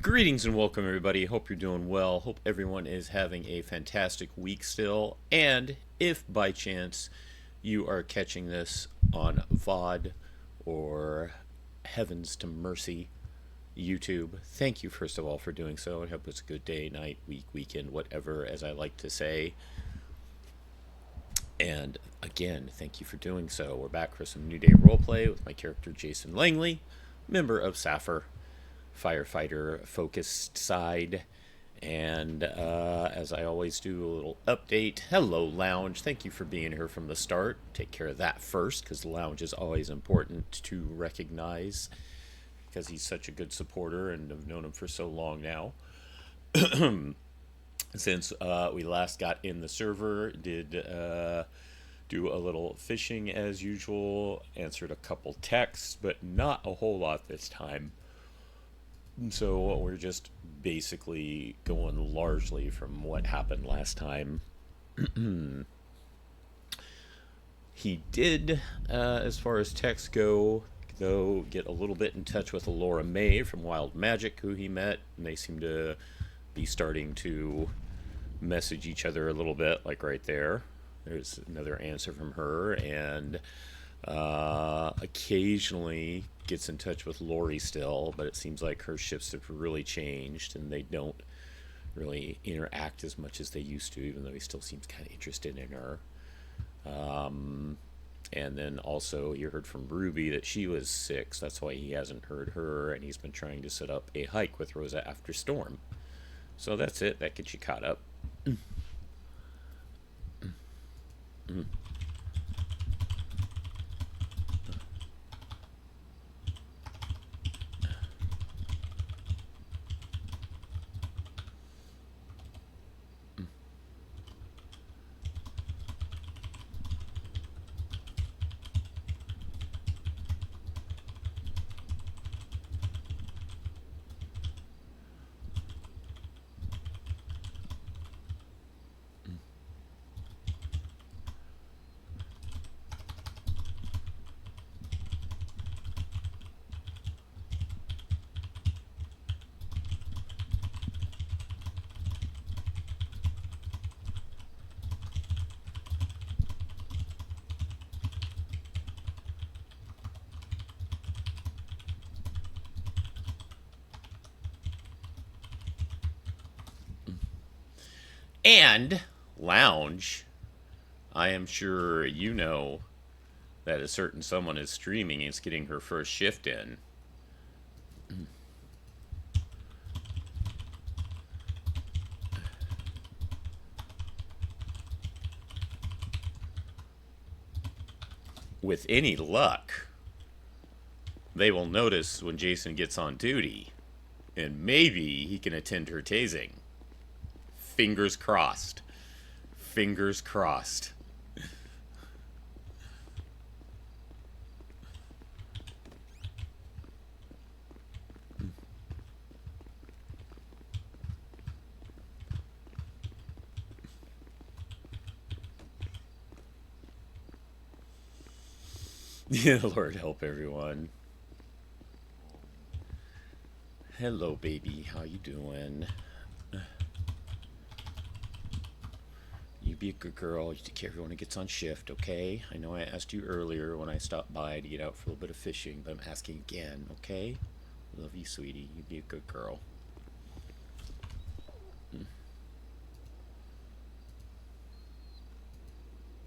Greetings and welcome, everybody. Hope you're doing well. Hope everyone is having a fantastic week still. And if by chance you are catching this on VOD or heavens to mercy YouTube, thank you first of all for doing so. I hope it's a good day, night, week, weekend, whatever, as I like to say. And again, thank you for doing so. We're back for some New Day roleplay with my character Jason Langley, member of Sapphire, firefighter focused side. And as I always do, a little update. Hello, Lounge. Thank you for being here from the start. Take care of that first, because the Lounge is always important to recognize, because he's such a good supporter and I've known him for so long now. Since we last got in the server, did do a little fishing as usual, answered a couple texts, but not a whole lot this time. So we're just basically going largely from what happened last time. He did, as far as texts go, though, get a little bit in touch with Laura May from Wild Magic, who he met, and they seem to be starting to message each other a little bit, like right there. There's another answer from her, and occasionally gets in touch with Lori still, but it seems like her shifts have really changed and they don't really interact as much as they used to, even though he still seems kind of interested in her. And then also you heard from Ruby that she was sick, so that's why he hasn't heard her, and he's been trying to set up a hike with Rosa after Storm. So that's it. That gets you caught up. And Lounge, I am sure you know that a certain someone is streaming and is getting her first shift in. With any luck, they will notice when Jason gets on duty, and maybe he can attend her tasing. Fingers crossed. Fingers crossed. Yeah, Lord help everyone. Hello, baby. How you doing? You be a good girl. You take care of everyone who gets on shift, okay? I know I asked you earlier when I stopped by to get out for a little bit of fishing, but I'm asking again, okay? Love you, sweetie. You be a good girl.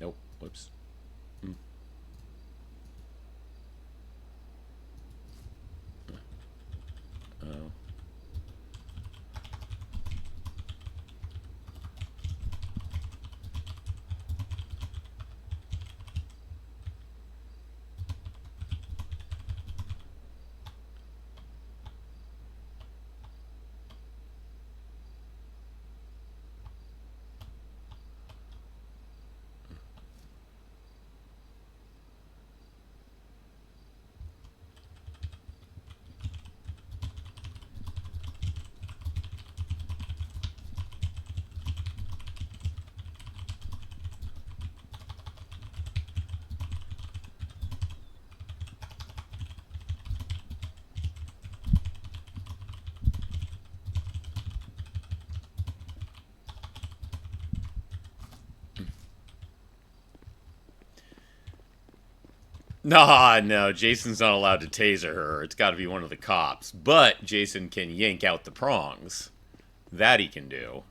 Nope. Whoops. Oh. Nah, no, Jason's not allowed to taser her. It's got to be one of the cops. But Jason can yank out the prongs. That he can do.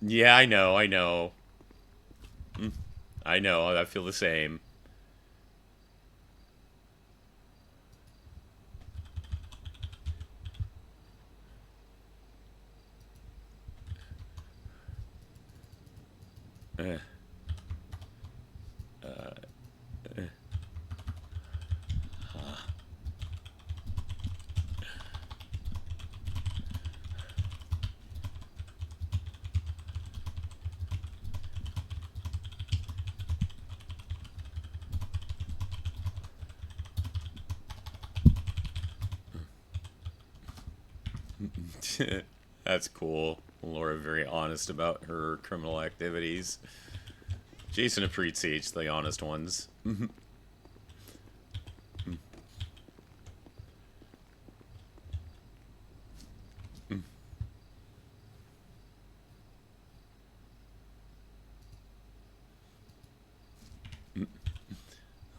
Yeah, I know, I know. I know, I feel the same. Uh, That's cool. Laura very honest about her criminal activities. Jason appreciates the honest ones.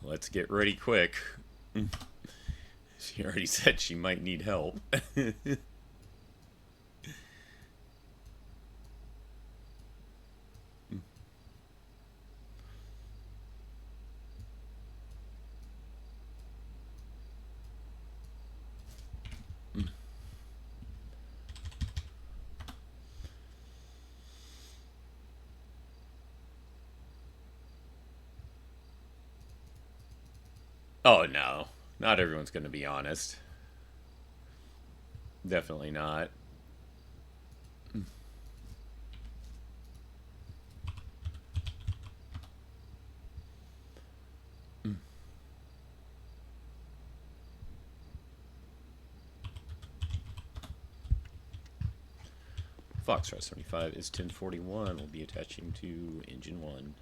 Let's get ready quick. She already said she might need help. Oh no, not everyone's going to be honest. Definitely not. Foxtrot 75 is 1041. We'll be attaching to engine 1.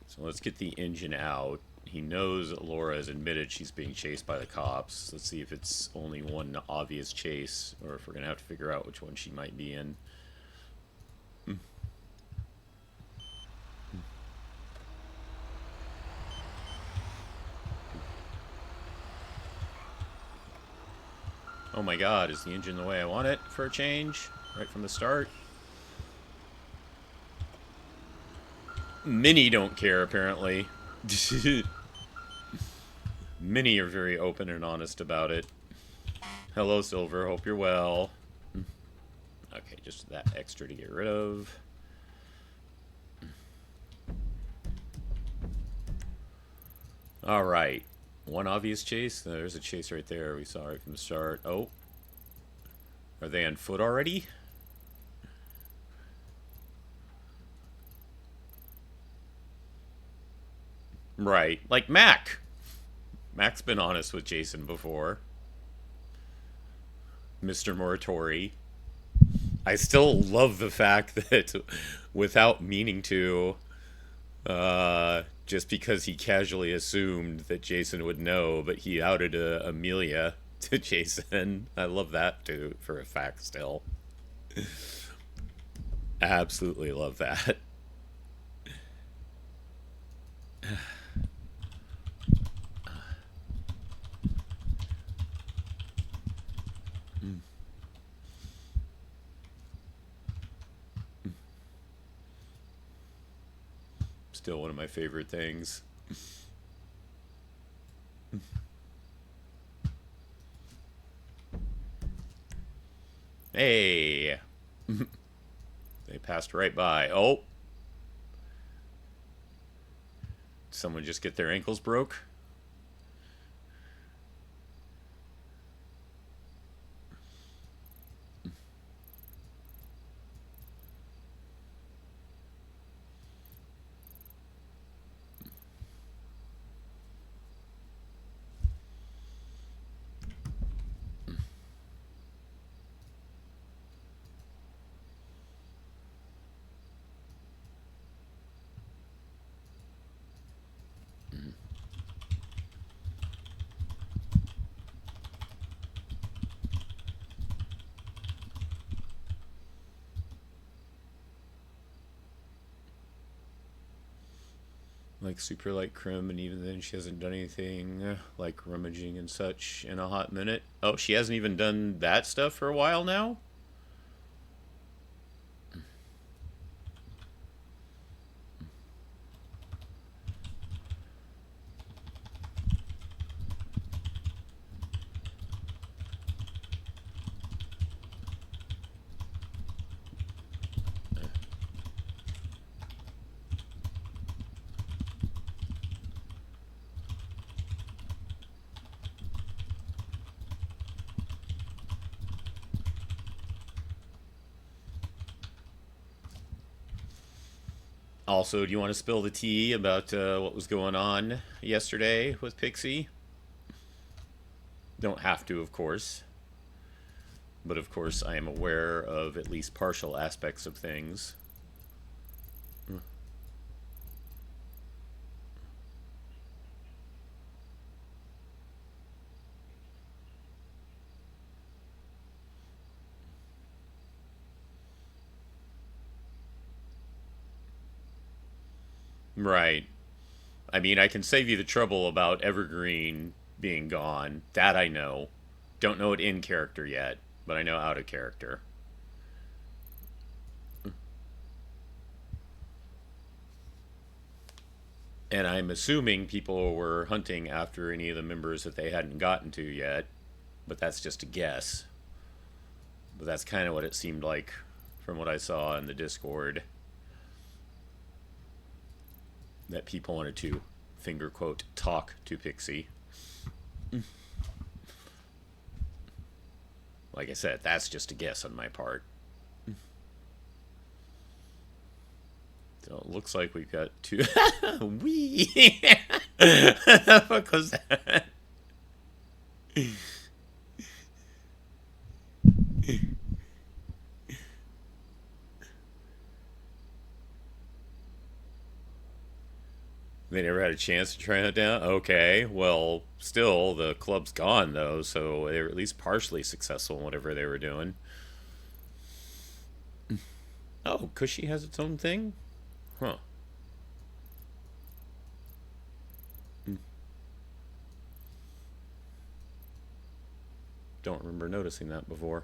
So let's get the engine out. He knows that Laura has admitted she's being chased by the cops. Let's see if it's only one obvious chase, or if we're going to have to figure out which one she might be in. Oh my god, is the engine the way I want it for a change? Right from the start? Many don't care, apparently. Many are very open and honest about it. Hello, Silver. Hope you're well. Okay, just that extra to get rid of. Alright. One obvious chase. There's a chase right there. We saw right from the start. Oh. Are they on foot already? Right. Like Mac. Mac's been honest with Jason before. Mr. Moratori. I still love the fact that, without meaning to, just because he casually assumed that Jason would know, but he outed Amelia to Jason. I love that, too, for a fact still. Absolutely love that. Still one of my favorite things. Hey! They passed right by. Oh! Did someone just get their ankles broke? like super light crim, and even then she hasn't done anything like rummaging and such in a hot minute. Oh, she hasn't even done that stuff for a while now? Also, do you want to spill the tea about what was going on yesterday with Pixie? Don't have to, of course. But of course, I am aware of at least partial aspects of things. Right. I mean, I can save you the trouble about Evergreen being gone. That I know. Don't know it in character yet, but I know out of character. And I'm assuming people were hunting after any of the members that they hadn't gotten to yet, but that's just a guess. But that's kind of what it seemed like from what I saw in the Discord. That people wanted to, finger quote, talk to Pixie. Like I said, that's just a guess on my part. So it looks like we've got two. Wee! What was that? They never had a chance to try it down? Okay, well, still, the club's gone, though, so they were at least partially successful in whatever they were doing. Oh, Cushy has its own thing? Huh. Don't remember noticing that before.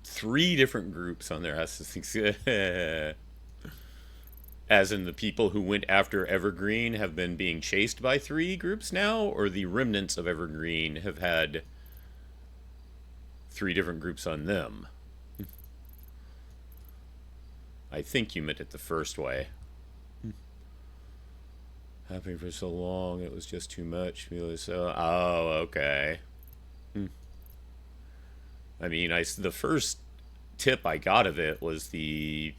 Three different groups on there. As in the people who went after Evergreen have been being chased by three groups now, or the remnants of Evergreen have had three different groups on them? I think you meant it the first way. Happening for so long, it was just too much. So, oh, okay. I mean, the first tip I got of it was the,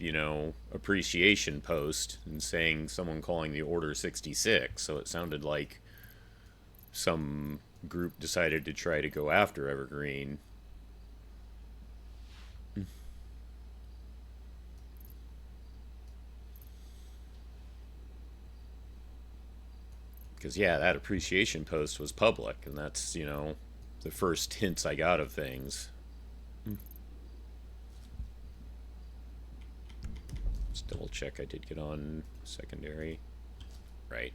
appreciation post and saying someone calling the order 66. So it sounded like some group decided to try to go after Evergreen. Because, yeah, that appreciation post was public, and that's, the first hints I got of things. Just double check I did get on secondary. Right.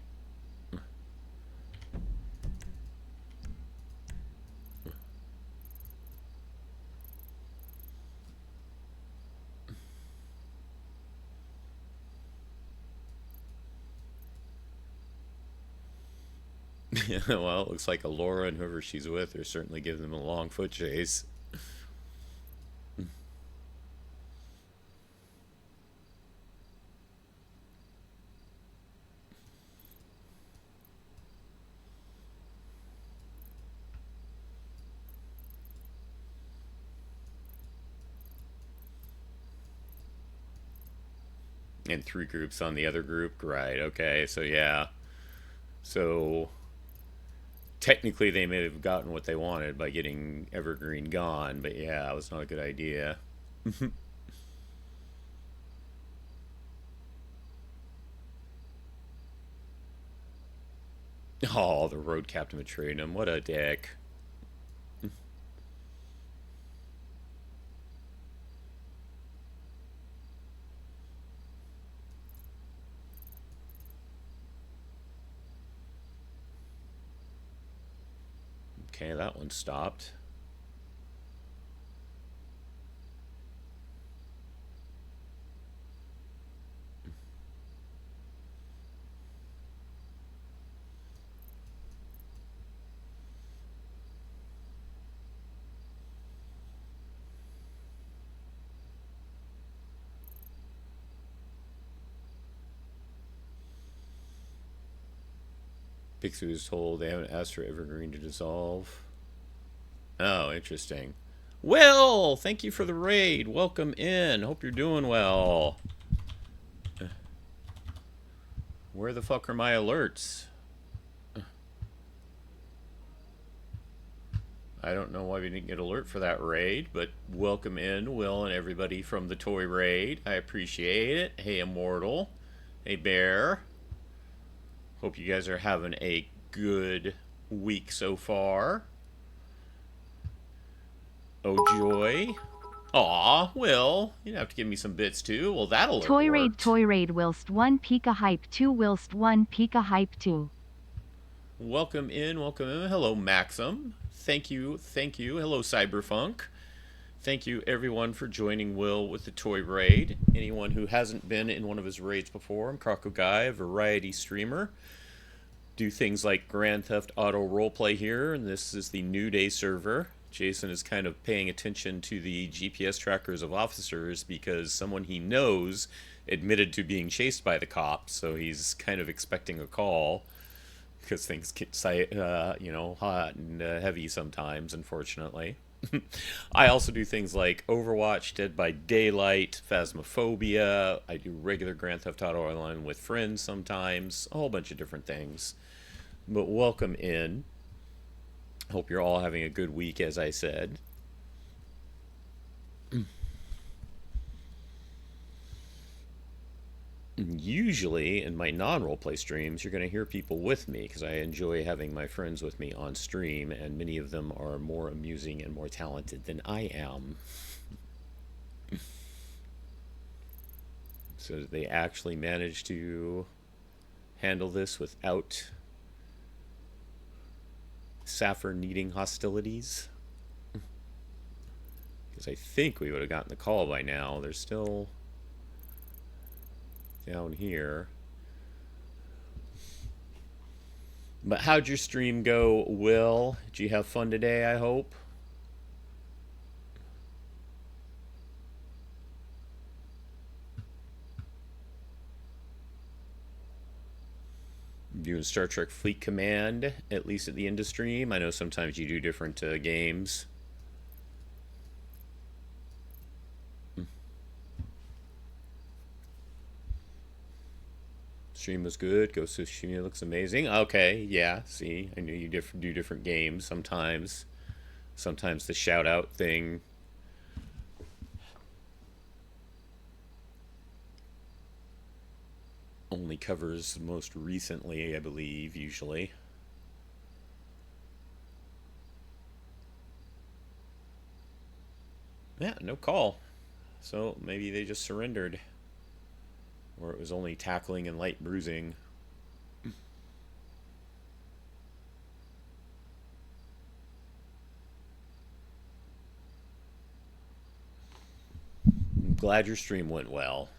Well, it looks like Alora and whoever she's with are certainly giving them a long foot chase. And three groups on the other group. Right, okay, so yeah. So technically they may have gotten what they wanted by getting Evergreen gone, but yeah, it was not a good idea. Oh, the road captain betrayed him. What a dick. Okay, that one stopped. Pixie was told they haven't asked for Evergreen to dissolve. Oh, interesting. Will, thank you for the raid. Welcome in. Hope you're doing well. Where the fuck are my alerts? I don't know why we didn't get alert for that raid, but welcome in, Will, and everybody from the toy raid. I appreciate it. Hey, Immortal. Hey, Bear. Hope you guys are having a good week so far. Oh, Joy. Aw, Will, you'd have to give me some bits too. Well, that'll work. Toy raid whilst 1 Pika hype 2 whilst 1 Pika hype 2. Welcome in, welcome in. Hello, Maxim. Thank you, thank you. Hello, Cyberfunk. Thank you, everyone, for joining Will with the toy raid. Anyone who hasn't been in one of his raids before, I'm Croco Guy, a variety streamer. Do things like Grand Theft Auto roleplay here, and this is the NewDay server. Jason is kind of paying attention to the GPS trackers of officers because someone he knows admitted to being chased by the cops, so he's kind of expecting a call because things get hot and heavy sometimes, unfortunately. I also do things like Overwatch, Dead by Daylight, Phasmophobia. I do regular Grand Theft Auto Online with friends sometimes, a whole bunch of different things. But welcome in. Hope you're all having a good week, as I said. Usually, in my non-roleplay streams, you're going to hear people with me, because I enjoy having my friends with me on stream, and many of them are more amusing and more talented than I am. So they actually manage to handle this without Sappher needing hostilities. Because I think we would have gotten the call by now. They're still down here. But how'd your stream go, Will? Did you have fun today, I hope? Doing Star Trek Fleet Command, at least at the end of stream. I know sometimes you do different games. Stream was good. Ghost of Tsushima looks amazing. Okay, yeah, see, I knew you do different games sometimes. Sometimes the shout out thing only covers most recently, I believe, usually. Yeah, no call. So maybe they just surrendered. Or it was only tackling and light bruising. I'm glad your stream went well.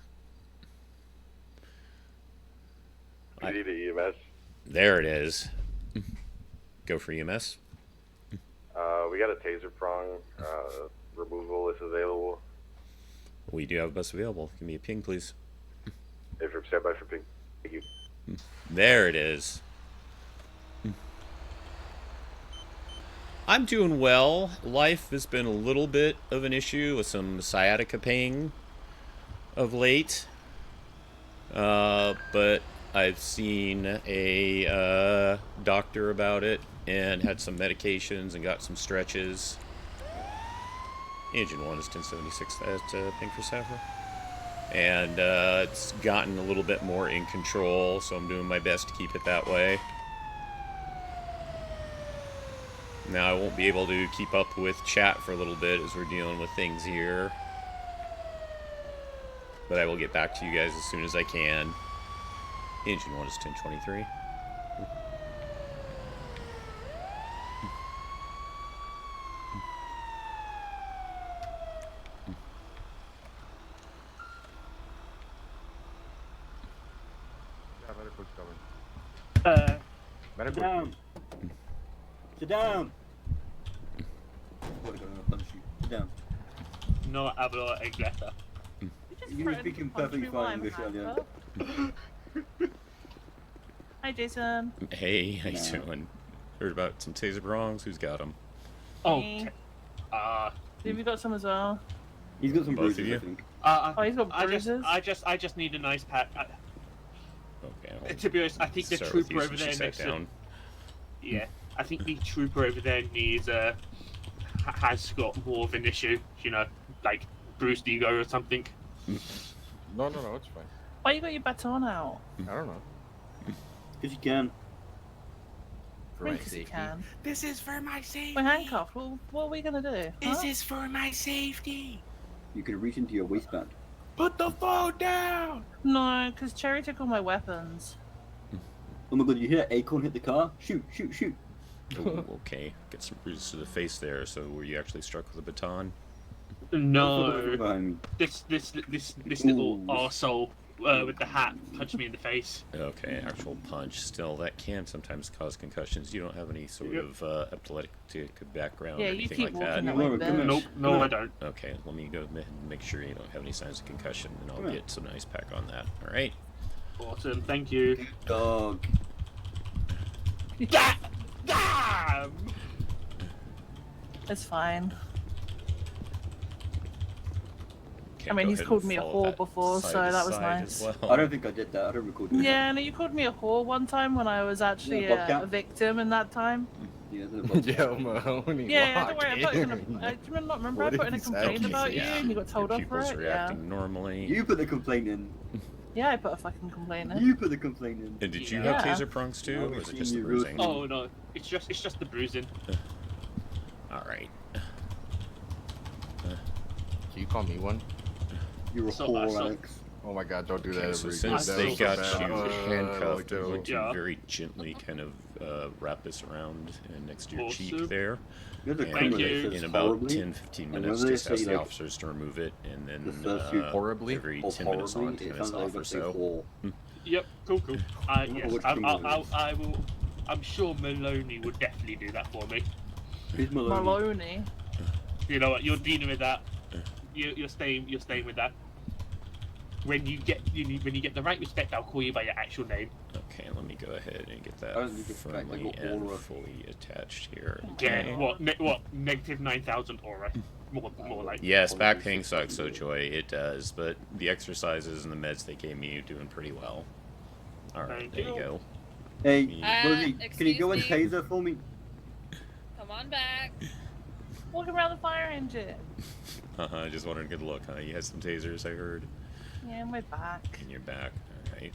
We need an EMS. There it is. Go for EMS. We got a taser prong. Removal is available. We do have a bus available. Give me a ping, please. If you're standby for ping, thank you. There it is. I'm doing well. Life has been a little bit of an issue with some sciatica pain of late. But I've seen a doctor about it and had some medications and got some stretches. Engine 1 is 1076 at ping for Sappher. And it's gotten a little bit more in control, so I'm doing my best to keep it that way. Now I won't be able to keep up with chat for a little bit as we're dealing with things here. But I will get back to you guys as soon as I can. Engine 1 is 1023. Medical's coming. Sit Medical. down. Sit down. What are going to punch you? Sit down. No hablo inglés. You were speaking perfectly fine English earlier. Hi, Jason. Hey, how you doing? Heard about some taser prongs? Who's got them? Oh, Hey. uh, Have you got some as well? He's got some Both of bruises, you? I think. Oh, he's got I bruises. just need a nice pack. Okay. I'll To be honest, I think the start with trooper you over since you there sat next to, down. yeah, I think the trooper over there needs has got more of an issue. You know, like bruised ego or something. No, it's fine. Why you got your baton out? I don't know. Because you can. For my Because you safety. can. This is for my safety. We're handcuffed. Well, what are we gonna do? This Huh? is for my safety. You can reach into your waistband. Put the phone down. No, because Cherry took all my weapons. Oh my god, you hear Acorn hit the car? Shoot, shoot, shoot. Ooh, okay. Get some bruises to the face there. So were you actually struck with a baton? No, Behind me. this little Ooh. arsehole with the hat punched me in the face. Okay, actual punch. Still, that can sometimes cause concussions. You don't have any sort Yep. of epileptic background Yeah, or you anything keep like that? walking that Laura, way, come here. bitch. Nope, no, I don't. Okay, let me go ahead and make sure you don't have any signs of concussion, and I'll Come here. get some ice pack on that. All right. Awesome, thank you. Dog. Damn! It's fine. Okay, I mean, go he's ahead called and me a follow whore that before, side so to that was side nice. as well. I don't think I did that. I don't recall doing Yeah, no, you called me a whore one time when I was actually Yeah, Bobcat. a victim in that time. Yeah, that's Yeah, Mahoney. Yeah, don't worry. I put in walking. do you not remember I What put in a exactly? complaint about you Yeah. and you got told Your off for pupils it? Yeah. reacting normally. You put the complaint in. Yeah, I put a fucking complaint in. You put the complaint in. And did you Yeah. have taser prongs too, No, or we've was it seen just the you bruising? root- Oh no, it's just the bruising. All right. Can you call me one? You're a So- whore, so- Alex. Oh my god, don't do that Okay, ever so again. since That they was so got bad. you I don't handcuffed, like I this. want to Yeah. very gently kind of wrap this around next to your Awesome. cheek there. You're the And criminal you. that says in about horribly. 10-15 And minutes, when they just ask say, the like, officers to remove it, and then the first few horribly every or 10 minutes on, horribly, 10 it minutes sounds like off or they say so. whore. Yep, cool. Yes, Which criminal is? I will. I'm sure Maloney would definitely do that for me. Who's Maloney? Maloney. You know what? You're dealing with that. You're staying with that. When you get the right respect, I'll call you by your actual name. Okay, let me go ahead and get that I don't think it's right, firmly like and aura. fully attached here. Yeah. Okay. What? Negative 9,000 aura. More like. Yes, back pain sucks, so Joy, it does, but the exercises and the meds they gave me, you're doing pretty well. All right, Thank there you you. go. Hey, Yeah. Rosie, can you go and excuse taser for me? Come on back. Walking around the fire engine. I just wanted a good look, huh? You had some tasers, I heard, Yeah, my back. in your back. All right.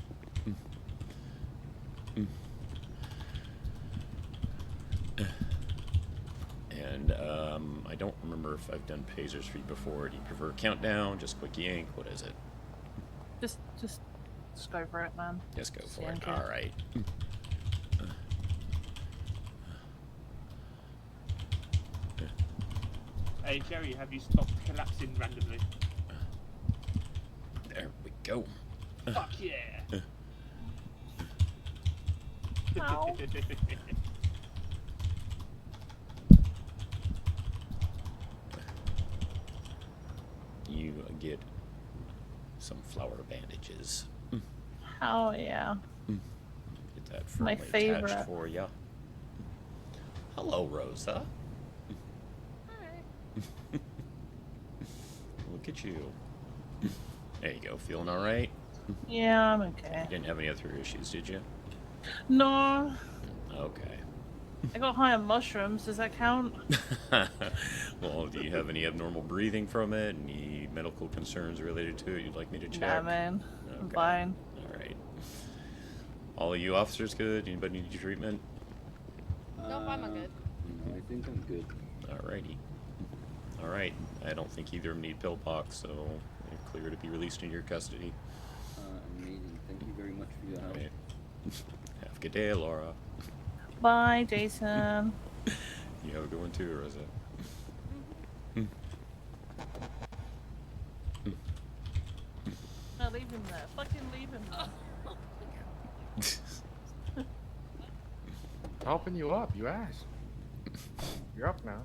And I don't remember if I've done tasers for you before. Do you prefer countdown, just quick yank? What is it? Just go for it, man. Just go for Yank it. it. All right. Hey Jerry, have you stopped collapsing randomly? There we go. Fuck yeah! Ow. You get some flower bandages. Oh yeah. Get that My firmly favorite. attached for you. Hello, Rosa. Alright. Look at you. There you go. Feeling all right? Yeah, I'm okay. Didn't have any other issues, did you? No, Okay. I got high on mushrooms. Does that count? Well, do you have any abnormal breathing from it? Any medical concerns related to it you'd like me to check? Nah, man. I'm Okay. fine. All right. All of you officers good? Anybody need treatment? Nope, I'm good. No, I think I'm good. Alrighty. Alright. I don't think either of them need pillbox, so you're clear to be released into your custody. Amazing. Thank you very much for your help. Alright. Have a good day, Laura. Bye, Jason. You have a good one too, Rosa. No, leave him there. Fucking leave him there. Helping you up, you asked. You're up now.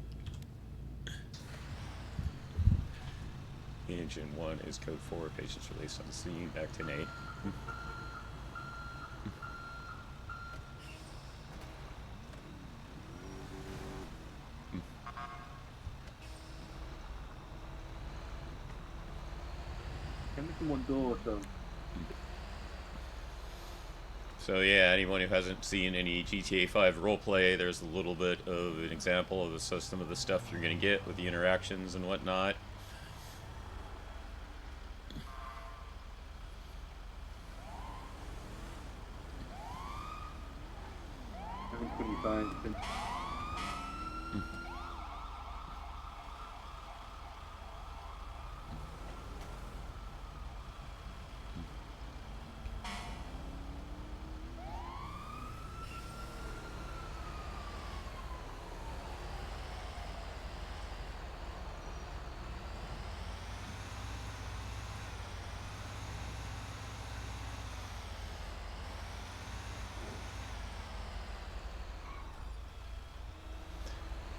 Engine 1 is code 4. Patients released on the scene. Back to Nate. So yeah, anyone who hasn't seen any GTA 5 roleplay, there's a little bit of an example of some of the stuff you're going to get with the interactions and whatnot.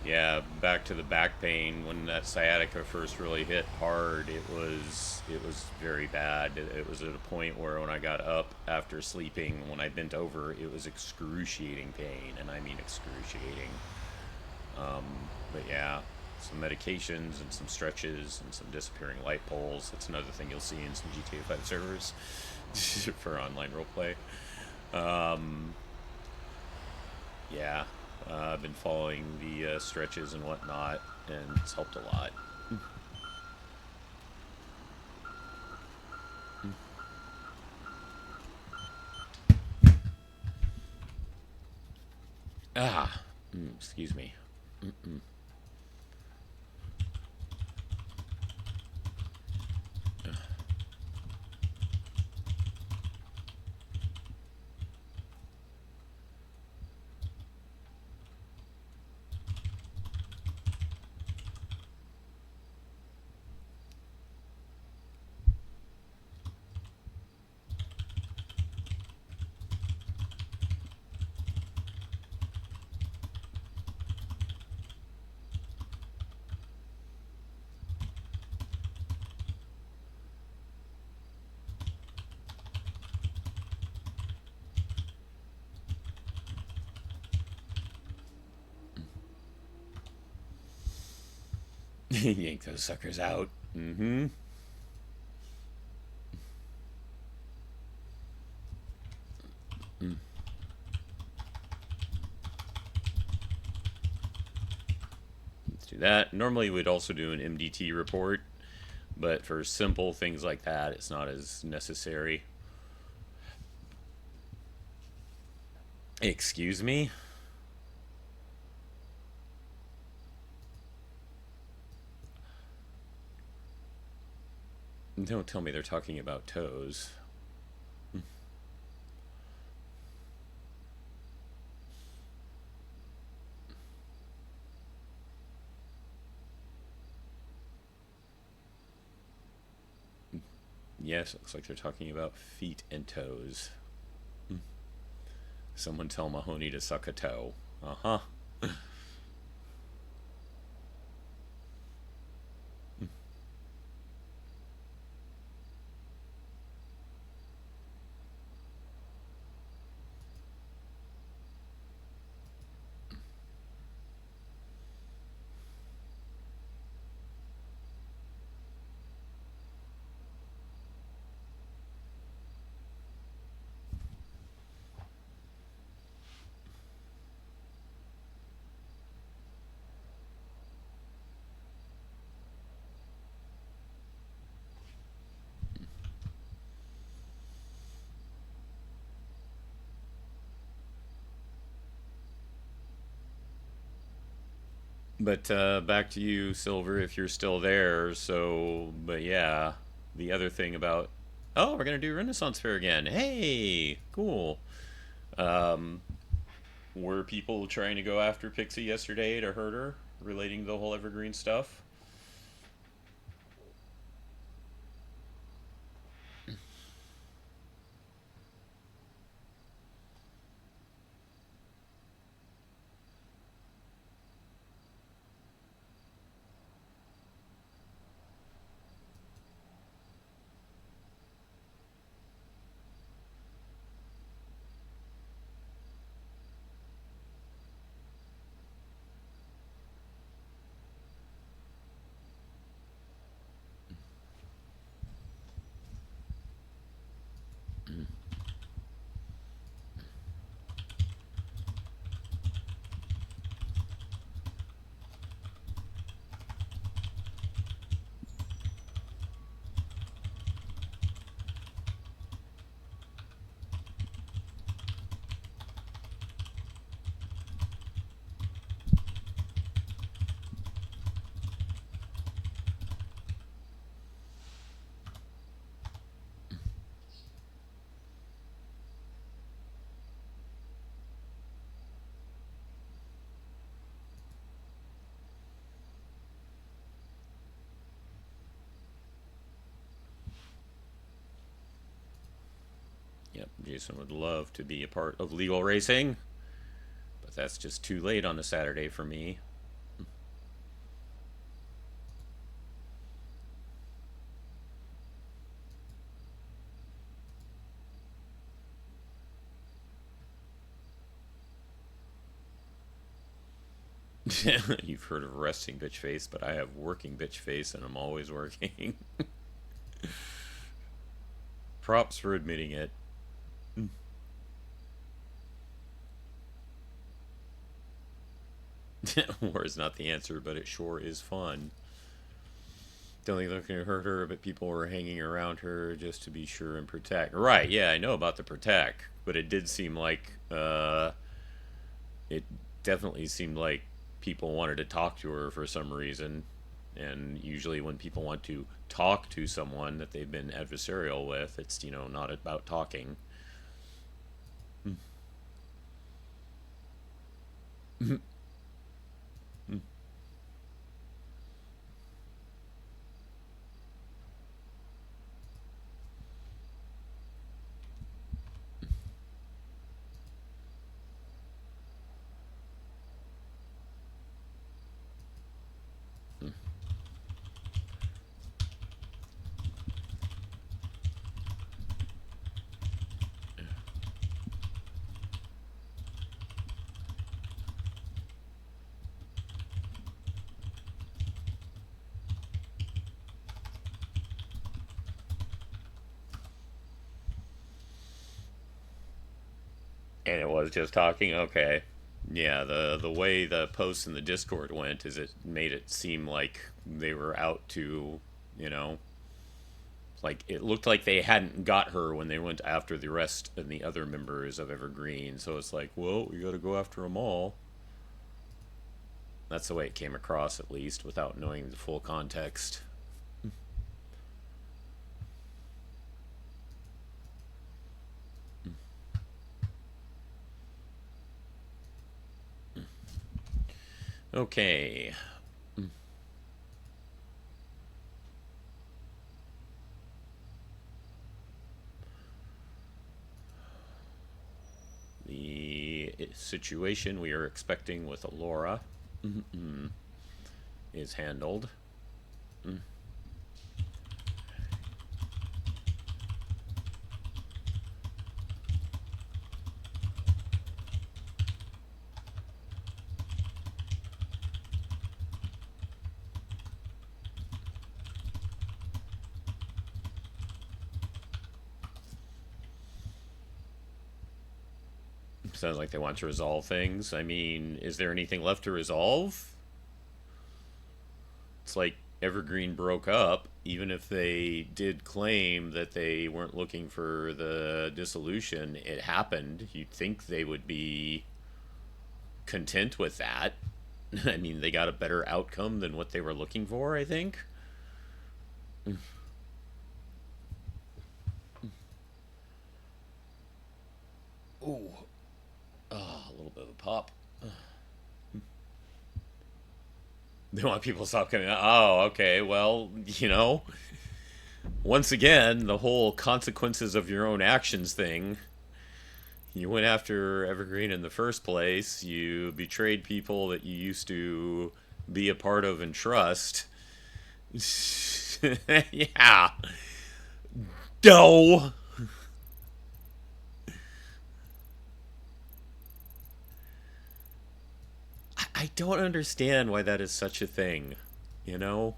Yeah, back to the back pain. When that sciatica first really hit hard, it was very bad. It was at a point where when I got up after sleeping, when I bent over, it was excruciating pain, and I mean excruciating. But yeah, some medications and some stretches and some disappearing light poles. That's another thing you'll see in some GTA 5 servers for online roleplay. Yeah. I've been following the stretches and whatnot, and it's helped a lot. Excuse me. Yank those suckers out. Mm-hmm. Let's do that. Normally we'd also do an MDT report, but for simple things like that, it's not as necessary. Excuse me? Don't tell me they're talking about toes. Yes, it looks like they're talking about feet and toes. Someone tell Mahoney to suck a toe. Uh-huh. But back to you, Silver, if you're still there. So, but yeah, the other thing about, oh, we're gonna do Renaissance Fair again. Hey, cool. Were people trying to go after Pixie yesterday to hurt her, relating to the whole Evergreen stuff? Yep, Jason would love to be a part of legal racing, but that's just too late on a Saturday for me. You've heard of resting bitch face, but I have working bitch face, and I'm always working. Props for admitting it. War is not the answer, but it sure is fun. Don't think they're going to hurt her, but people were hanging around her just to be sure and protect. Right, yeah, I know about the protect, but it did seem like, it definitely seemed like people wanted to talk to her for some reason. And usually when people want to talk to someone that they've been adversarial with, it's, you know, not about talking. And it was just talking? Okay. Yeah, the way the posts in the Discord went is it made it seem like they were out to, you know, like it looked like they hadn't got her when they went after the rest and the other members of Evergreen. So it's like, well, we got to go after them all. That's the way it came across, at least, without knowing the full context. Okay. The situation we are expecting with Laura is handled. Sounds like they want to resolve things. I mean, is there anything left to resolve? It's like Evergreen broke up, even if they did claim that they weren't looking for the dissolution. It happened. You'd think they would be content with that. I mean, they got a better outcome than what they were looking for, I think. Ooh. Oh, a little bit of a pop. They want people to stop coming out. Oh, okay. Well, you know, once again, the whole consequences of your own actions thing. You went after Evergreen in the first place. You betrayed people that you used to be a part of and trust. Yeah. No. I don't understand why that is such a thing, you know?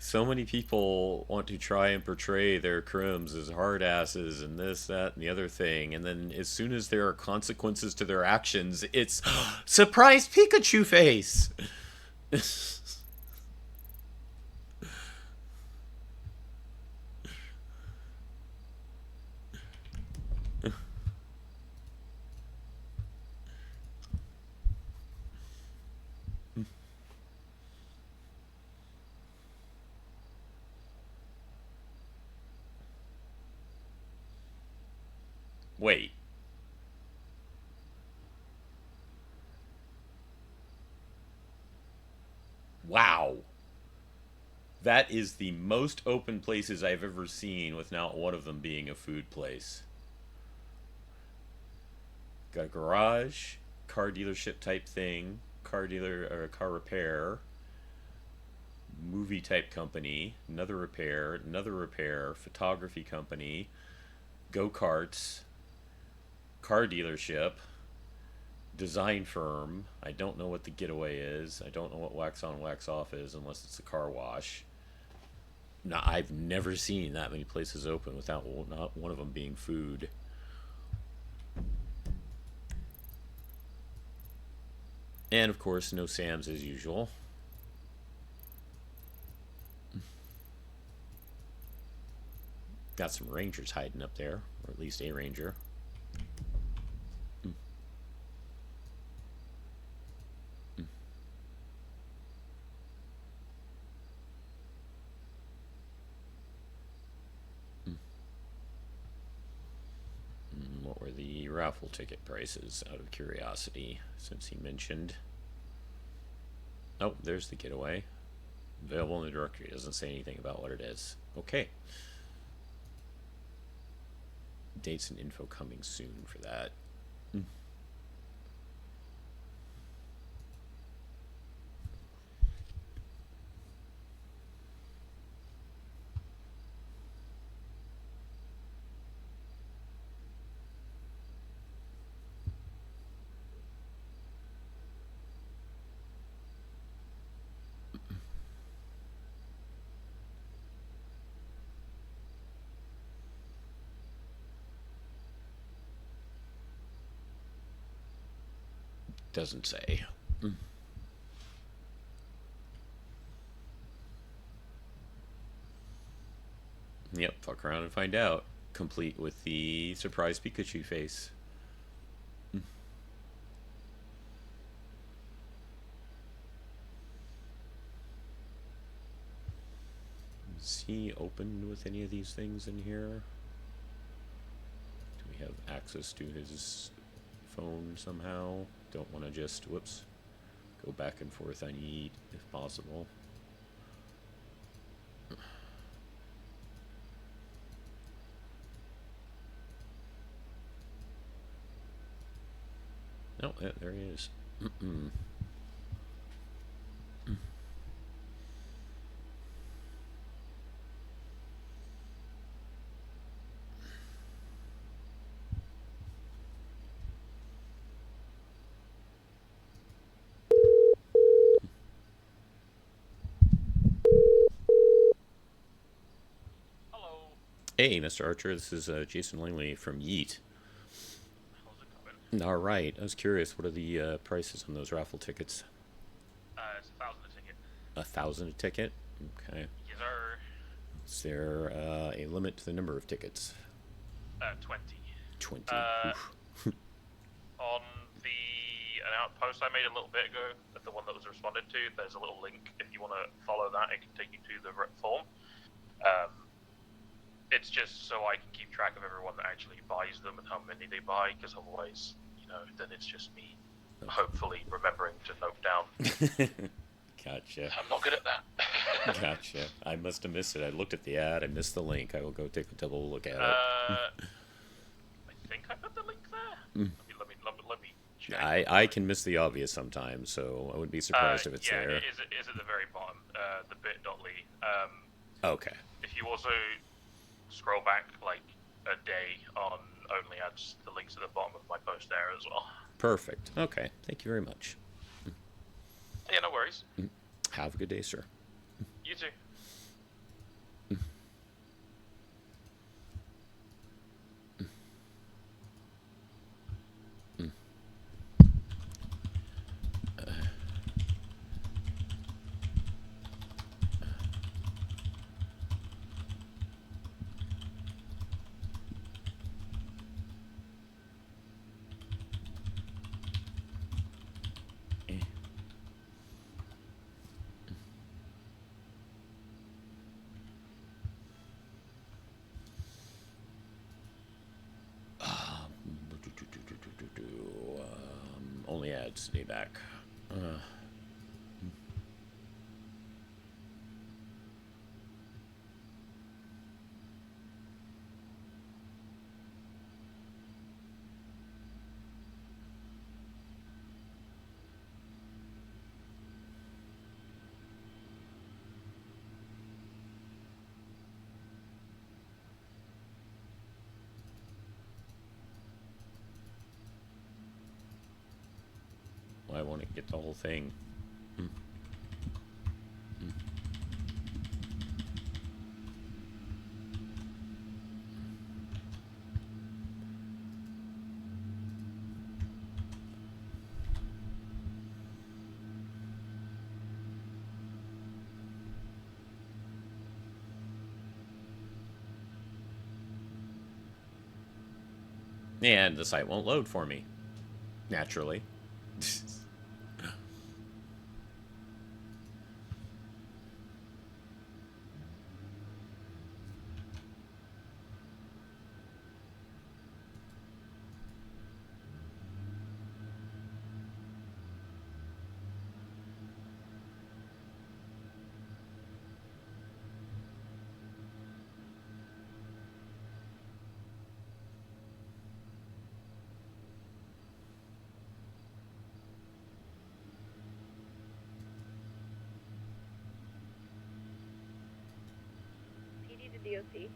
So many people want to try and portray their crims as hard asses and this, that, and the other thing, and then as soon as there are consequences to their actions, it's surprise Pikachu face. Wait. Wow. That is the most open places I've ever seen, with not one of them being a food place. Got a garage, car dealership type thing, car dealer or car repair, movie type company, another repair, photography company, go-karts, car dealership, design firm. I don't know what the getaway is. I don't know what wax on wax off is unless it's a car wash. No, I've never seen that many places open without not one of them being food. And of course, no Sam's as usual. Got some rangers hiding up there, or at least a ranger. What were the raffle ticket prices, out of curiosity, since he mentioned? Oh, there's the getaway. Available in the directory. It doesn't say anything about what it is. Okay. Dates and info coming soon for that. Doesn't say. Yep, fuck around and find out. Complete with the surprise Pikachu face. Is he open with any of these things in here? Do we have access to his phone somehow? Don't want to just, whoops, go back and forth on eat if possible. Oh, yeah, there he is. Hey, Mr. Archer, this is Jason Langley from Yeet. How's it going? All right, I was curious, what are the prices on those raffle tickets? It's 1,000 a ticket. 1,000 a ticket? Okay. Yes, sir. Is there a limit to the number of tickets? 20. 20. On the post I made a little bit ago, the one that was responded to, there's a little link. If you want to follow that, it can take you to the form. It's just so I can keep track of everyone that actually buys them and how many they buy, because otherwise, then it's just me hopefully remembering to note down. Gotcha. I'm not good at that. Gotcha. I must have missed it. I looked at the ad. I missed the link. I will go take a double look at it. I think I put the link there. Let me check. I can miss the obvious sometimes, so I wouldn't be surprised if it's there. Yeah, it is at the very bottom, the bit.ly. Okay. If you also scroll back like a day on only ads, the links at the bottom of my post there as well. Perfect. Okay. Thank you very much. Yeah, no worries. Have a good day, sir. You too. only adds today back. Why won't it get the whole thing? And the site won't load for me. Naturally. PD to DOC.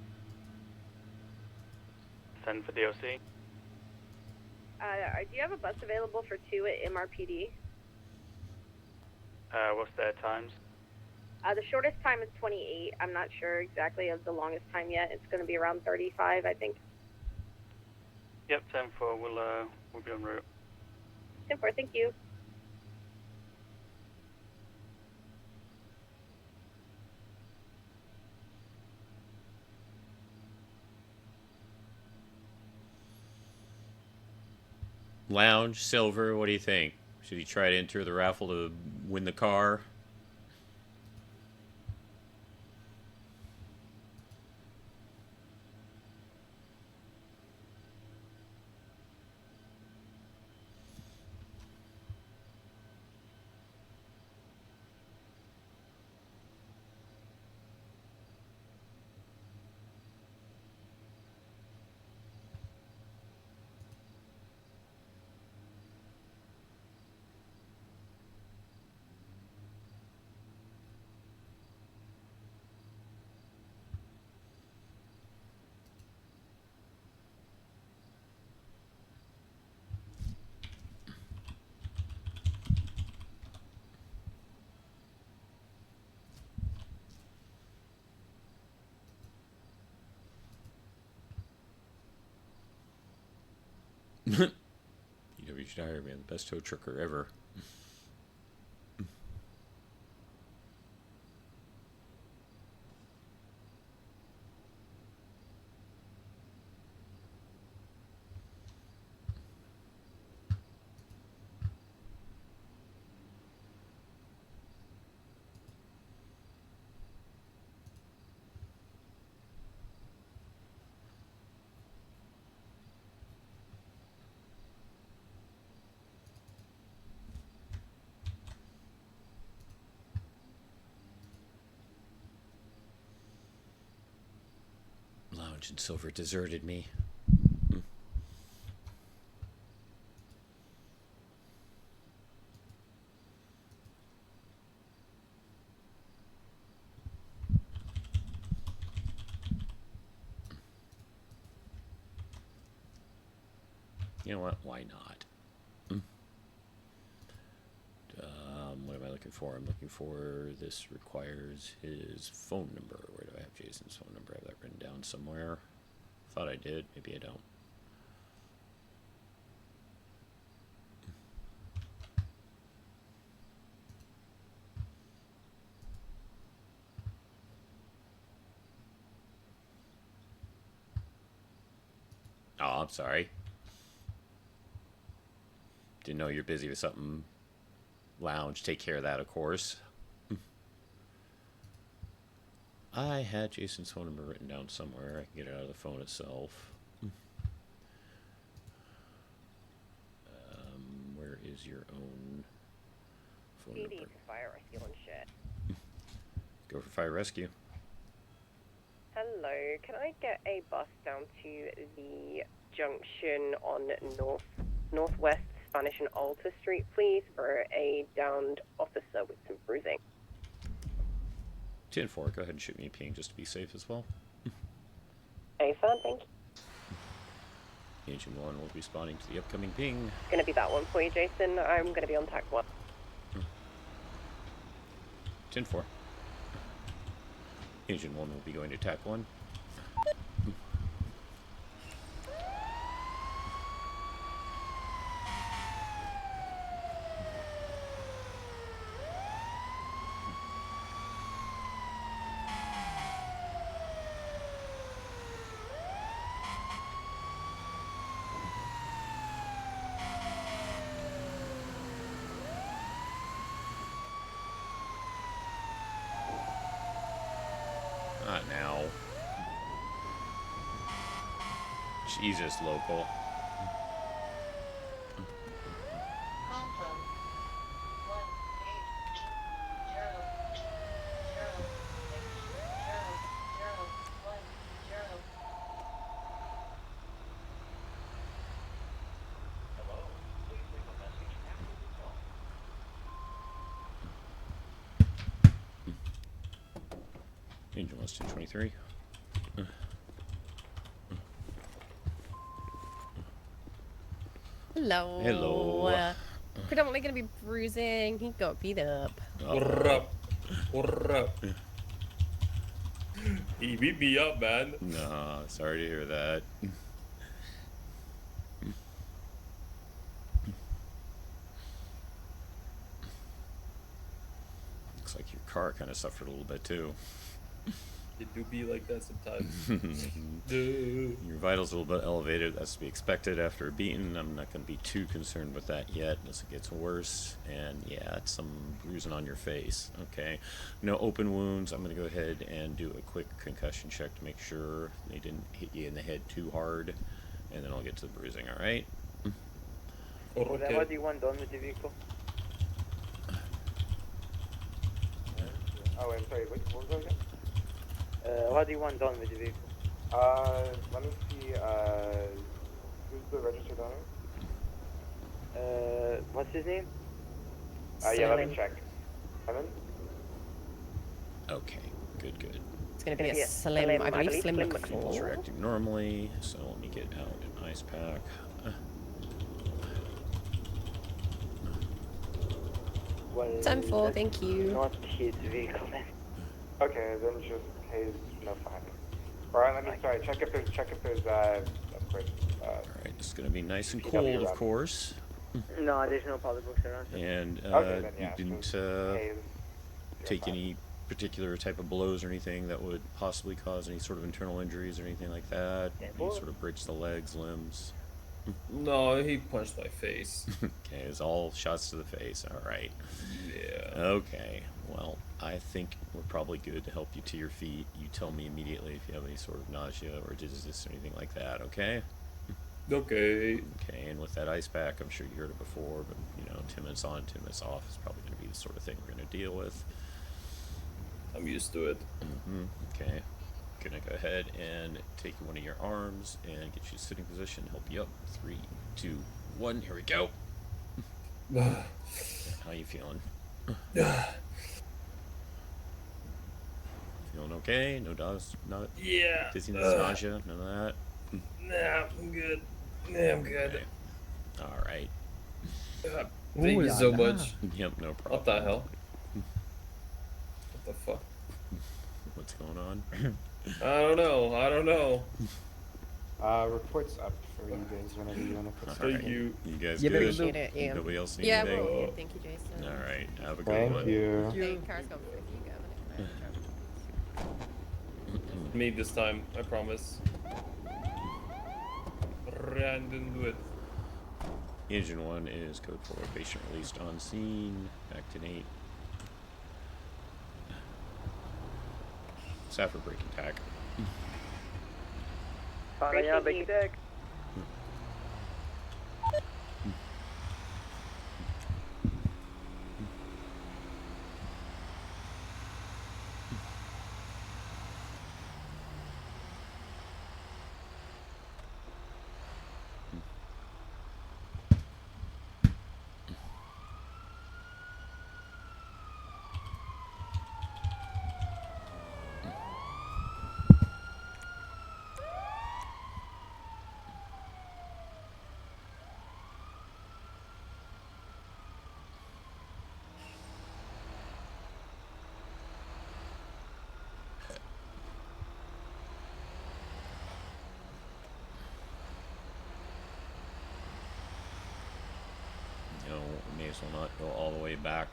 Send for DOC. Do you have a bus available for 2 at MRPD? What's their times? The shortest time is 28. I'm not sure exactly of the longest time yet. It's going to be around 35, I think. Yep, 10-4. We'll be en route. 10-4, thank you. Lounge, silver, what do you think? Should he try to enter the raffle to win the car? PW Schneider, man, the best tow trucker ever. Lounge and silver deserted me. You know what? Why not? What am I looking for? I'm looking for, this requires his phone number. Where do I have Jason's phone number? I have that written down somewhere. Thought I did. Maybe I don't. Oh, I'm sorry. Didn't know you're busy with something. Lounge, take care of that, of course. I had Jason's phone number written down somewhere. I can get it out of the phone itself. Where is your own phone number. PD fire rescue and shit. Go for fire rescue. Hello, can I get a bus down to the junction on northwest Spanish and Alta Street, please, for a downed officer with some bruising? 10-4, go ahead and shoot me a ping just to be safe as well. Affirm, thank you. Agent 1 will be responding to the upcoming ping. It's gonna be that one for you, Jason. I'm gonna be on tack 1. 10-4. Agent 1 will be going to tack 1. Not now. Jesus, local. Angel was 223. Hello. Hello. Predominantly going to be bruising. He got beat up. What up? What up? He beat me up, man. No, sorry to hear that. Looks like your car kind of suffered a little bit too. It do be like that sometimes. Your vitals a little bit elevated. That's to be expected after a beating. I'm not going to be too concerned with that yet as it gets worse. And yeah, it's some bruising on your face. Okay. No open wounds. I'm going to go ahead and do a quick concussion check to make sure they didn't hit you in the head too hard. And then I'll get to the bruising, alright? Okay. What do you want done with the vehicle? Oh, I'm sorry, what was that again? What do you want done with the vehicle? Let me see, who's the registered owner? What's his name? Yeah, let me check. Evan? Okay. Good, good. It's going to be a Slim, I believe, Slim Vitals are McCall. acting normally, so let me get out an ice pack. Well, 10-4, thank you. Not his vehicle, then. Okay, then just haze, no fine. Alright, let me, sorry, check if there's, of course, Alright, it's going to be nice and PW cold, of around. course. No, there's no public books around. And Okay, then, yeah, you didn't so haze, take any particular type of blows or anything that would possibly cause any sort of internal injuries or anything like that? You sort of breaks the legs, limbs? No, he punched my face. Okay, it's all shots to the face. Alright. Yeah. Okay, well, I think we're probably good to help you to your feet. You tell me immediately if you have any sort of nausea or dizziness or anything like that, okay? Okay. Okay, and with that ice pack, I'm sure you heard it before, but, you know, 10 minutes on, 10 minutes off is probably going to be the sort of thing we're going to deal with. I'm used to it. Okay. Gonna go ahead and take one of your arms and get you sitting position, help you up. 3, 2, 1, here we go. How you feeling? Feeling okay? No dose, not Yeah. dizziness, nausea, none of that? Nah, I'm good. Yeah, I'm good. Okay. Alright. Thank you so much. Yep, no problem. What the hell? What the fuck? What's going on? I don't know. Reports up for you guys whenever you want to put something. Thank you. You guys Yeah, good? appreciate it, yeah. Nobody else need Yeah, anything? we're all good. Thank you, Jason. Alright, have a good Thank one. you. Hey, car's going for you. Go. Me this time, I promise. Random do it. Engine 1 is code 4, patient released on scene, back to Nate. Safford breaking tack. Breaking deck. as well not go all the way back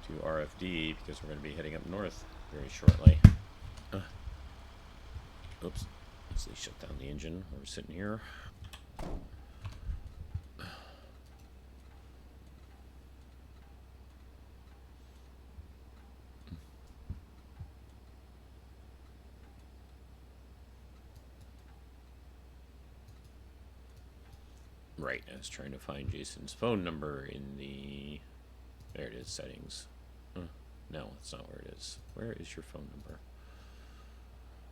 to RFD because we're going to be heading up north very shortly. Oops. Let's shut down the engine while we're sitting here. Right, I was trying to find Jason's phone number in the... There it is, settings. No, that's not where it is. Where is your phone number?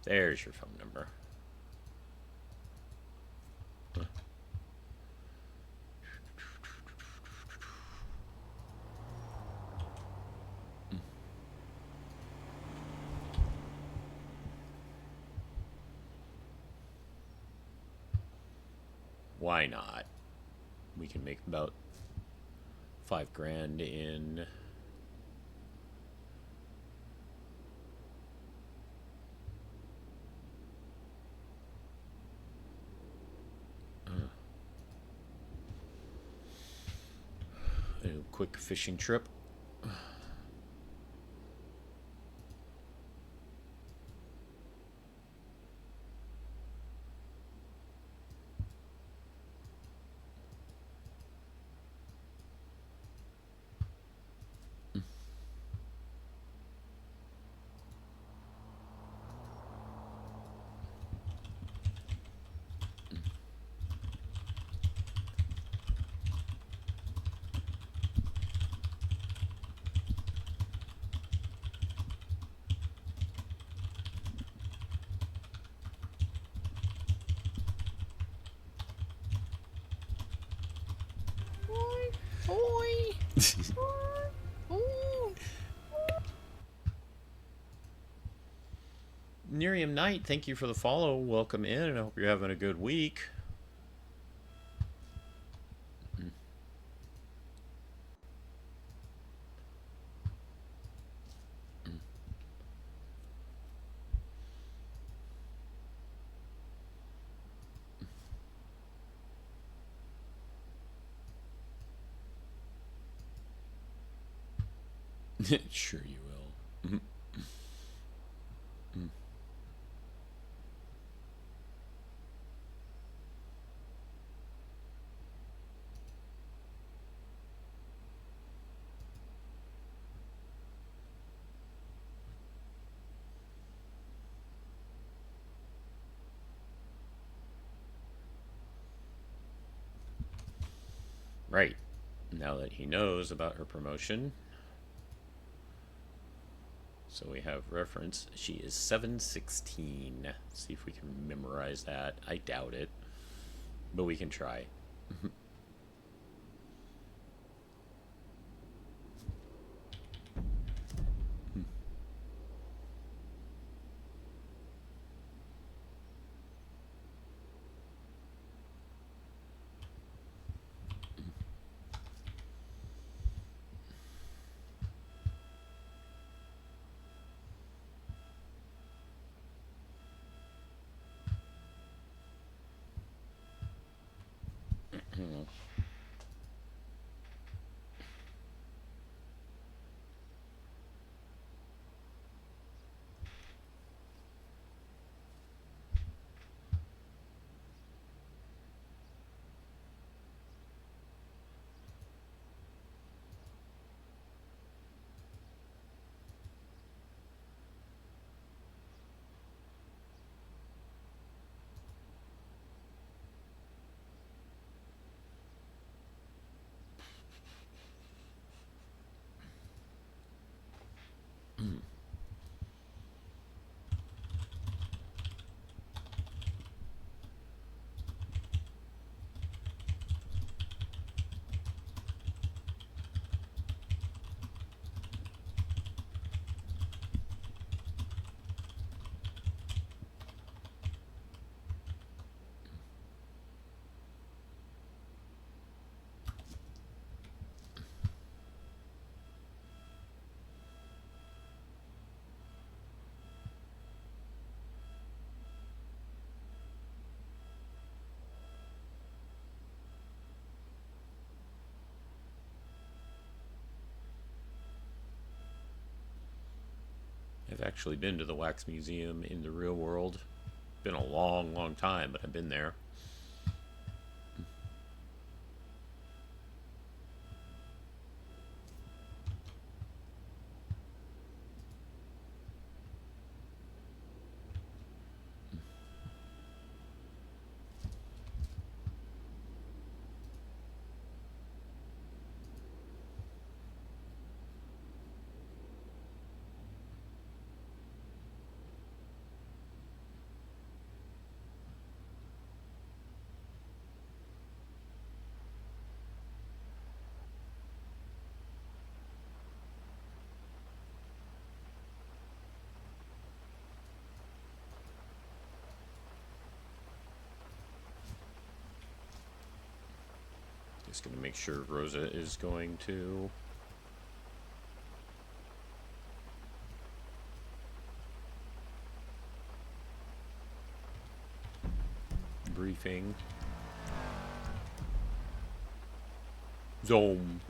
There's your phone number. Why not? We can make about $5,000 in a quick fishing trip. Miriam Knight, thank you for the follow. Welcome in, and I hope you're having a good week. Sure you will. Right. Now that he knows about her promotion. So we have reference. She is 716. See if we can memorize that. I doubt it. But we can try. I've actually been to the Wax Museum in the real world. Been a long, long time, but I've been there. Just gonna make sure Rosa is going to briefing. Zoom.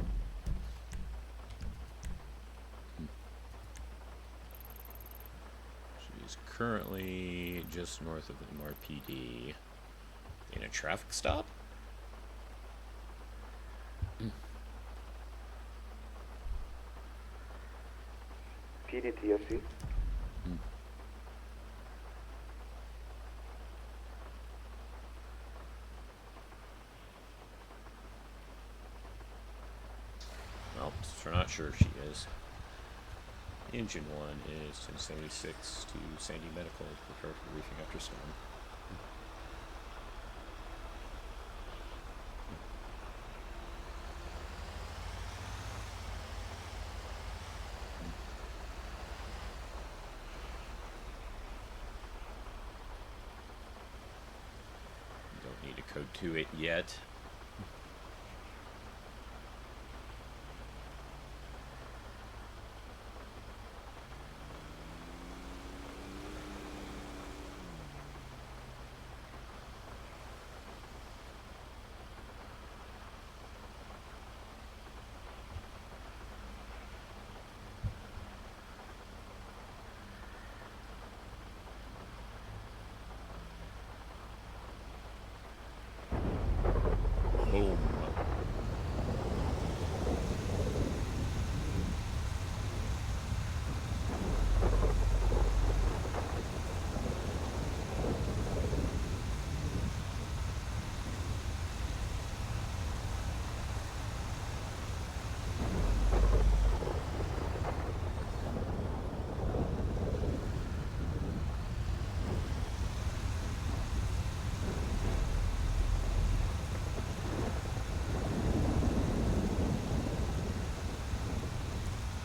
She's currently just north of MRPD in a traffic stop. PDTSC. Well, we're not sure if she is. Engine 1 is 1076 to Sandy Medical. Prepare for briefing after storm. Don't need a code to it yet. Boom.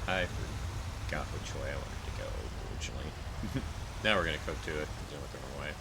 I forgot which way I wanted to go originally. Now we're gonna code to it. It went the wrong way.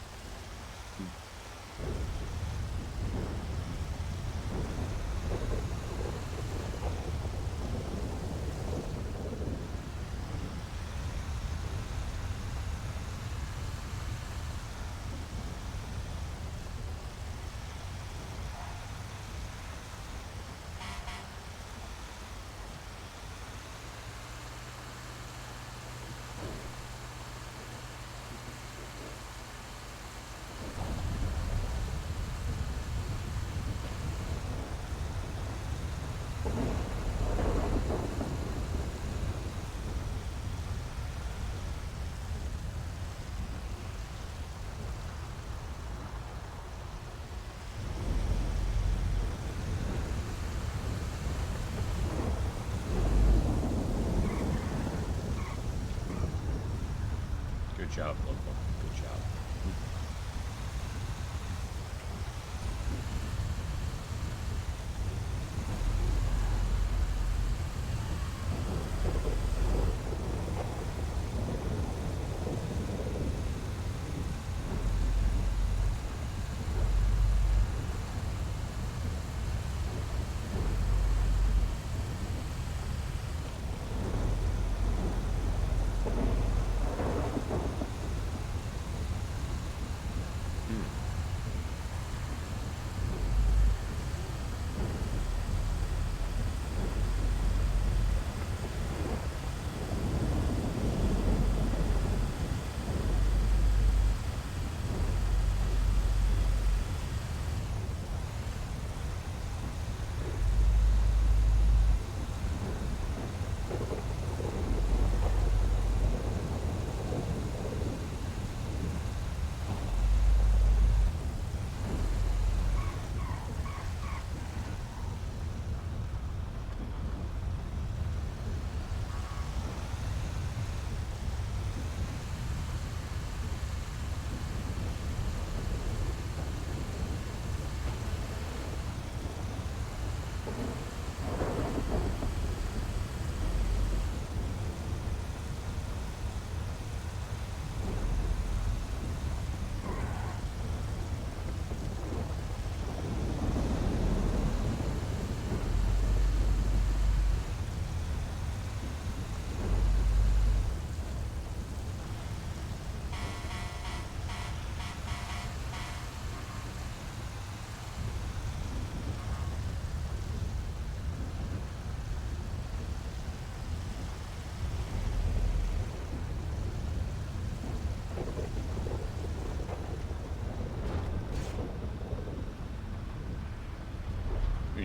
Good job, local. Good job.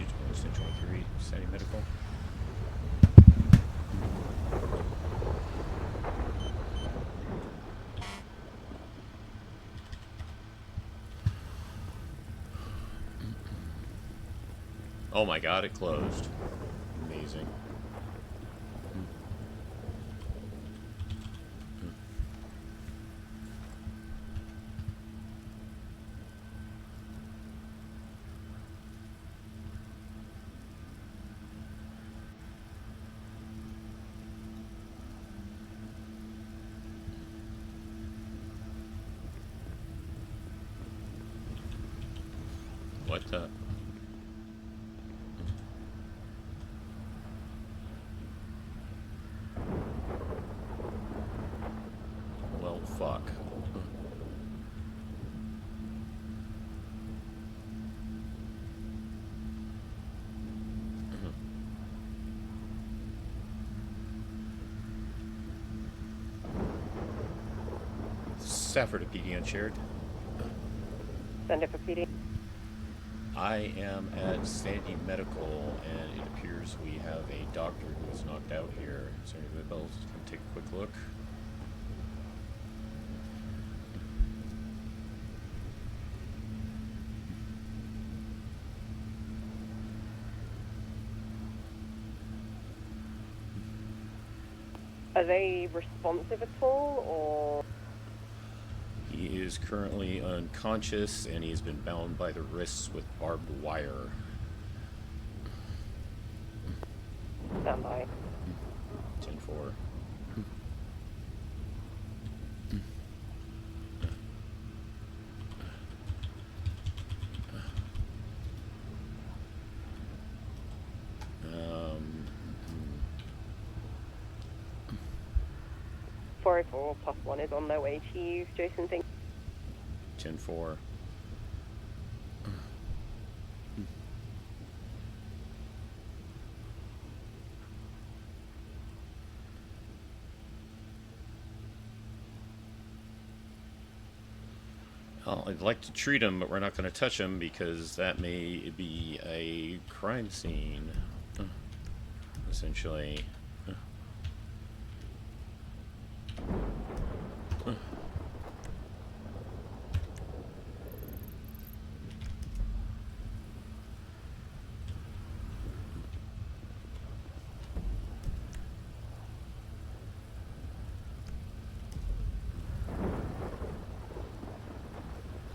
23, Sandy Medical. Oh my god, it closed. Amazing. What the? Well, fuck. Safford to PD unshared. Send it for PD. I am at Sandy Medical, and it appears we have a doctor who is knocked out here. Is there anybody else who can take a quick look? Are they responsive at all, or? He is currently unconscious, and he's been bound by the wrists with barbed wire. Stand by. 10-4. +1 is on their way to you, Jason. Thank 10-4. Well, I'd like to treat him, but we're not going to touch him because that may be a crime scene, essentially.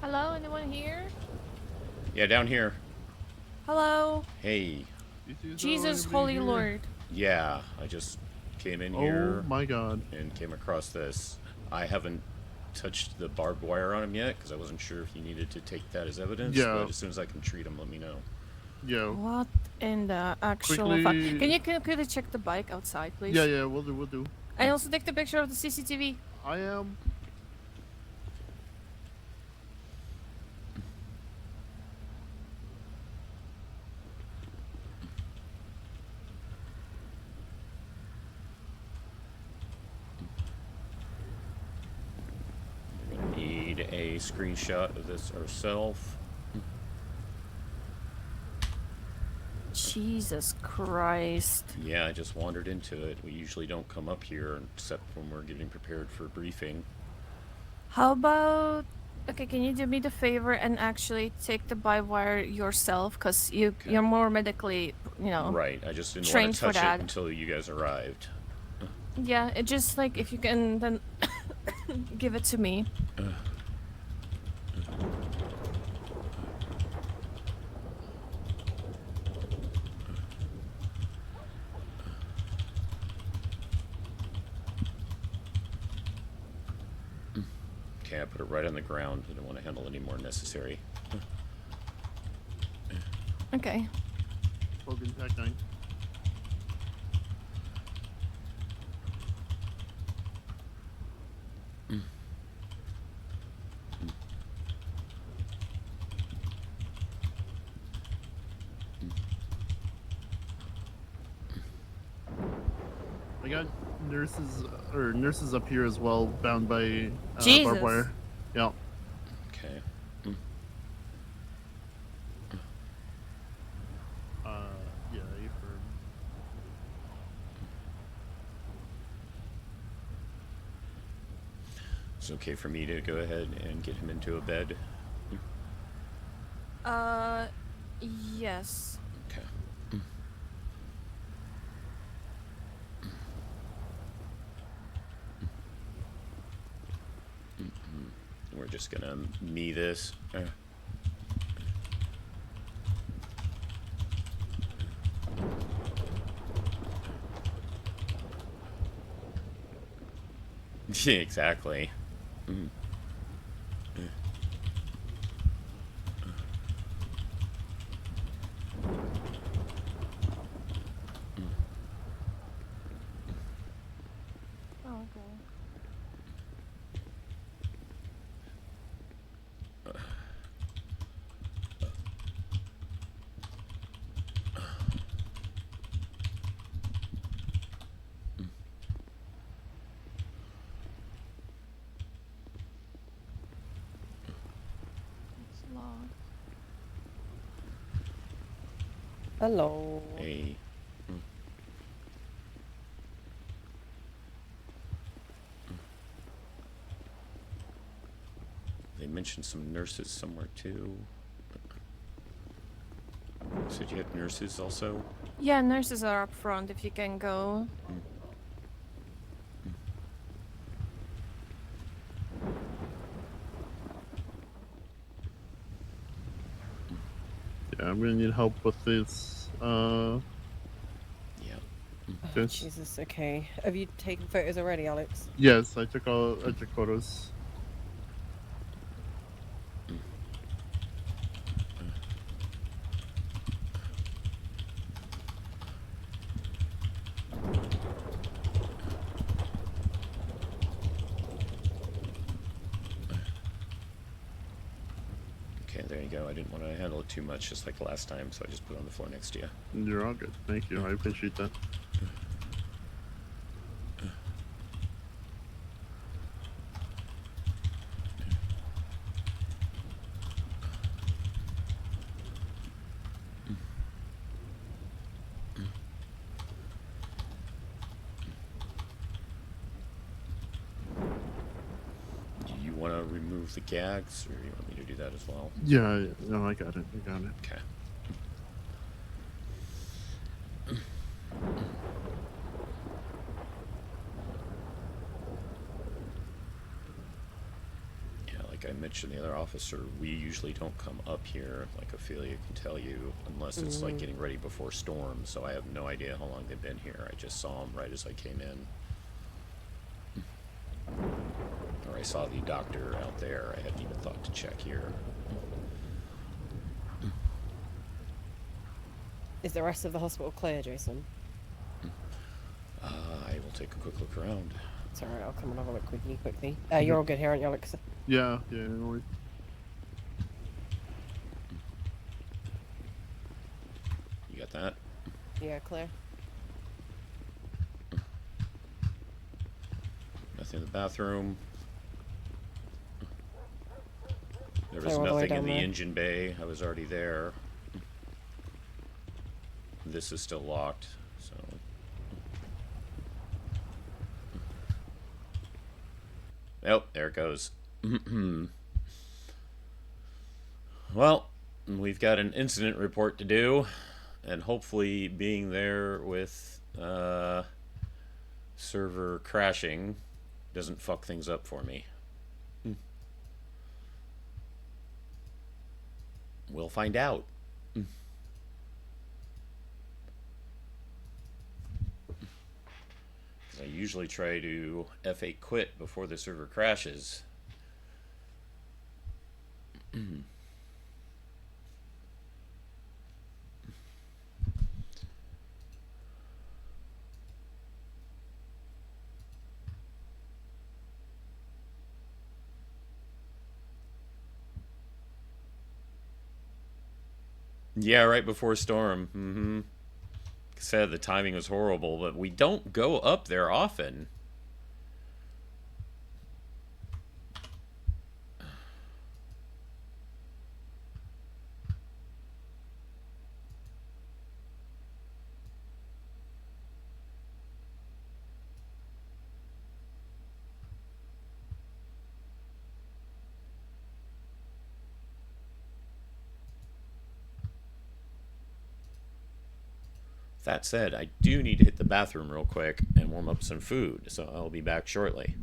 Hello, anyone here? Yeah, down here. Hello. Hey. Jesus, Holy Lord. Yeah, I just came in here. Oh my god. And came across this. I haven't touched the barbed wire on him yet because I wasn't sure if you needed to take that as evidence. Yeah. But as soon as I can treat him, let me know. Yeah. What in the actual Quickly- fuck? Can you quickly check the bike outside, please? Yeah, we'll do. And also take the picture of the CCTV. I am. We're gonna need a screenshot of this ourselves. Jesus Christ. Yeah, I just wandered into it. We usually don't come up here except when we're getting prepared for a briefing. How about... Okay, can you do me the favor and actually take the barbed wire yourself? Because you're more medically, Right, I just didn't want trained to for touch it that. until you guys arrived. Yeah, it just like if you can then give it to me. Okay, I put it right on the ground. I don't want to handle any more necessary. Okay. Logan, Act 9. I got nurses up here as well, bound by barbed wire. Yeah. Okay. It's okay for me to go ahead and get him into a bed. Yes. Okay. We're just gonna me this. Exactly. Oh, okay. It's locked. Hello. Hey. They mentioned some nurses somewhere too. Said you had nurses also? Yeah, nurses are up front if you can go. Yeah, I'm gonna need help with this. Yeah. Oh, Jesus, okay. Have you taken photos already, Alex? Yes, I took photos. Okay, there you go. I didn't want to handle it too much, just like last time, so I just put it on the floor next to you. You're all good. Thank you. I appreciate that. Do you want to remove the gags, or you want me to do that as well? Yeah, no, I got it. I got it. Okay. Yeah, like I mentioned, the other officer, we usually don't come up here, like Ophelia can tell you, unless it's like getting ready before storm, so I have no idea how long they've been here. I just saw them right as I came in. Or I saw the doctor out there. I hadn't even thought to check here. Is the rest of the hospital clear, Jason? I will take a quick look around. It's alright, I'll come and have a look with you quickly. You're all good here, aren't you, Alex? Yeah, no worries. You got that? Yeah, clear. Nothing in the bathroom. There was Clear all the way nothing in down the there. engine bay. I was already there. This is still locked, so... Oh, there it goes. Well, we've got an incident report to do, and hopefully being there with server crashing doesn't fuck things up for me. We'll find out. I usually try to F8 quit before the server crashes. Yeah, right before storm. Said the timing was horrible, but we don't go up there often. That said, I do need to hit the bathroom real quick and warm up some food, so I'll be back shortly.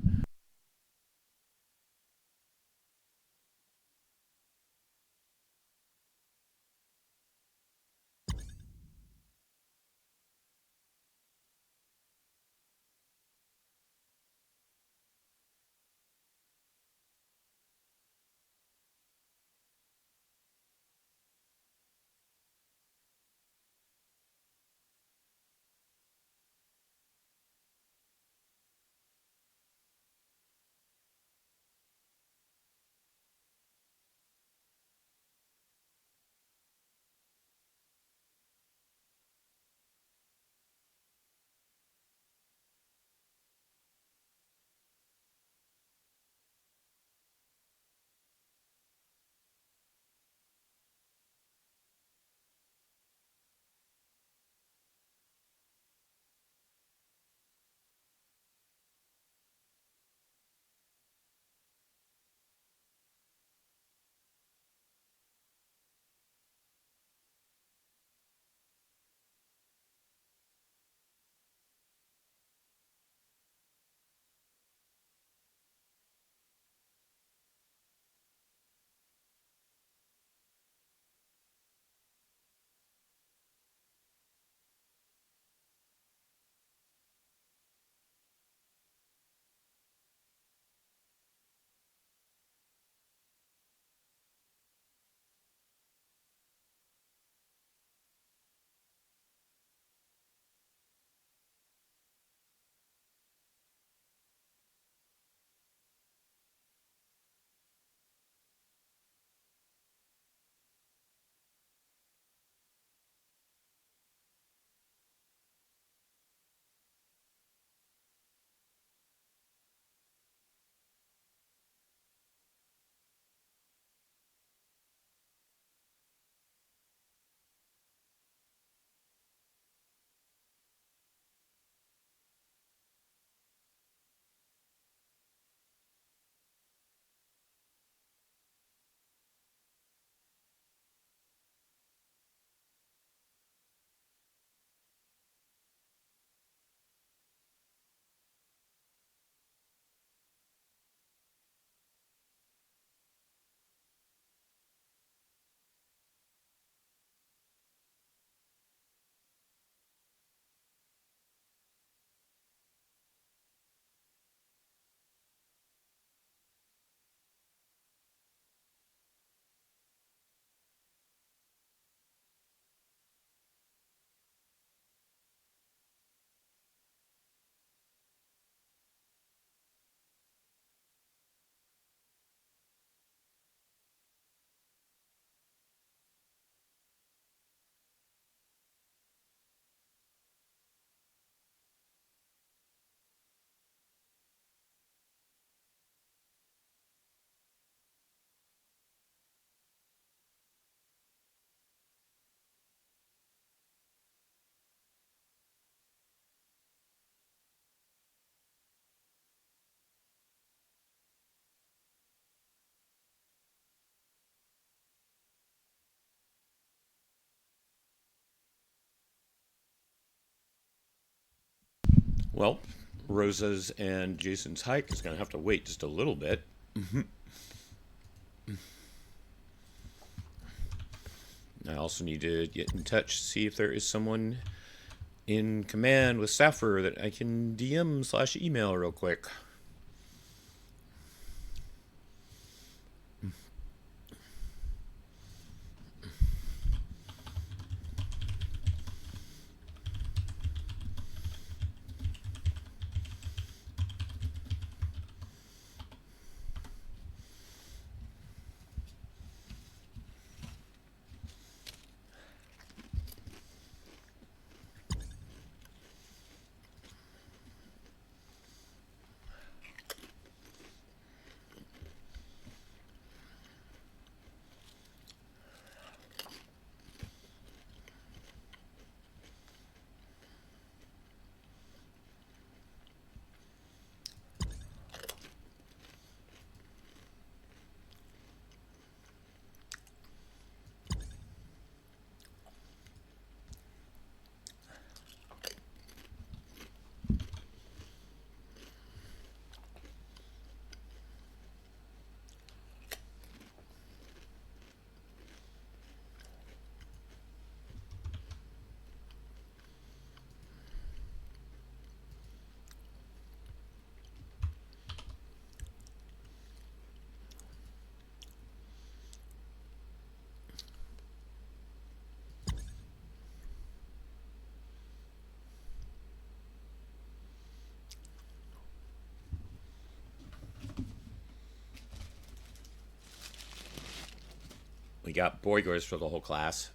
Well, Rosa's and Jason's hike is going to have to wait just a little bit. I also need to get in touch, see if there is someone in command with Sappher that I can DM/email real quick. We got Boygers for the whole class.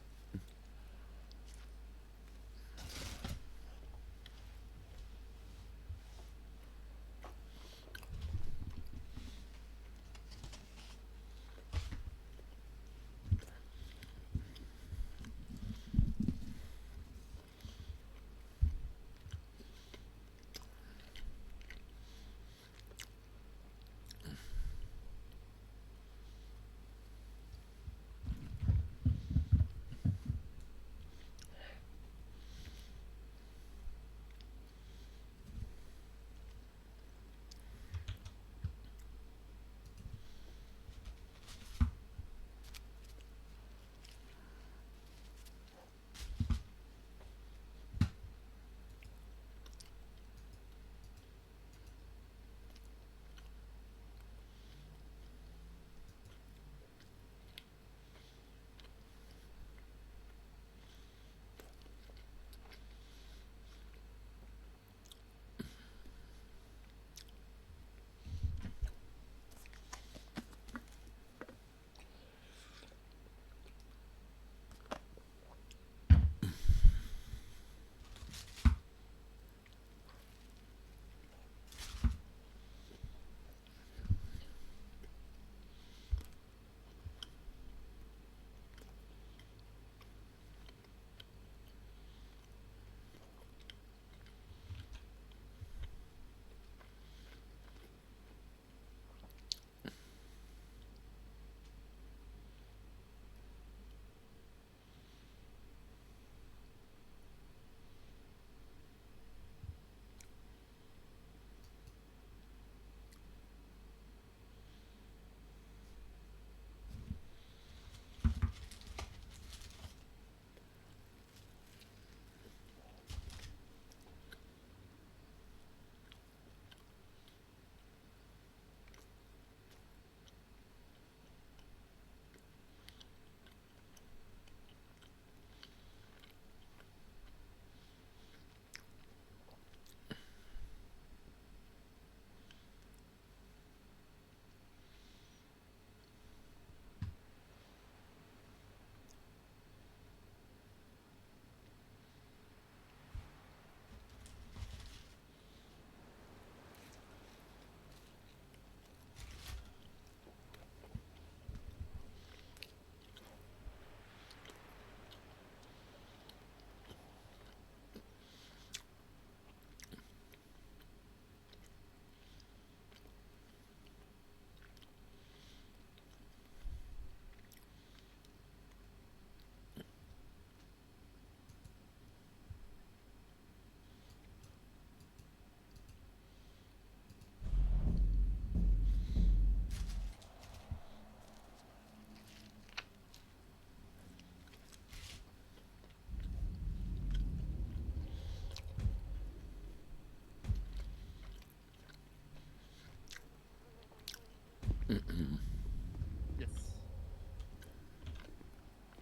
Yes.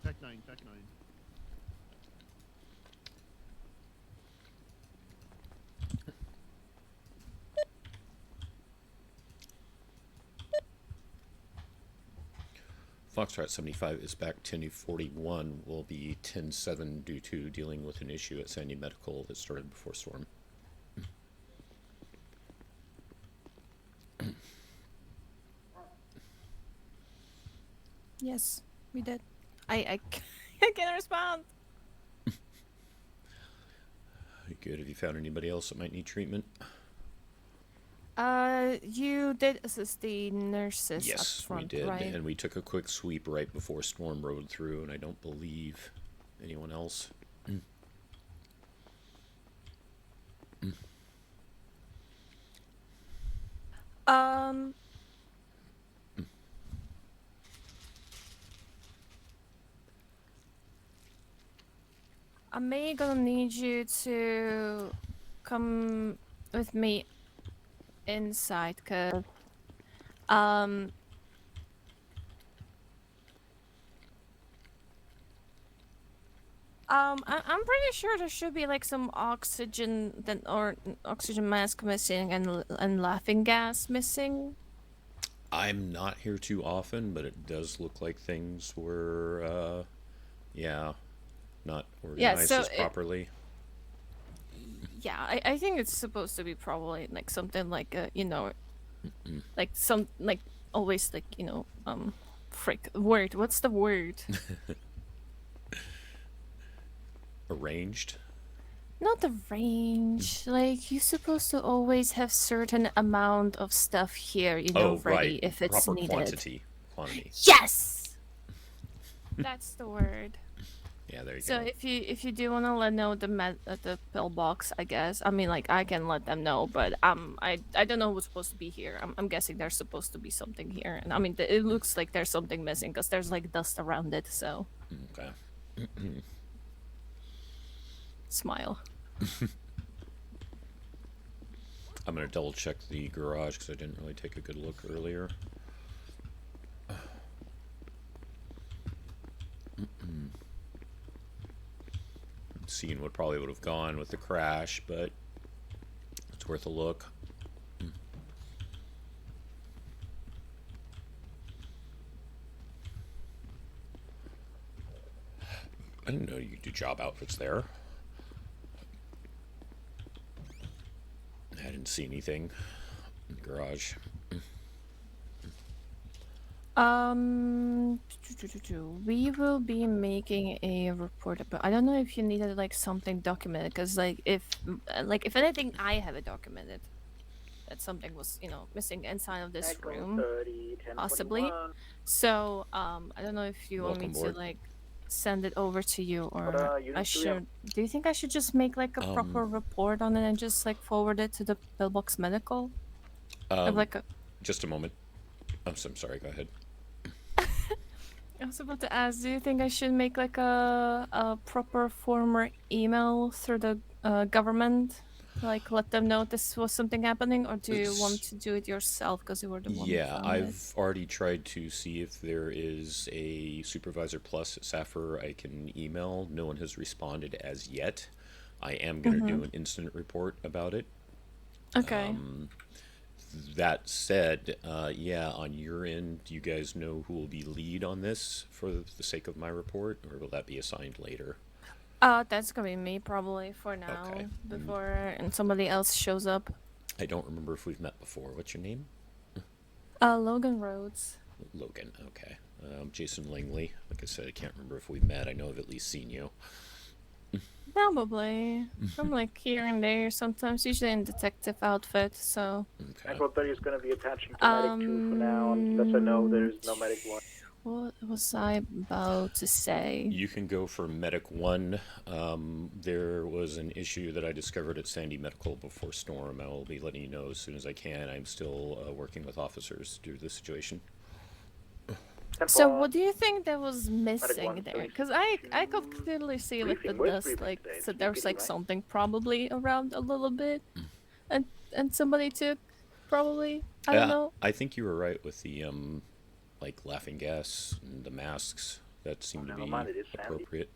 Tech 9, Tech 9. Foxtrot 75 is back 10-41. Will be 10-7 due to dealing with an issue at Sandy Medical that started before storm. Yes, we did. I can't respond. Good. Have you found anybody else that might need treatment? You did assist the nurses Yes, up front, we did, right? and we took a quick sweep right before storm rode through, and I don't believe anyone else. I may gonna need you to come with me inside, cause I'm pretty sure there should be like some oxygen or oxygen mask missing and laughing gas missing. I'm not here too often, but it does look like things were, yeah, not organized as properly. Yeah, I think it's supposed to be probably like something like you know, like some like always like you know frick word. What's the word? Arranged. Not the range. Like you're supposed to always have certain amount of stuff here, you know, ready if it's proper needed. Quantity. Yes, that's the word. Yeah, there you So go. if you do want to let know the pillbox, I guess. I mean, like I can let them know, but I don't know who's supposed to be here. I'm guessing there's supposed to be something here, and I mean it looks like there's something missing because there's like dust around it. So. Okay. Smile. I'm gonna double check the garage because I didn't really take a good look earlier. Seeing what probably would have gone with the crash, but it's worth a look. I didn't know you could do job outfits there. I didn't see anything in the garage. We will be making a report about. I don't know if you needed like something documented, because like if anything, I have it documented that something was missing inside of this room, 30, 10, possibly. 21. So I don't know if you want me to like send it over to you, or I should. Do you think I should just make like a proper report on it and just like forward it to the pillbox medical? Just a moment. I'm sorry. Go ahead. I was about to ask, do you think I should make like a proper former email through the government? Like let them know this was something happening, or do you want to do it yourself because you were the one who found I've already tried to see if there is a Supervisor Plus at Saffir I can email. No one has responded as yet. I am going to do an incident report about it. Okay. That said, on your end, do you guys know who will be lead on this for the sake of my report, or will that be assigned later? That's gonna be me probably for now, Okay. before and somebody else shows up. I don't remember if we've met before. What's your name? Logan Rhodes. Logan, okay. Jason Langley. Like I said, I can't remember if we met. I know I've at least seen you. Probably. From like here and there sometimes, usually in detective outfit, so. Okay. Echo 30 is going to be attaching to Medic 2 for now, unless I know there's no Medic 1. What was I about to say? You can go for Medic 1. There was an issue that I discovered at Sandy Medical before Storm. I will be letting you know as soon as I can. I'm still working with officers due to the situation. So what do you think that was missing there? Because I could clearly see like the dust, like so there's like something probably around a little bit, and somebody took probably, I don't know. I think you were right with the like laughing gas and the masks. That seemed to be appropriate.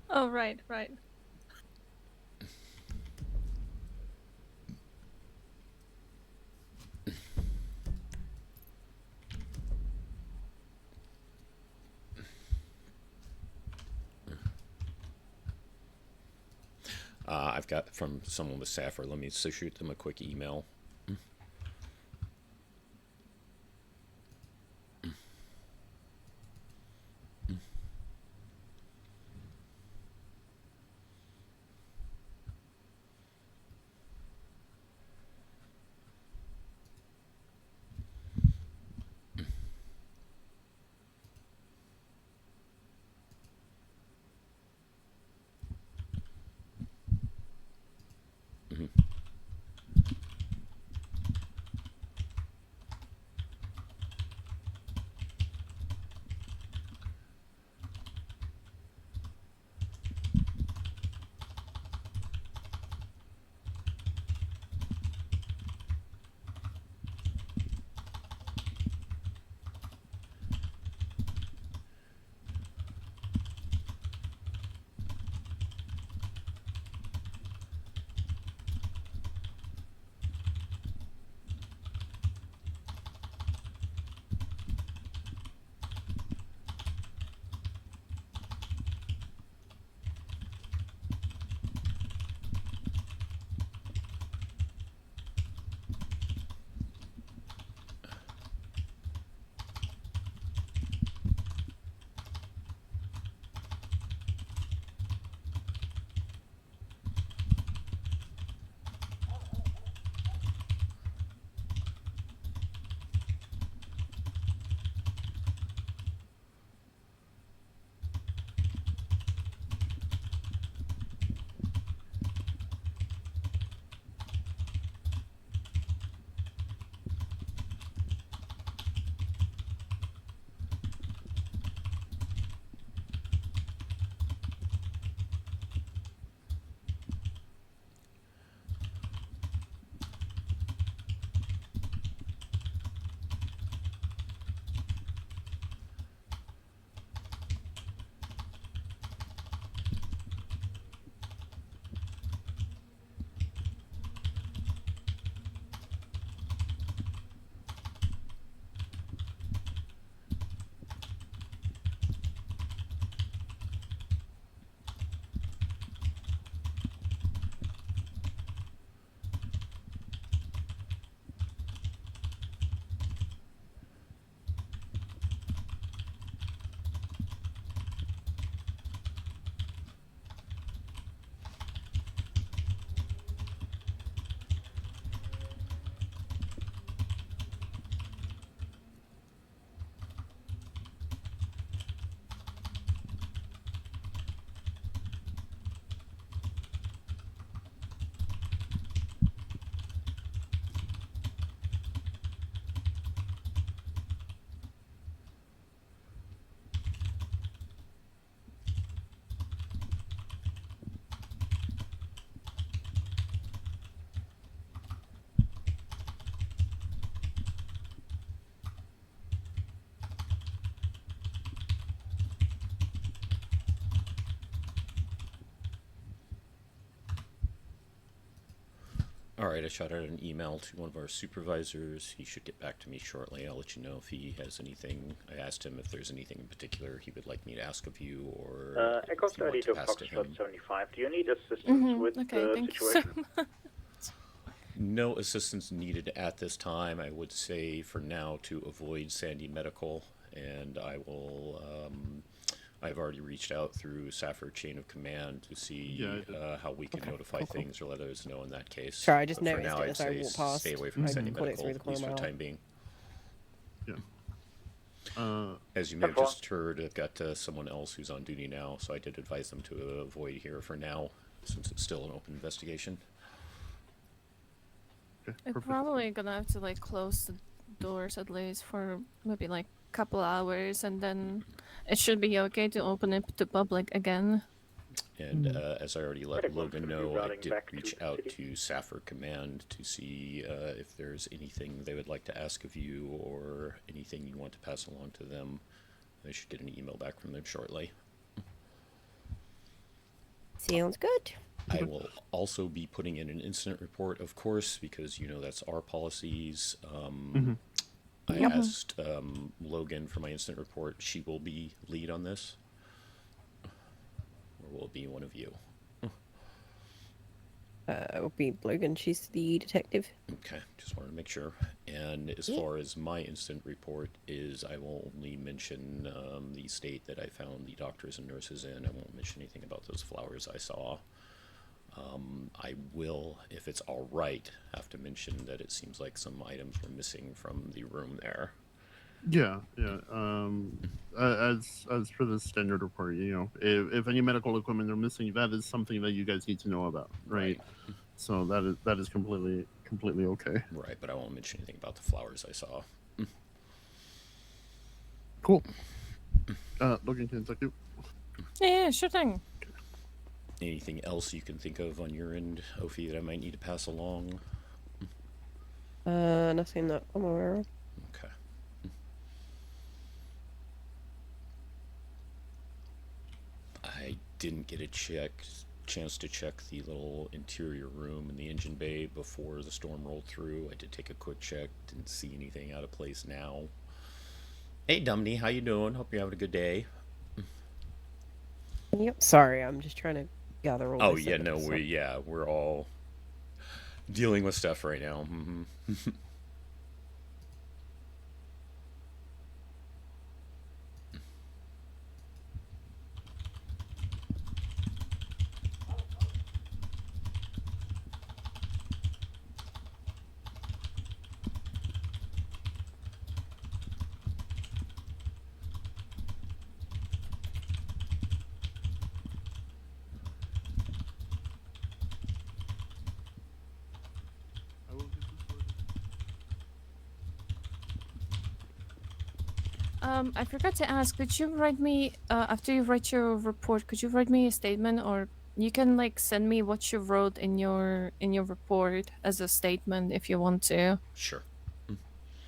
Oh right. I've got from someone with Saffir. Let me shoot them a quick email. All right, I shot out an email to one of our supervisors. He should get back to me shortly. I'll let you know if he has anything. I asked him if there's anything in particular he would like me to ask of you, or Echo if you want 30 to to pass to him. Foxtrot 75. Do you need assistance with the situation? No assistance needed at this time. I would say for now to avoid Sandy Medical, and I will. I've already reached out through Safford Chain of Command to see how we can notify things or let others know in that case. Sorry, I just But for noticed now, it I'd as I say walked past. stay away from Sandy Caught it Medical, through the at least for the corner time being. Yeah. As you may have just heard, I've got someone else who's on duty now, so I did advise them to avoid here for now, since it's still an open investigation. We're probably gonna have to like close the doors at least for maybe like a couple hours, and then it should be okay to open it to public again. And as I already let Logan know, I did reach out to Safford Command to see if there's anything they would like to ask of you or anything you want to pass along to them. I should get an email back from them shortly. Sounds good. I will also be putting in an incident report, of course, because, you know, that's our policies. I asked Logan for my incident report. She will be lead on this. Or will it be one of you? It will be Logan. She's the detective. Okay, just wanted to make sure. And as far as my incident report is, I will only mention the state that I found the doctors and nurses in. I won't mention anything about those flowers I saw. I will, if it's all right, have to mention that it seems like some items were missing from the room there. Yeah. As for the standard report, you know, if any medical equipment are missing, that is something that you guys need to know about, right? So that is completely okay. Right, but I won't mention anything about the flowers I saw. Cool. Logan, can I talk to you? Yeah, sure thing. Anything else you can think of on your end, Ophi, that I might need to pass along? Nothing that I'm aware of. Okay. I didn't get a chance to check the little interior room in the engine bay before the storm rolled through. I did take a quick check, didn't see anything out of place now. Hey Dumney, how you doing? Hope you're having a good day. Yep. Sorry, I'm just trying to gather all. Oh this yeah, evidence, so. we're all dealing with stuff right now. I forgot to ask, could you write me, after you write your report, could you write me a statement, or you can like send me what you wrote in your report as a statement if you want to. Sure.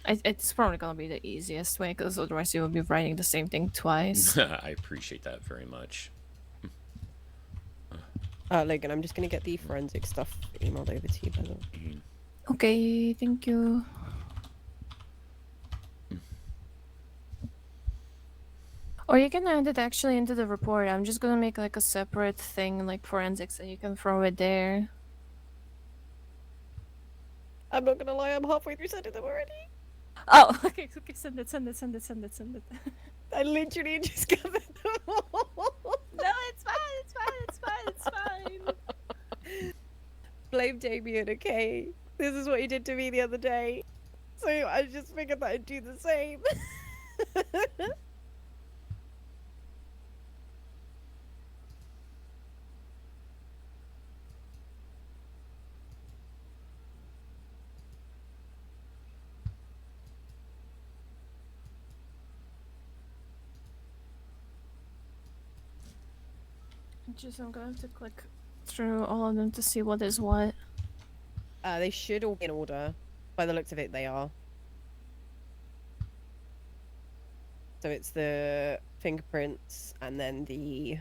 It's probably gonna be the easiest way, because otherwise you will be writing the same thing twice. I appreciate that very much. Logan, I'm just gonna get the forensic stuff emailed over to you, by the way. Okay, thank you. Or you can add it actually into the report. I'm just gonna make like a separate thing, like forensics, and you can throw it there. I'm not gonna lie, I'm halfway through sending them already. Oh, okay, send it. I literally just gathered them all. No, it's fine. Blame Damien, okay? This is what he did to me the other day. So I just figured that I'd do the same. I'm gonna have to click through all of them to see what is what. They should all be in order. By the looks of it, they are. So it's the fingerprints and then the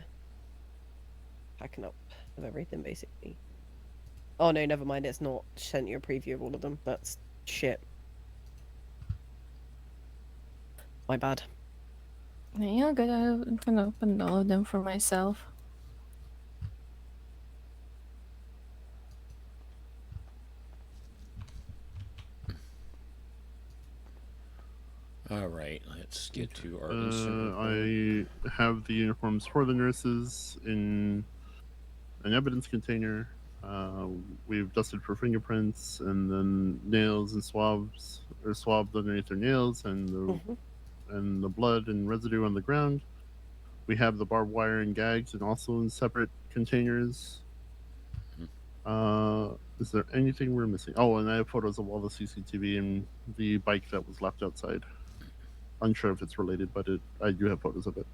packing up of everything, basically. Oh no, never mind. It's not sent you a preview of all of them. That's shit. My bad. Yeah, good. I'm gonna open all of them for myself. All right, let's get to our instant report. I have the uniforms for the nurses in an evidence container. We've dusted for fingerprints, and then nails and swabs or swabbed underneath their nails, and the blood and residue on the ground. We have the barbed wire and gags, and also in separate containers. Is there anything we're missing? Oh, and I have photos of all the CCTV and the bike that was left outside. Unsure if it's related, but I do have photos of it.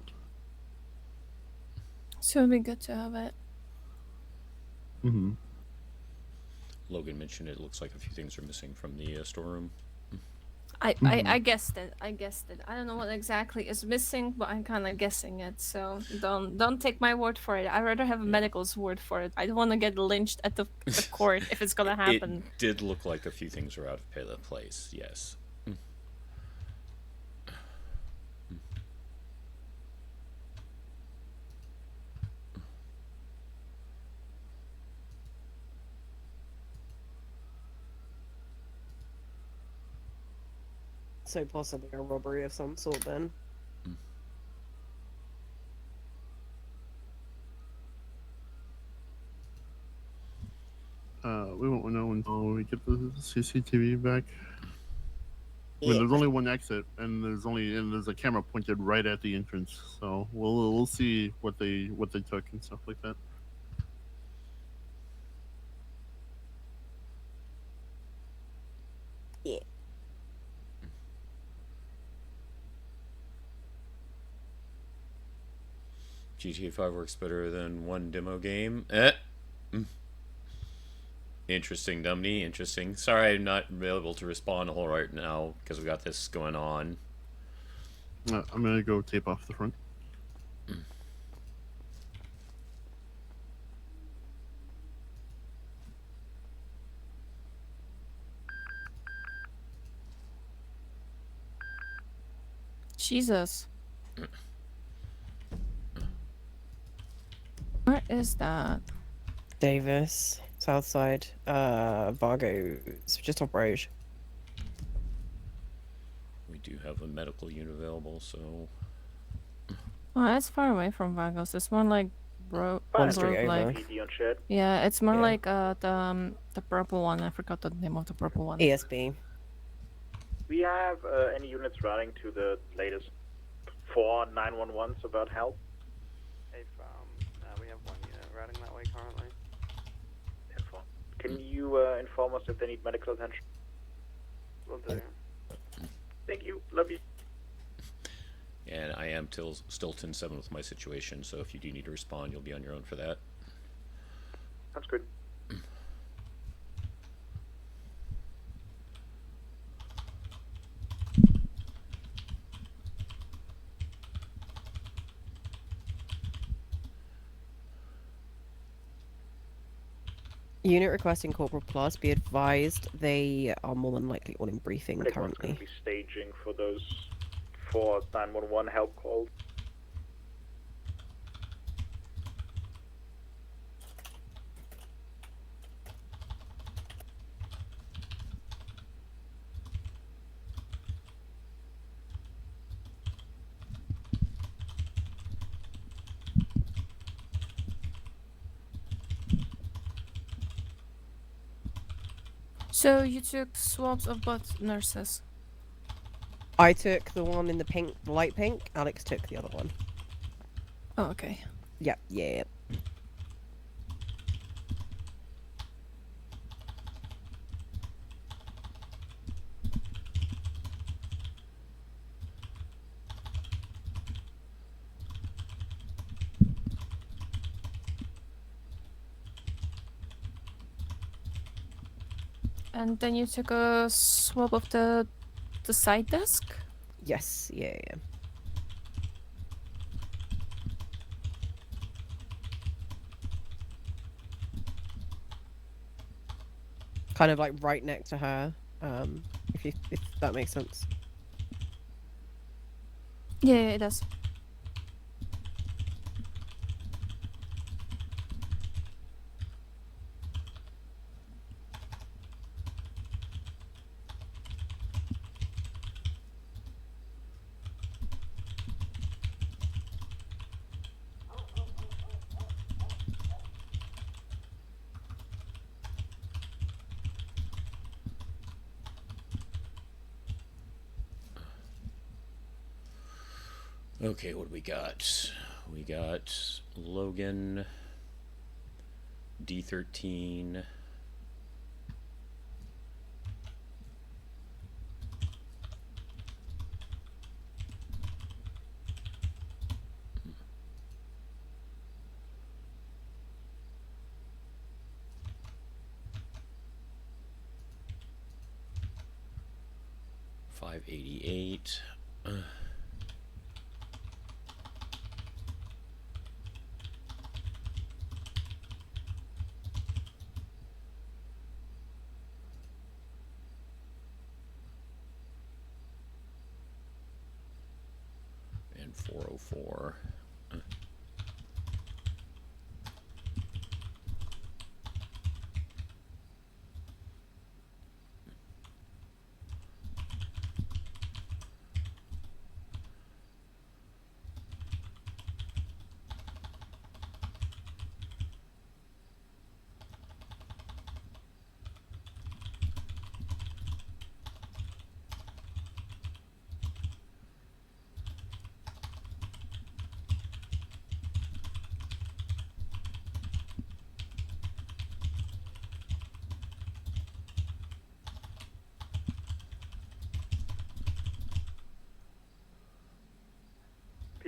So it'd be good to have it. Mm-hmm. Logan mentioned it looks like a few things are missing from the storeroom. I guessed it. I don't know what exactly is missing, but I'm kind of guessing it. So don't take my word for it. I'd rather have a medical's word for it. I don't want to get lynched at the court if it's gonna happen. It did look like a few things are out of place. Yes. So possibly a robbery of some sort then. We won't know until we get the CCTV back. I mean, there's only one exit, and there's a camera pointed right at the entrance. So we'll see what they took and stuff like that. Yeah. GTA 5 works better than one demo game. Interesting, Dummy. Interesting. Sorry, I'm not able to respond a whole right now because we got this going on. I'm gonna go tape off the front. Jesus. Where is that? Davis, Southside, Vargo, just off Roge. We do have a medical unit available, so. Oh, that's far away from Vagos. It's more like One street over. Yeah, it's more like the purple one. I forgot the name of the purple one. ESB. We have any units running to the latest 4 911s about help? We have one unit routing that way currently. Can you inform us if they need medical attention? Will do. Thank you. Love you. And I am still 10-7 with my situation, so if you do need to respond, you'll be on your own for that. Sounds good. Unit requesting Corporal Plus. Be advised, they are more than likely all in briefing currently. Going to be staging for those 4 911 help calls. So you took swabs of both nurses? I took the one in the pink, light pink. Alex took the other one. Oh, okay. Yep, yeah. And then you took a swab of the side desk? Yes, yeah. kind of like right next to her. If that makes sense. Yeah, it does. Okay, what do we got? We got Logan, D13. $588. And 404.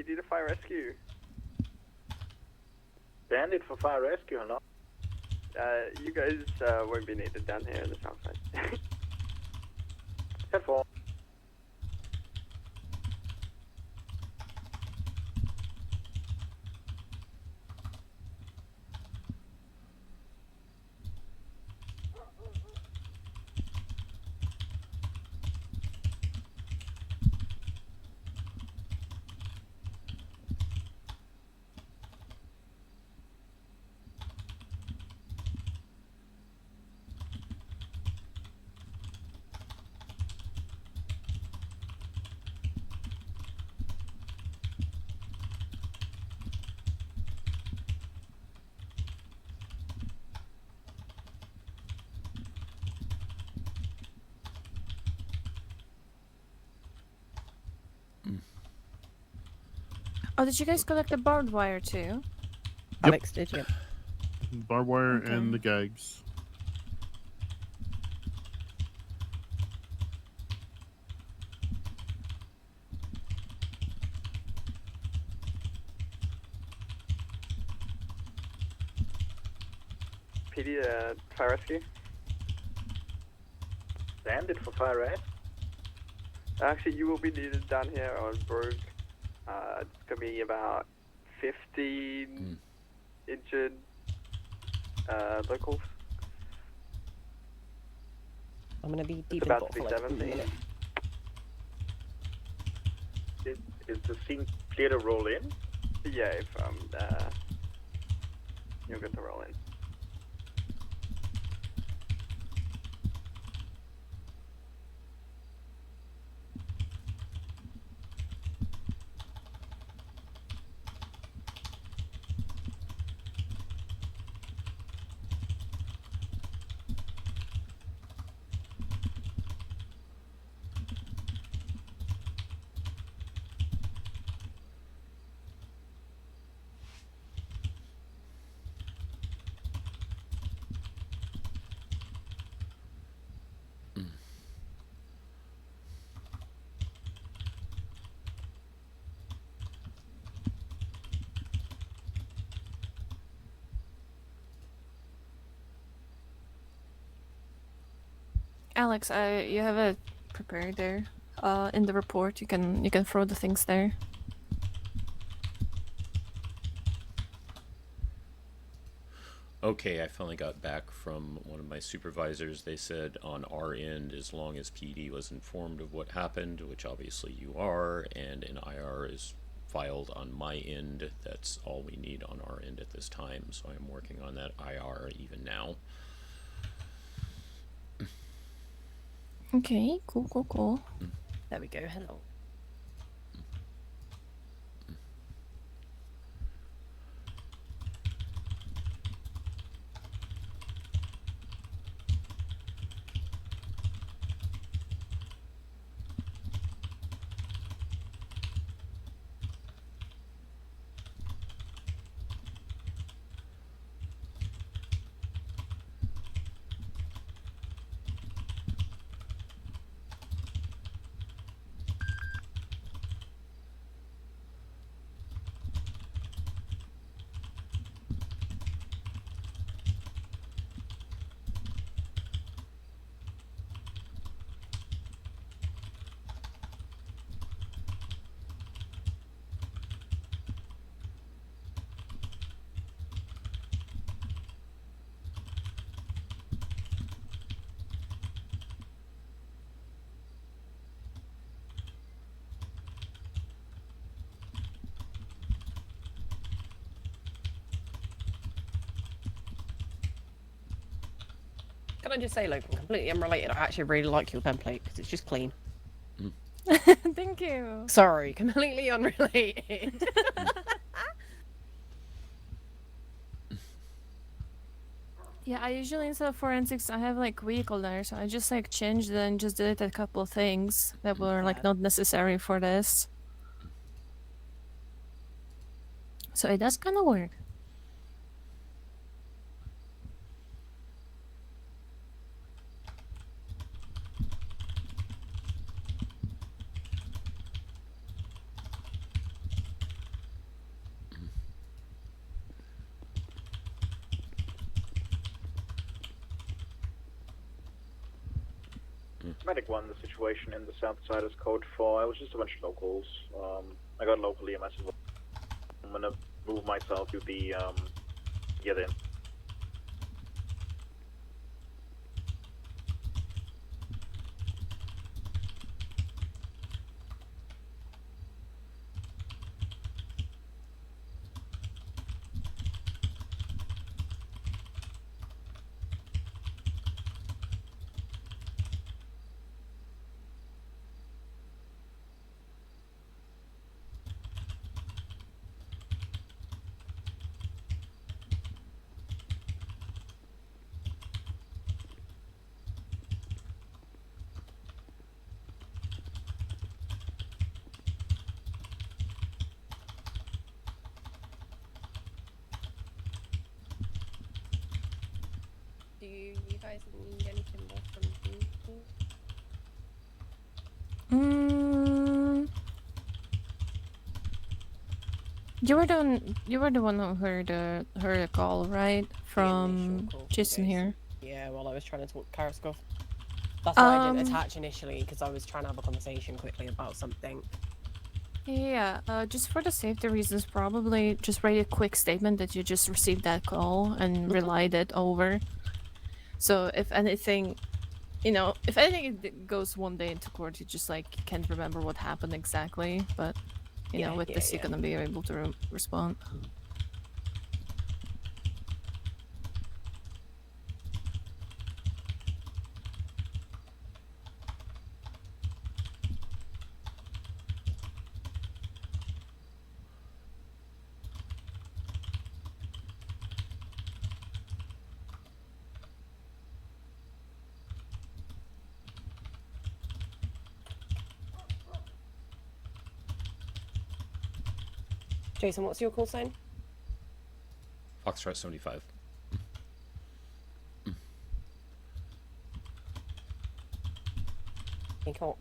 PD to fire rescue. Bandit for fire rescue or not? You guys won't be needed down here in the south side. 10-4. Oh, did you guys collect the barbed wire too? Alex did, yep. Barbed wire Okay. and the gags. PD fire rescue. Bandit for fire rescue. Actually, you will be needed down here on Brogue. It's gonna be about 15 injured locals. I'm gonna be deep It's in about to be for like a 17. minute. Is the scene clear to roll in? Yeah, if you're good to roll in. Alex, you have it prepared there. In the report, you can throw the things there. Okay, I finally got back from one of my supervisors. They said on our end, as long as PD was informed of what happened, which obviously you are, and an IR is filed on my end, that's all we need on our end at this time. So I'm working on that IR even now. Okay, cool. There we go. Hello. Can I just say, like, completely unrelated, I actually really like your template because it's just clean. Thank you. Sorry, completely unrelated. Yeah, I usually instead of forensics, I have like vehicle there, so I just like changed it and just deleted a couple of things that were like not necessary for this. So it does kind of work. Medic 1, the situation in the south side is code 4. I was just a bunch of locals. I got local EMS as well. I'm gonna move myself to the, get in. Do you guys need anything more from me? You were the one who heard a call, right? From Jason here. Yeah, while I was trying to talk to Karskov. That's why I didn't attach initially, because I was trying to have a conversation quickly about something. Yeah, just for the safety reasons, probably just write a quick statement that you just received that call and relayed it over. So if anything, if anything goes one day into court, you just like can't remember what happened exactly, but with this you're gonna be able to respond. Jason, what's your call sign? Foxtrot 75. Cool.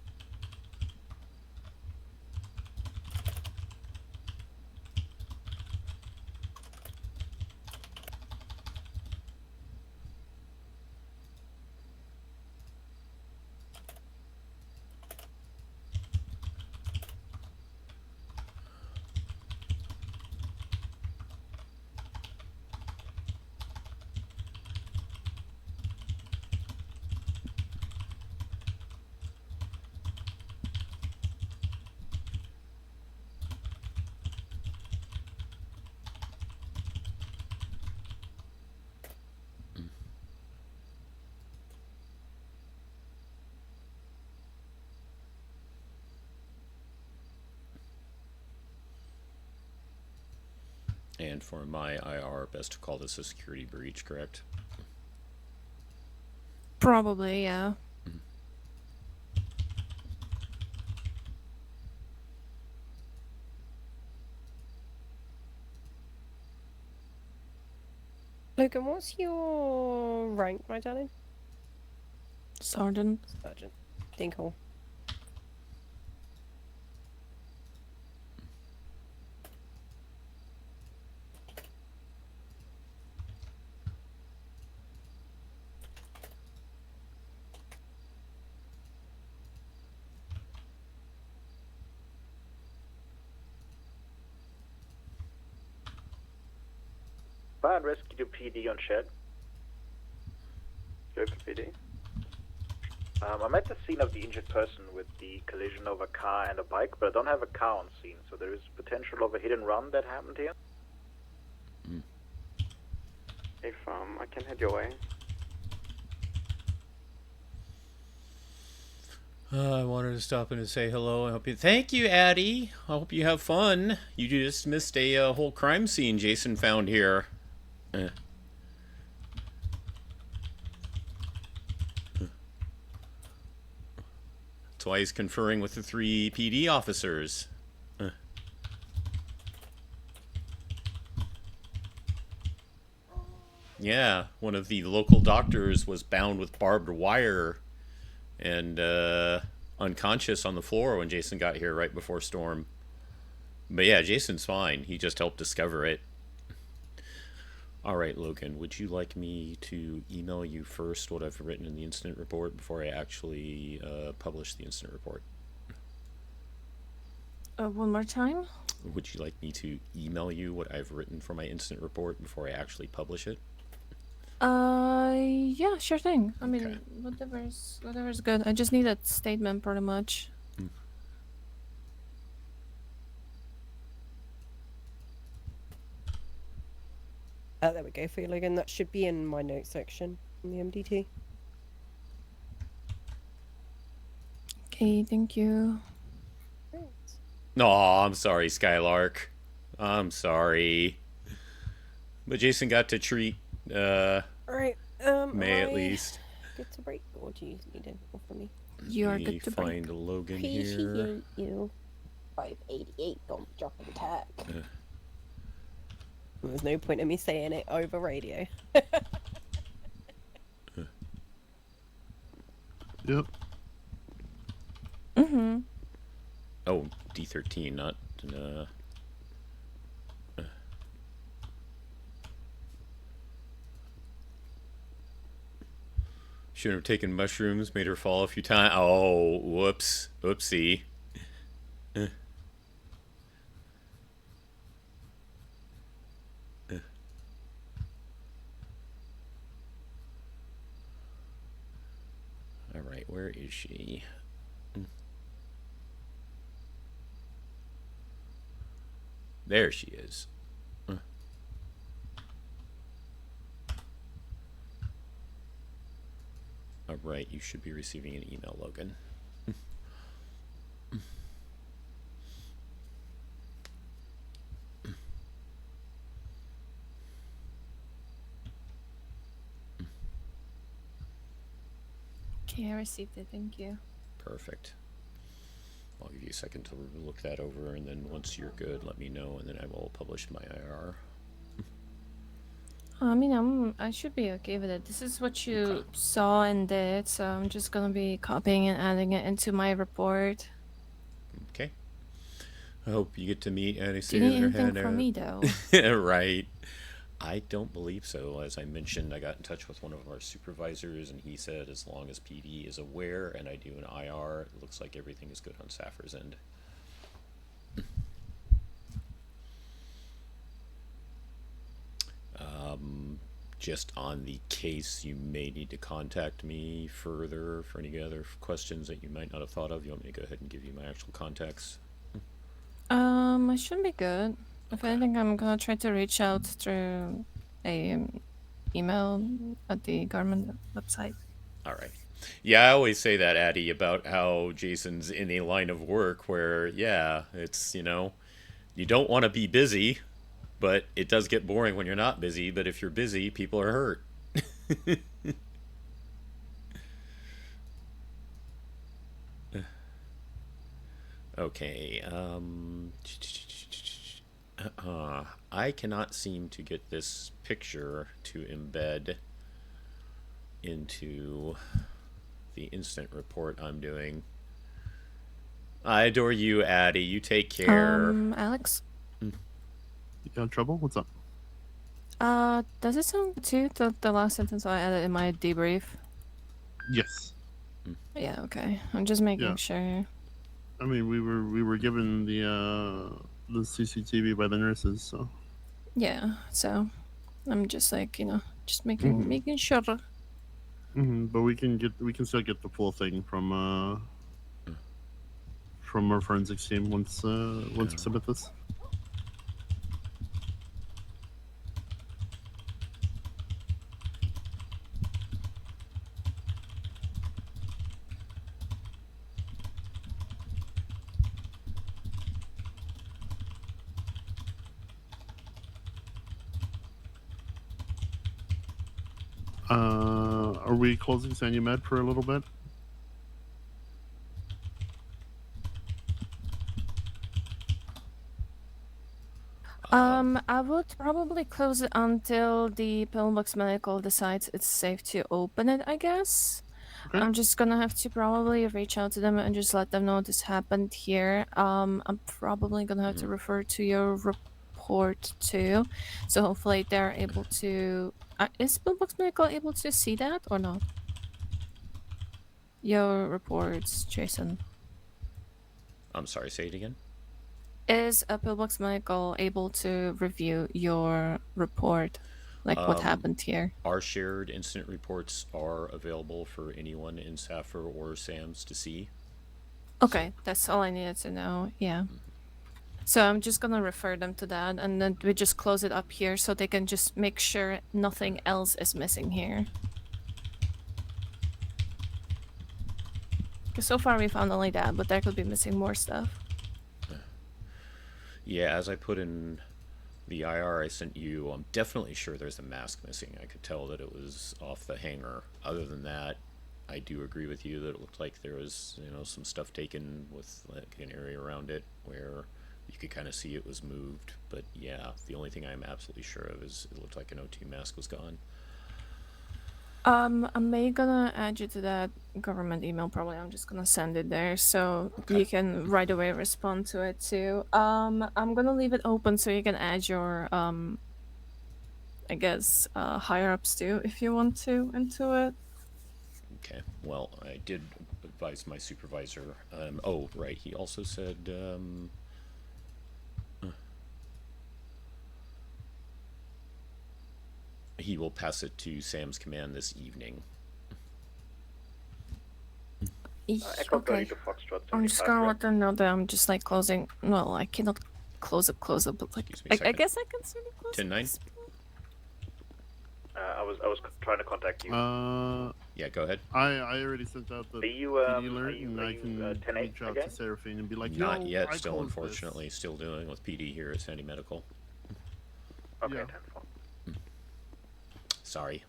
And for my IR, best to call this a security breach, correct? Probably, yeah. Logan, what's your rank, my darling? Sergeant. Sergeant. Dinkle. Fire rescue PD on shed. Go for PD. I'm at the scene of the injured person with the collision of a car and a bike, but I don't have a car on scene, so there is potential of a hit and run that happened here. If I can head your way. I wanted to stop in and say hello. I hope you. Thank you, Addie. I hope you have fun. You just missed a whole crime scene Jason found here. That's why he's conferring with the 3 PD officers. Yeah, one of the local doctors was bound with barbed wire and unconscious on the floor when Jason got here right before storm. But yeah, Jason's fine. He just helped discover it. Alright, Logan, would you like me to email you first what I've written in the incident report before I actually publish the incident report? One more time? Would you like me to email you what I've written for my incident report before I actually publish it? Yeah, sure thing. I mean, whatever's good. I just need a statement, pretty much. There we go for you, Logan. That should be in my notes section in the MDT. Okay, thank you. No, I'm sorry, Skylark. I'm sorry. But Jason got to treat Alright, May at least. Good to break, or do you need it for me? You are Let me good to break. find Logan here. Appreciate you. 588, don't drop an attack. There's no point in me saying it over radio. Yep. Mm-hmm. Oh, D13, not shouldn't have taken mushrooms, made her fall a few times. Oh, whoops. Oopsie. Alright, where is she? There she is. Alright, you should be receiving an email, Logan. Okay, I received it. Thank you. Perfect. I'll give you a second to look that over, and then once you're good, let me know, and then I will publish my IR. I mean, I should be okay with it. This is what you saw and did, so I'm just gonna be copying and adding it into my report. Okay. I hope you get to meet Do you need Anastasia anything from me, though? Right. I don't believe so. As I mentioned, I got in touch with one of our supervisors, and he said as long as PD is aware and I do an IR, it looks like everything is good on Sappher's end. Just on the case, you may need to contact me further for any other questions that you might not have thought of. You want me to go ahead and give you my actual contacts? I should be good. If anything, I'm gonna try to reach out through a email at the government website. All right. Yeah, I always say that, Addie, about how Jason's in a line of work where, yeah, it's, you know, you don't want to be busy, But it does get boring when you're not busy, but if you're busy, people are hurt. Okay, I cannot seem to get this picture to embed into the instant report I'm doing. I adore you, Addie. You take care. Alex? You got trouble? What's up? Does it sound good too, the last sentence I added in my debrief? Yes. Yeah, okay. I'm just making sure. I mean, we were given the CCTV by the nurses, so. Yeah, so I'm just like, just making sure. But we can still get the full thing from our forensics team once we submit this. Are we closing Sanumed for a little bit? I would probably close it until the Pillbox Medical decides it's safe to open it, I guess. Okay. I'm just gonna have to probably reach out to them and just let them know this happened here. I'm probably gonna have to refer to your report too. So hopefully they're able to... is Pillbox Medical able to see that or not? Your reports, Jason. I'm sorry, say it again. Is a Pillbox Medical able to review your report? Like what happened here? Our shared incident reports are available for anyone in Saffir or SAMS to see. Okay, that's all I needed to know. Yeah. So I'm just gonna refer them to that, and then we just close it up here so they can just make sure nothing else is missing here. Because so far we found only that, but there could be missing more stuff. Yeah, as I put in the IR I sent you, I'm definitely sure there's a mask missing. I could tell that it was off the hanger. Other than that, I do agree with you that it looked like there was, some stuff taken with like an area around it where you could kind of see it was moved. But yeah, the only thing I'm absolutely sure of is it looked like an O2 mask was gone. I'm gonna add you to that government email. Probably I'm just gonna send it there so you can right away respond to it too. I'm gonna leave it open so you can add your I guess higher ups too if you want to into it. Okay. Well, I did advise my supervisor. Oh, right. He also said. He will pass it to Sam's command this evening. Okay. I'm just gonna let them know that I'm just like closing. Well, I cannot close it, but like I guess I can sort of close 10-9. I was trying to contact you. Yeah, go ahead. I already sent out the PD alert, and I can reach out to Seraphine and be like, not yo, yet. I Still, closed unfortunately, this. still dealing with PD here at Sandy Medical. Okay, Yeah. 10-4. Sorry.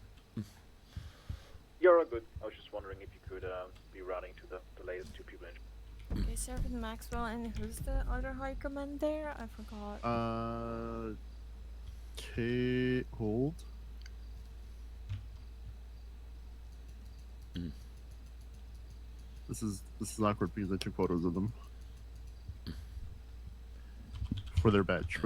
You're all good. I was just wondering if you could be routing to the latest two people in. Okay, Sergeant Maxwell, and who's the other high command there? I forgot. Hold. This is awkward because I took photos of them for their badge.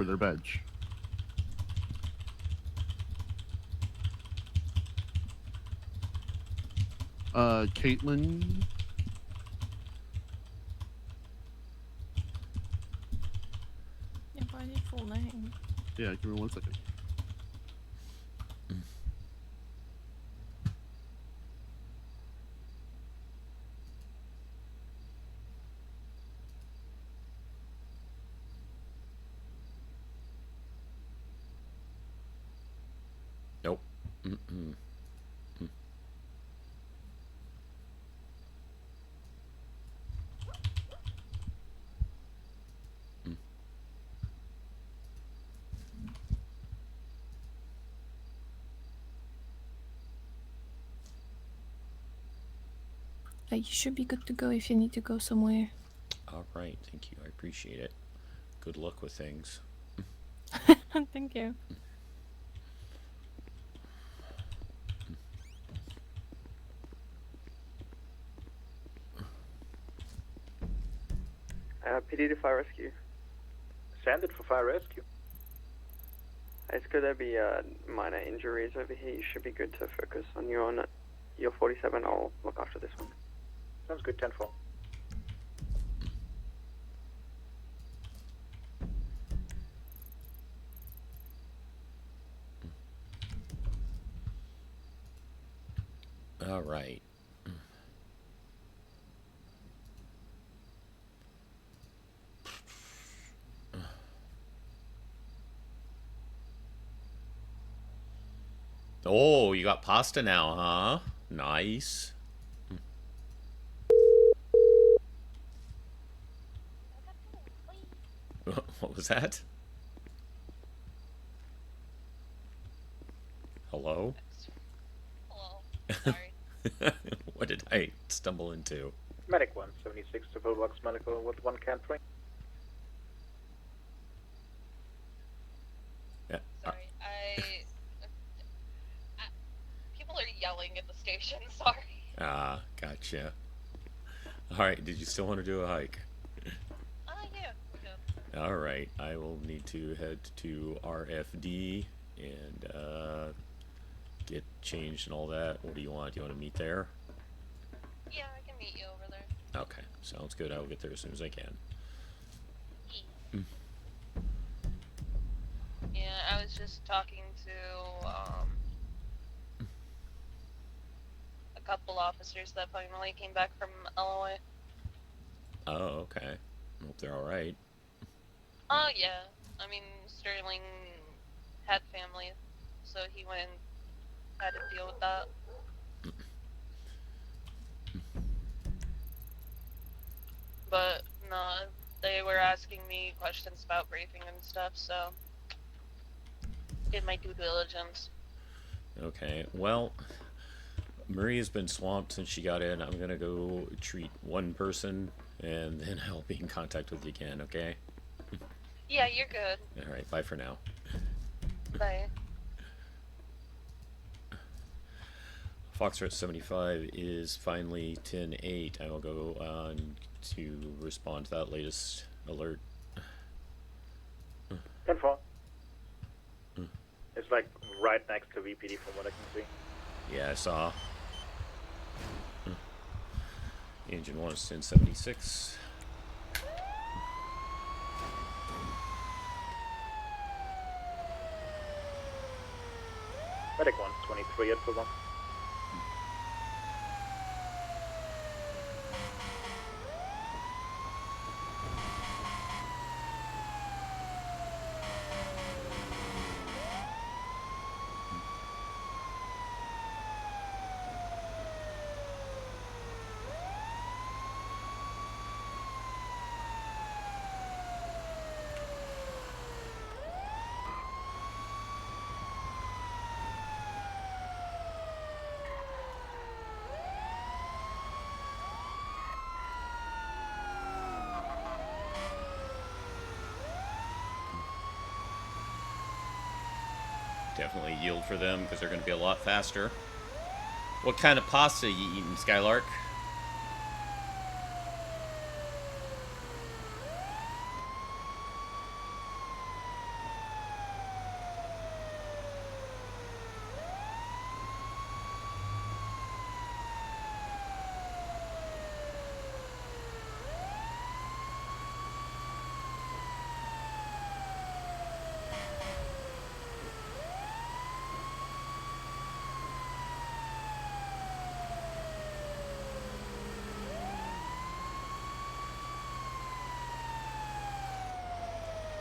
Caitlin. Yeah, but I need full name. Yeah, give me 1 second. Nope. But you should be good to go if you need to go somewhere. All right, thank you. I appreciate it. Good luck with things. Thank you. PD to fire rescue. Send it for fire rescue. It's good there be minor injuries over here. You should be good to focus on your 47. I'll look after this one. Sounds good, 10-4. All right. Oh, you got pasta now, huh? Nice. What was that? Hello? Hello. Sorry. What did I stumble into? Medic 176 to Pillbox Medical with 1 cantering. Yeah. Sorry. People are yelling at the station. Sorry. Ah, gotcha. Alright, did you still want to do a hike? Yeah. Good. Alright, I will need to head to RFD and get changed and all that. What do you want? Do you want to meet there? Yeah, I can meet you over there. Okay, sounds good. I will get there as soon as I can. Yeah, I was just talking to a couple officers that finally came back from LOA. Oh, okay. Hope they're alright. Oh yeah, I mean Sterling had family, so he went and had to deal with that. But no, they were asking me questions about briefing and stuff, so did my due diligence. Okay, well, Maria's been swamped since she got in. I'm gonna go treat one person, and then I'll be in contact with you again, okay? Yeah, you're good. Alright, bye for now. Bye. Foxtrot 75 is finally 10-8. I will go on to respond to that latest alert. 10-4. It's like right next to VPD from what I can see. Yeah, I saw. Engine 1 is 1076. Medic 123 at Pillbox. Definitely yield for them because they're going to be a lot faster. What kind of pasta you eating, Skylark?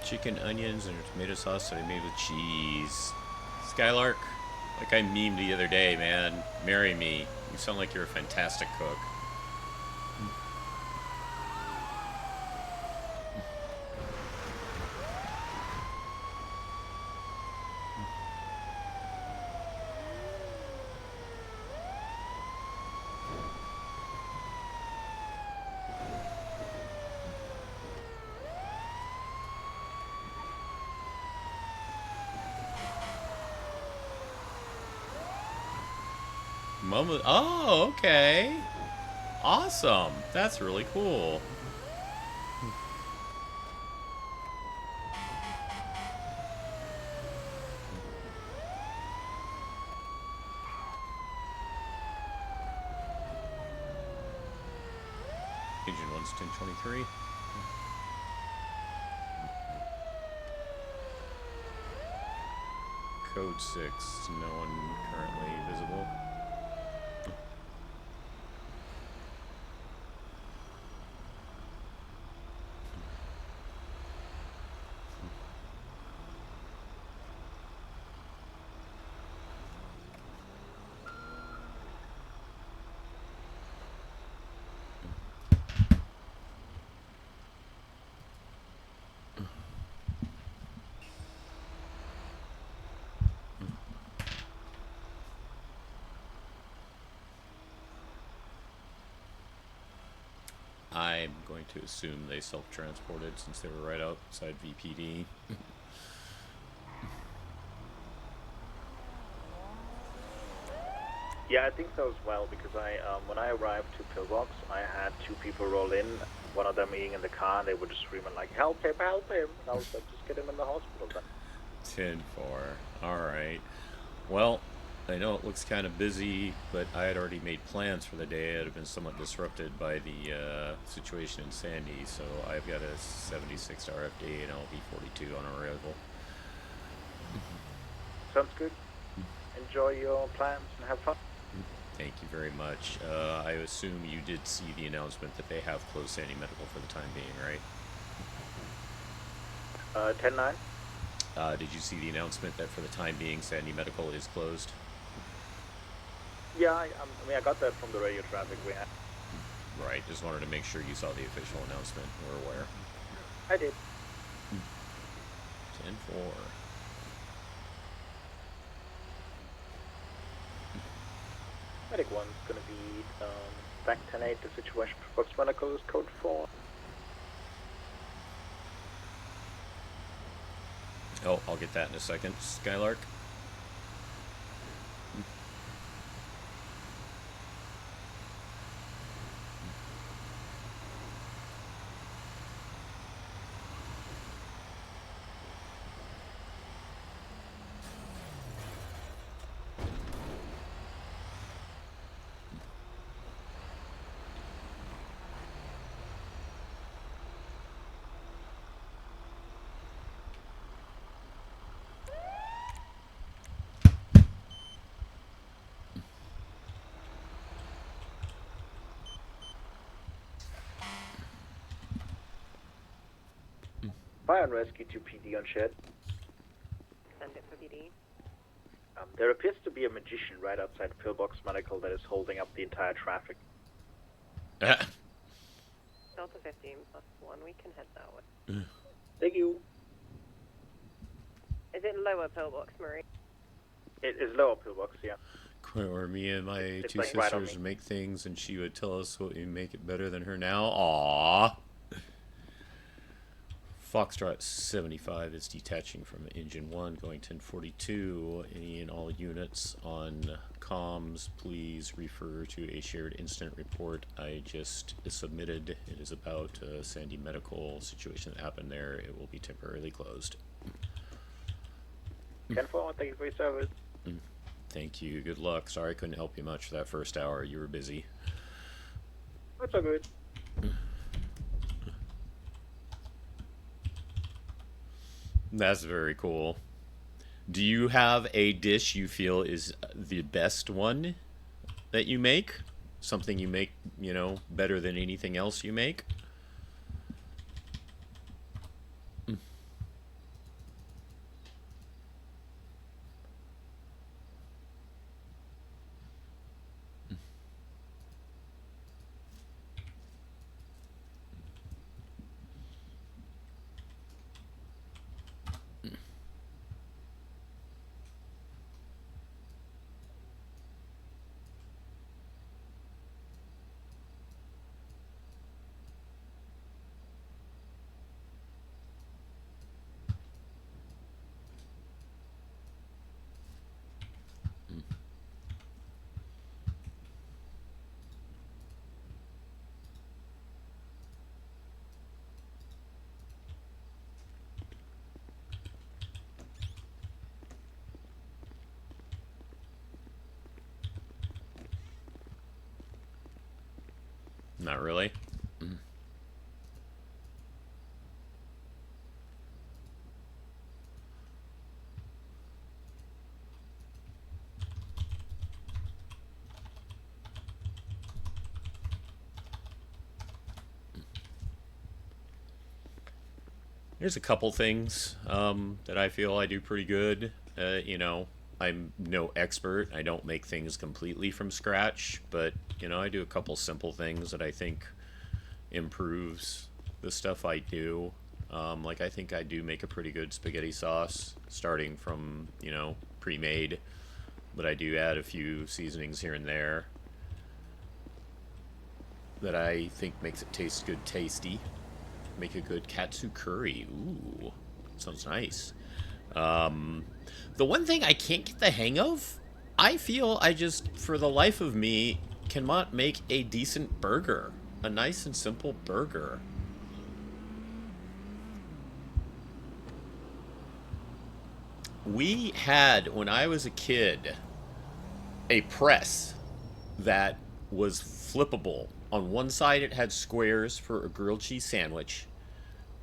Chicken, onions, and a tomato sauce that I made with cheese. Skylark, like I memed the other day, man. Marry me. You sound like you're a fantastic cook. Oh, okay. Awesome. That's really cool. Agent 1's 1023. Code 6. No one currently visible. I'm going to assume they self-transported since they were right outside VPD. Yeah, I think so as well, because when I arrived to Pillbox, I had two people roll in, one of them being in the car, and they were just screaming like, help him, help him! And I was like, just get him in the hospital then. 10-4. Alright. Well, I know it looks kind of busy, but I had already made plans for the day. It had been somewhat disrupted by the situation in Sandy, so I've got a 76 RFD and I'll be 42 on arrival. Sounds good. Enjoy your plans and have fun. Thank you very much. I assume you did see the announcement that they have closed Sandy Medical for the time being, right? 10-9. Did you see the announcement that for the time being Sandy Medical is closed? Yeah, I mean, I got that from the radio traffic we had. Right, just wanted to make sure you saw the official announcement. We're aware. I did. 10-4. Medic 1's going to be back 10-8. The situation for Fox Medical is code 4. Oh, I'll get that in a second. Skylark. Fire and rescue to PD on shed. Send it for BD. There appears to be a magician right outside Pillbox Medical that is holding up the entire traffic. Delta 15 plus 1, we can head that way. Thank you. Is it lower Pillbox, Marie? It is lower Pillbox, yeah. Where me and my It's two like right on sisters me. make things and she would tell us what we make it better than her now. Aww. Foxtrot 75 is detaching from engine 1, going 1042. Any and all units on comms, please refer to a shared incident report I just submitted. It is about a Sandy Medical situation that happened there. It will be temporarily closed. 10-4, thank you for your service. Thank you. Good luck. Sorry I couldn't help you much for that first hour. You were busy. That's all good. That's very cool. Do you have a dish you feel is the best one that you make? Something you make, you know, better than anything else you make? Not really. There's a couple things that I feel I do pretty good. You know, I'm no expert. I don't make things completely from scratch, but you know, I do a couple simple things that I think improves the stuff I do. Like I think I do make a pretty good spaghetti sauce, starting from, you know, pre-made, but I do add a few seasonings here and there that I think makes it taste good, tasty. Make a good katsu curry. Ooh, sounds nice. The one thing I can't get the hang of, I feel I just, for the life of me, cannot make a decent burger. A nice and simple burger. We had, when I was a kid, a press that was flippable. On one side it had squares for a grilled cheese sandwich,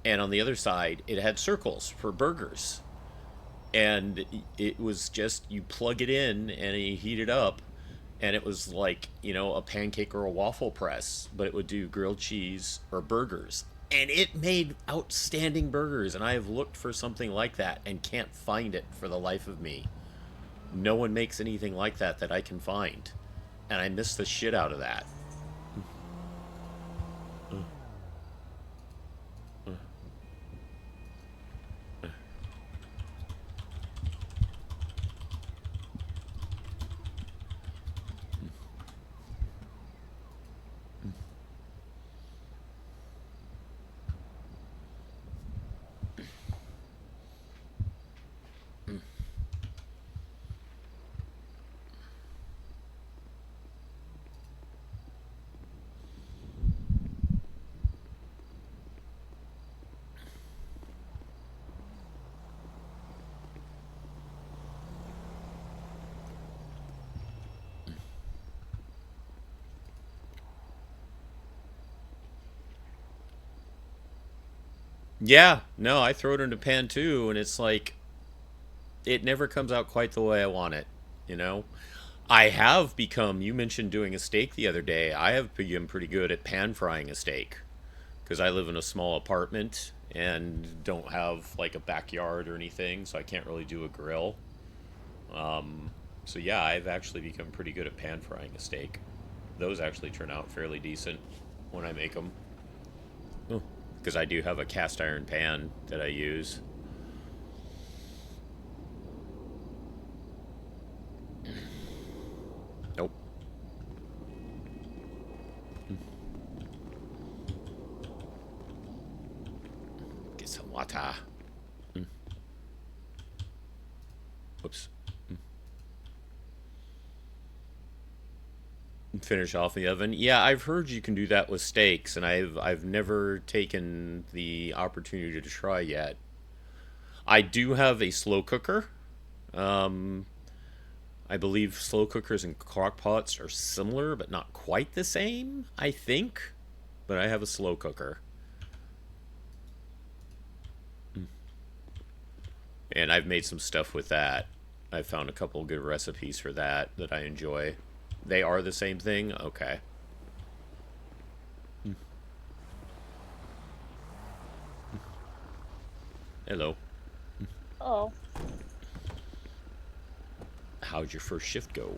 and on the other side it had circles for burgers. And it was just, you plug it in and you heat it up, and it was like, you know, a pancake or a waffle press, but it would do grilled cheese or burgers. And it made outstanding burgers, and I have looked for something like that and can't find it for the life of me. No one makes anything like that that I can find, and I miss the shit out of that. Yeah, no, I throw it in a pan too, and it's like, it never comes out quite the way I want it, you know? I have become, you mentioned doing a steak the other day, I have become pretty good at pan frying a steak. Because I live in a small apartment and don't have like a backyard or anything, so I can't really do a grill. So yeah, I've actually become pretty good at pan frying a steak. Those actually turn out fairly decent when I make them. Because I do have a cast iron pan that I use. Nope. Get some water. Whoops. Finish off the oven. Yeah, I've heard you can do that with steaks, and I've never taken the opportunity to try yet. I do have a slow cooker. I believe slow cookers and crock pots are similar, but not quite the same, I think. But I have a slow cooker. And I've made some stuff with that. I found a couple good recipes for that I enjoy. They are the same thing? Okay. Hello. Oh. How'd your first shift go?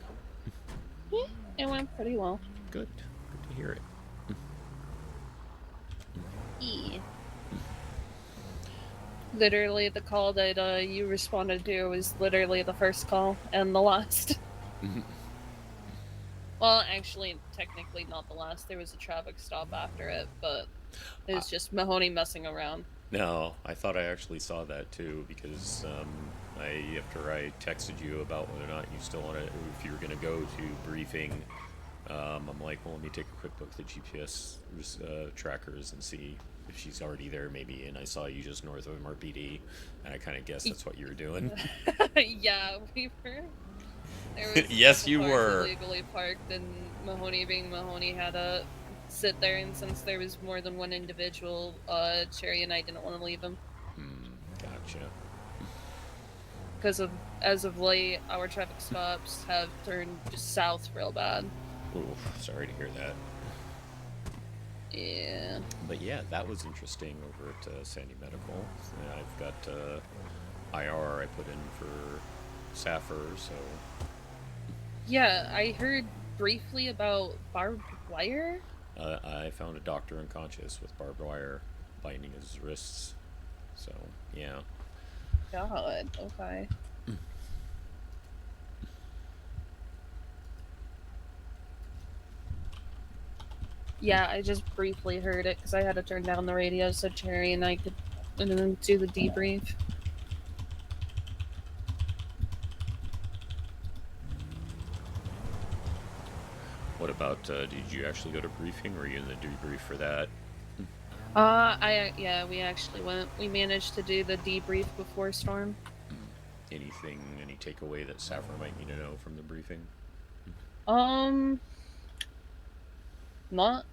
Yeah, it went pretty well. Good. Good to hear it. Yeah. Literally, the call that you responded to was literally the first call and the last. Well, actually, technically not the last. There was a traffic stop after it, but it was just Mahoney messing around. No, I thought I actually saw that too, because after I texted you about whether or not you still want to, if you were going to go to briefing, I'm like, well, let me take a quick look at the GPS trackers and see if she's already there, maybe. And I saw you just north of MRPD, and I kind of guessed that's what you were doing. Yeah, we were. There was Yes, you were. illegally parked, and Mahoney, being Mahoney, had sit there, and since there was more than one individual, Cherry and I didn't want to leave him. Gotcha. Because as of late, our traffic stops have turned just south real bad. Ooh, sorry to hear that. Yeah. But yeah, that was interesting over at Sandy Medical. And I've got IR I put in for Sappher, so... Yeah, I heard briefly about barbed wire. I found a doctor unconscious with barbed wire binding his wrists. So, yeah. God, okay. Yeah, I just briefly heard it because I had to turn down the radio so Cherry and I could do the debrief. What about, did you actually go to briefing, or were you in the debrief for that? Yeah, we actually went. We managed to do the debrief before Storm. Any takeaway that Sappher might need to know from the briefing? Not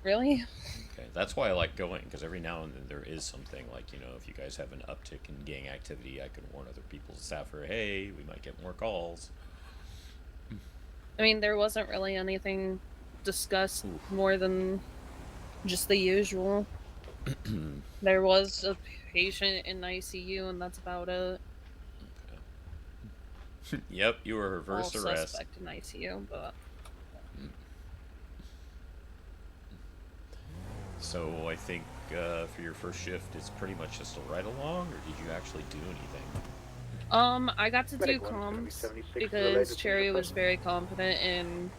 really. Okay, that's why I like going, because every now and then there is something, like, you know, if you guys have an uptick in gang activity, I can warn other people to Sappher, hey, we might get more calls. I mean, there wasn't really anything discussed more than just the usual. There was a patient in ICU, and that's about it. Yep, you were reverse All arrest. suspect in ICU, but... So I think for your first shift, it's pretty much just a ride-along, or did you actually do anything? I got to do comms because Cherry was very confident in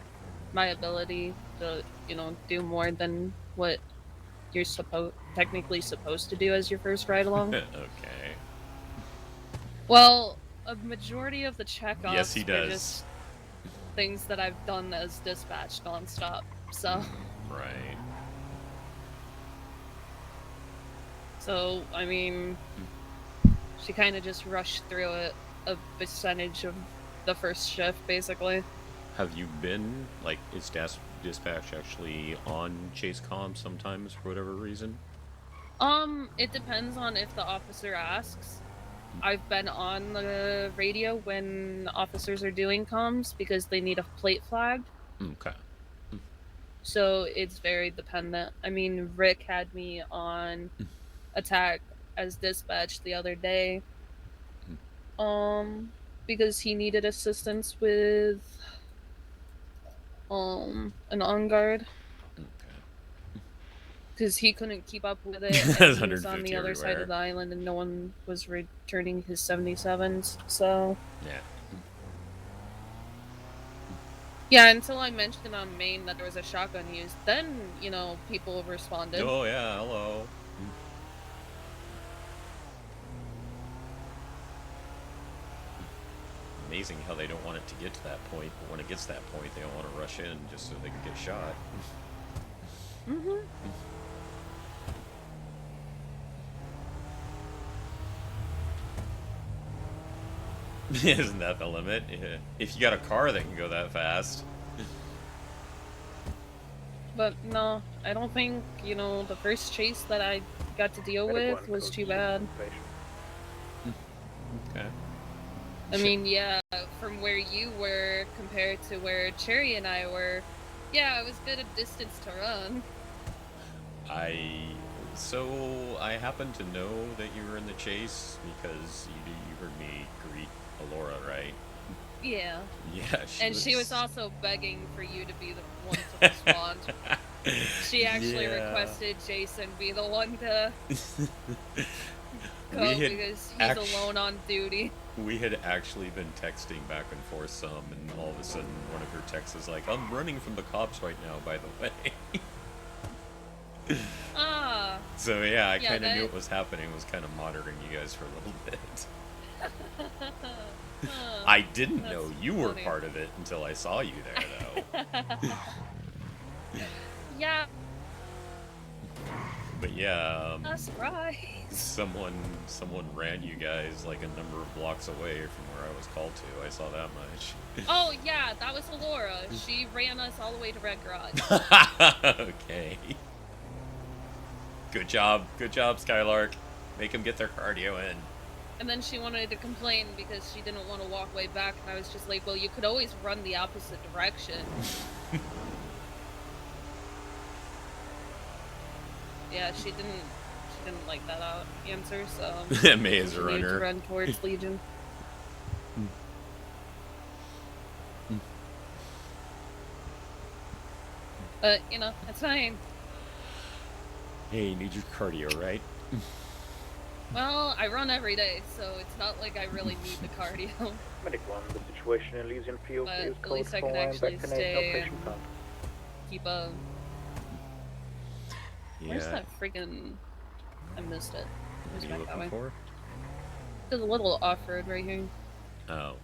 my ability to, you know, do more than what you're technically supposed to do as your first ride-along. Okay. Well, a majority of the checkoffs Yes, he are does. just things that I've done as dispatch nonstop, so... Right. So, I mean, she kind of just rushed through it a percentage of the first shift, basically. Have you been, like, is dispatch actually on Chase Comm sometimes for whatever reason? It depends on if the officer asks. I've been on the radio when officers are doing comms because they need a plate flagged. Okay. So it's very dependent. I mean, Rick had me on attack as dispatch the other day. Because he needed assistance with an on guard. Because he couldn't keep up with it, and he was on the other side of the island, and no one was returning his 77s. So yeah. Yeah, until I mentioned on Maine that there was a shotgun used, then, you know, people responded. Oh yeah, hello. Amazing how they don't want it to get to that point, but when it gets to that point, they don't want to rush in just so they can get shot. Isn't that the limit? Yeah. If you got a car that can go that fast. But no, I don't think, you know, the first chase that I got to deal with was too bad. Okay. I mean, yeah, from where you were compared to where Cherry and I were, yeah, it was a bit of distance to run. So I happen to know that you were in the chase because you heard me greet Alora, right? Yeah. Yeah, she was also begging for you to be the one to respond. She actually requested Jason be the one to go because he's alone on duty. We had actually been texting back and forth some, and all of a sudden one of her texts is like, "I'm running from the cops right now, by the way." So yeah, I kind of knew what was happening. Was kind of monitoring you guys for a little bit. I didn't know you were part of it until I saw you there, though. Yeah. But yeah, A surprise. someone ran you guys like a number of blocks away from where I was called to. I saw that much. Oh yeah, that was Alora. She ran us all the way to Red Garage. Okay. Good job, Skylark. Make them get their cardio in. And then she wanted to complain because she didn't want to walk way back, and I was just like, well, you could always run the opposite direction. Yeah, she didn't like that answer, so May as a she needed to runner. run towards Legion. But you know, it's fine. Hey, you need your cardio, right? Well, I run every day, so it's not like I really need the cardio. Medic 1, the situation in Elysian Field But is at code least I for could actually vaccination stay operation and plan. keep a. Where's Yeah. that freaking? I missed it. What are you back that looking way. for? There's a little off-road right here. Oh.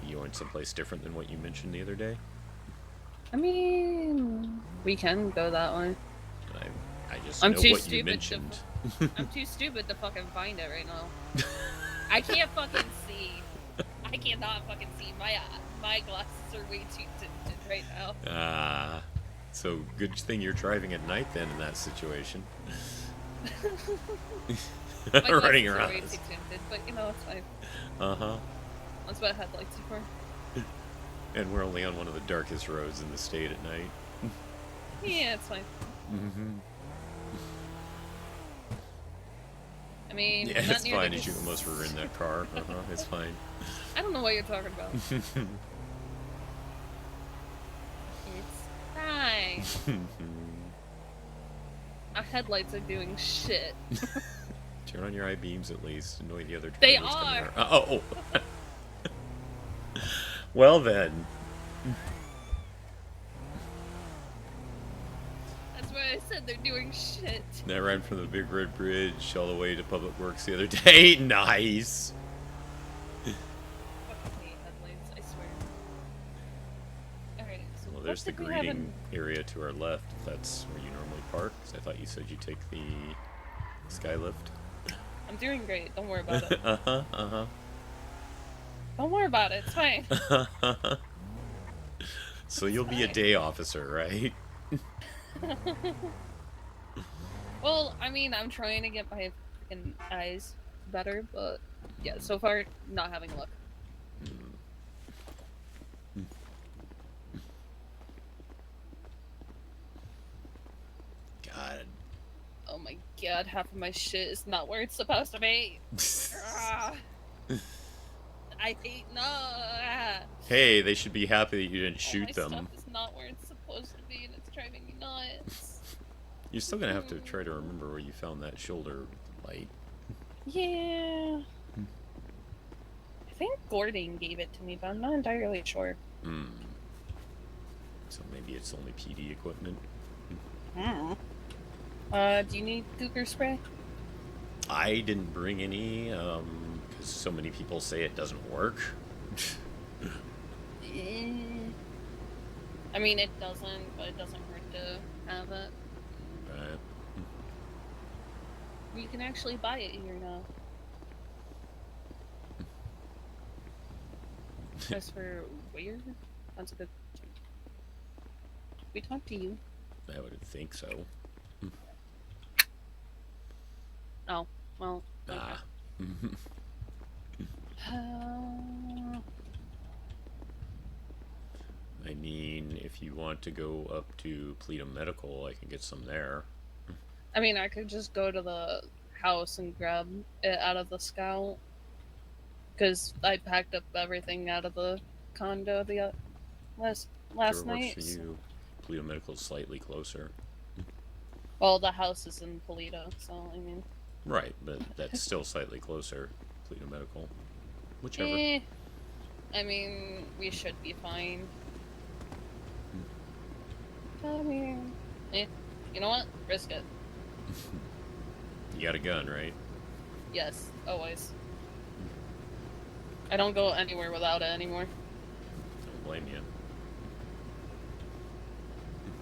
You went someplace different than what you mentioned the other day? I mean, we can go that way. I just I'm know too what you stupid mentioned. I'm too stupid to fucking find it right now. I can't fucking see. I cannot fucking see. My glasses are way too tinted right now. Ah. So good thing you're driving at night then in that situation. My Running glasses are around. way too tinted, but you know, it's fine. Uh-huh. That's what headlights are for. And we're only on one of the darkest roads in the state at night. Yeah, it's fine. Mm-hmm. I mean, Yeah, not it's near fine the as you almost were in that car. Uh-huh, it's fine. I don't know what you're talking about. It's fine. Our headlights are doing shit. Turn on your eye beams at least. Annoy the other They drivers coming are. around. Oh. Well then. That's why I said they're doing shit. I ran from the Big Red Bridge all the way to Public Works the other day. Nice. Fucking hate headlights, I swear. Alright, so Well, there's the what did we have greeting area to our left, if that's where you normally park. 'Cause I thought you said you take the Skylift. I'm doing great, don't worry about it. Uh-huh, uh-huh. Don't worry about it, it's fine. So you'll be a day officer, right? Well, I mean, I'm trying to get my freaking eyes better, but yeah, so far, not having luck. God. Oh my god, half of my shit is not where it's supposed to be. Ah. I hate Hey, they should be happy that you didn't my shoot them. stuff is not where it's supposed to be, and it's driving me nuts. You're still gonna have to try to remember where you found that shoulder light. Yeah. I think Gordon gave it to me, but I'm not entirely sure. Hmm. So maybe it's only PD equipment. Do you need cougar spray? I didn't bring any, because so many people say it doesn't work. I mean, it doesn't, but it doesn't hurt to have it. Right. You can actually buy it here now. As for where? That's a good. We talked to you. I would think so. Oh, well. Okay. Ah. I mean, if you want to go up to Pledum Medical, I can get some there. I mean, I could just go to the house and grab it out of the Scout. Because I packed up everything out of the condo the last Whichever night. works for you. Pledum Medical's slightly closer. Well, the house is in Polito, so I mean. Right, but that's still slightly closer. Pledum Medical. Whichever. I mean, we should be fine. I mean, you know what? Risk it. You got a gun, right? Yes, always. I don't go anywhere without it anymore. Don't blame you.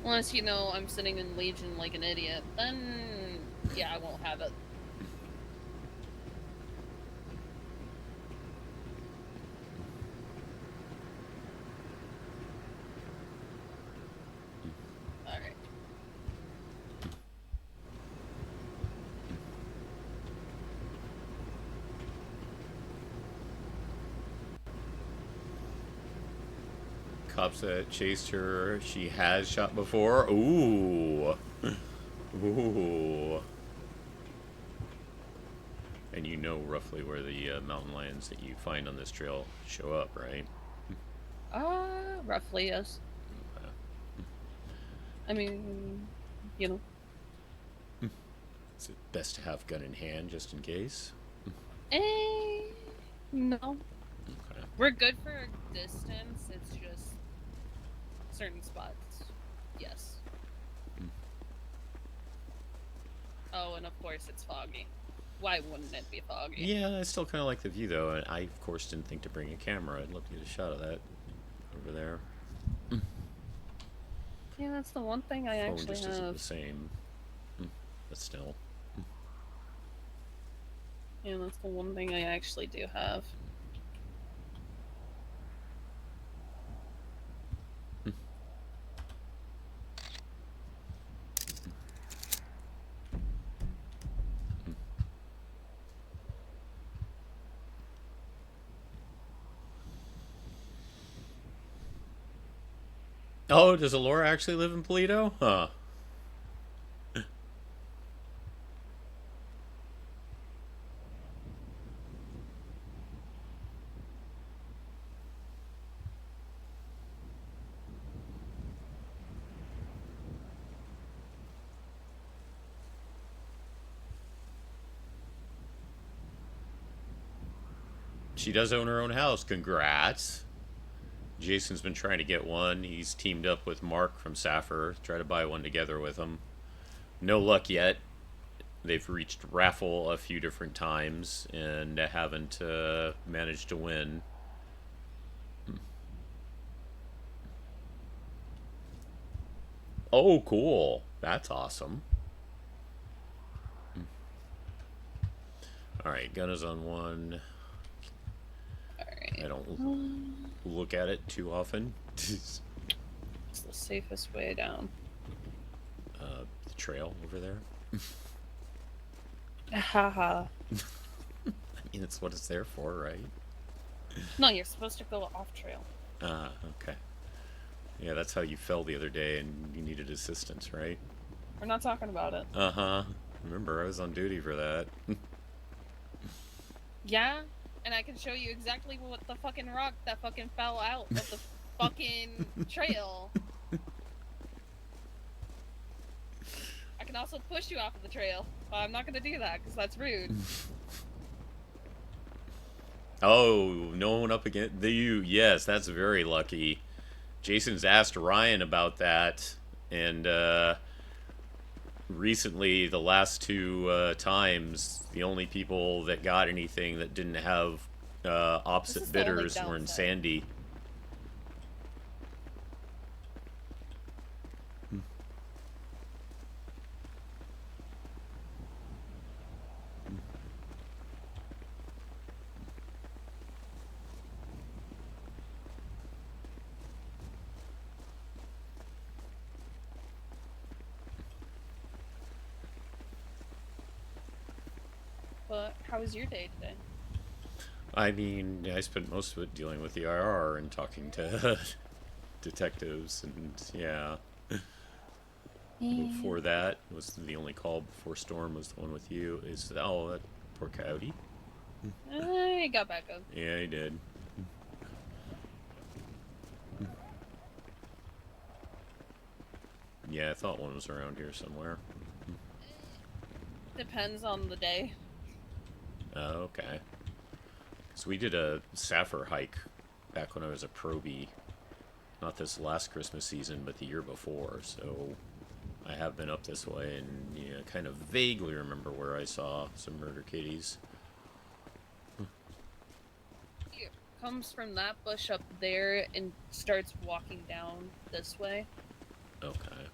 Unless, you know, I'm sitting in Legion like an idiot, then yeah, I won't have it. Alright. Cops that chased her, she has shot before. Ooh. Ooh. And you know roughly where the mountain lions that you find on this trail show up, right? Roughly, yes. Okay. I mean, you know. Is it best to have gun in hand just in case? No. Okay. We're good for a distance, it's just certain spots. Yes. Oh, and of course it's foggy. Why wouldn't it be foggy? Yeah, I still kind of like the view though, and I of course didn't think to bring a camera. I'd love to get a shot of that over there. Yeah, that's the one thing I Phone actually just isn't have. the same, but still. Yeah, that's the one thing I actually do have. Oh, does Alora actually live in Polito? Huh. She does own her own house. Congrats. Jason's been trying to get one. He's teamed up with Mark from Saffir to try to buy one together with him. No luck yet. They've reached raffle a few different times and haven't managed to win. Oh, cool. That's awesome. Alright, gun is on one. Alright. I don't look at it too often. It's the safest way down. The trail over there. Haha. I mean, that's what it's there for, right? No, you're supposed to go off trail. Okay. Yeah, that's how you fell the other day and you needed assistance, right? We're not talking about it. Uh-huh. Remember, I was on duty for that. Yeah, and I can show you exactly what the fucking rock that fucking fell out of the fucking trail. I can also push you off of the trail. But I'm not gonna do that, because that's rude. Oh, no one up against you. Yes, that's very lucky. Jason's asked Ryan about that, and recently, the last two times, the only people that got anything that didn't have opposite bidders were in Sandy. But how was your day today? I mean, I spent most of it dealing with the IR and talking to detectives, and yeah. Before that was the only call before Storm was the one with you. Is oh, that poor coyote. He got back up. Yeah, he did. Yeah, I thought one was around here somewhere. Depends on the day. Oh, okay. So we did a Saffir hike back when I was a probie. Not this last Christmas season, but the year before. So I have been up this way and kind of vaguely remember where I saw some murder kitties. He comes from that bush up there and starts walking down this way. Okay.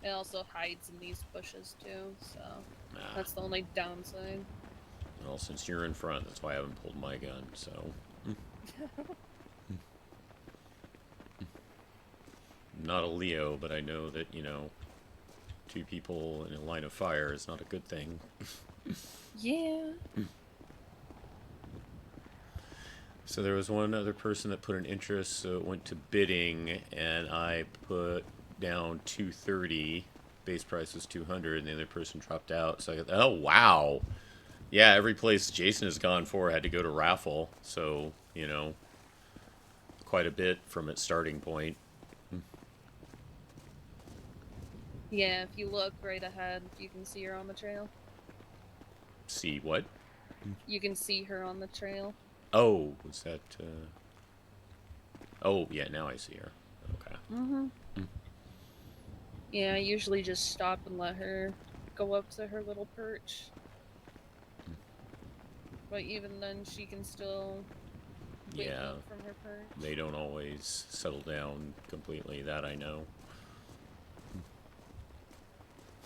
It also hides in these bushes too, so Nah. that's the only downside. Well, since you're in front, that's why I haven't pulled my gun, so... Not a Leo, but I know that, you know, 2 people in a line of fire is not a good thing. Yeah. So there was one other person that put an interest, so it went to bidding, and I put down 230. Base price was 200, and the other person dropped out. So I got, oh wow, yeah. Every place Jason has gone for had to go to raffle, so you know, quite a bit from its starting point. Yeah, if you look right ahead, you can see her on the trail. See what? You can see her on the trail. Oh, was that? Oh, yeah. Now I see her. Okay. Mm-hmm. Yeah, I usually just stop and let her go up to her little perch. But even then, she can still wake up from her perch. They don't always settle down completely. That I know.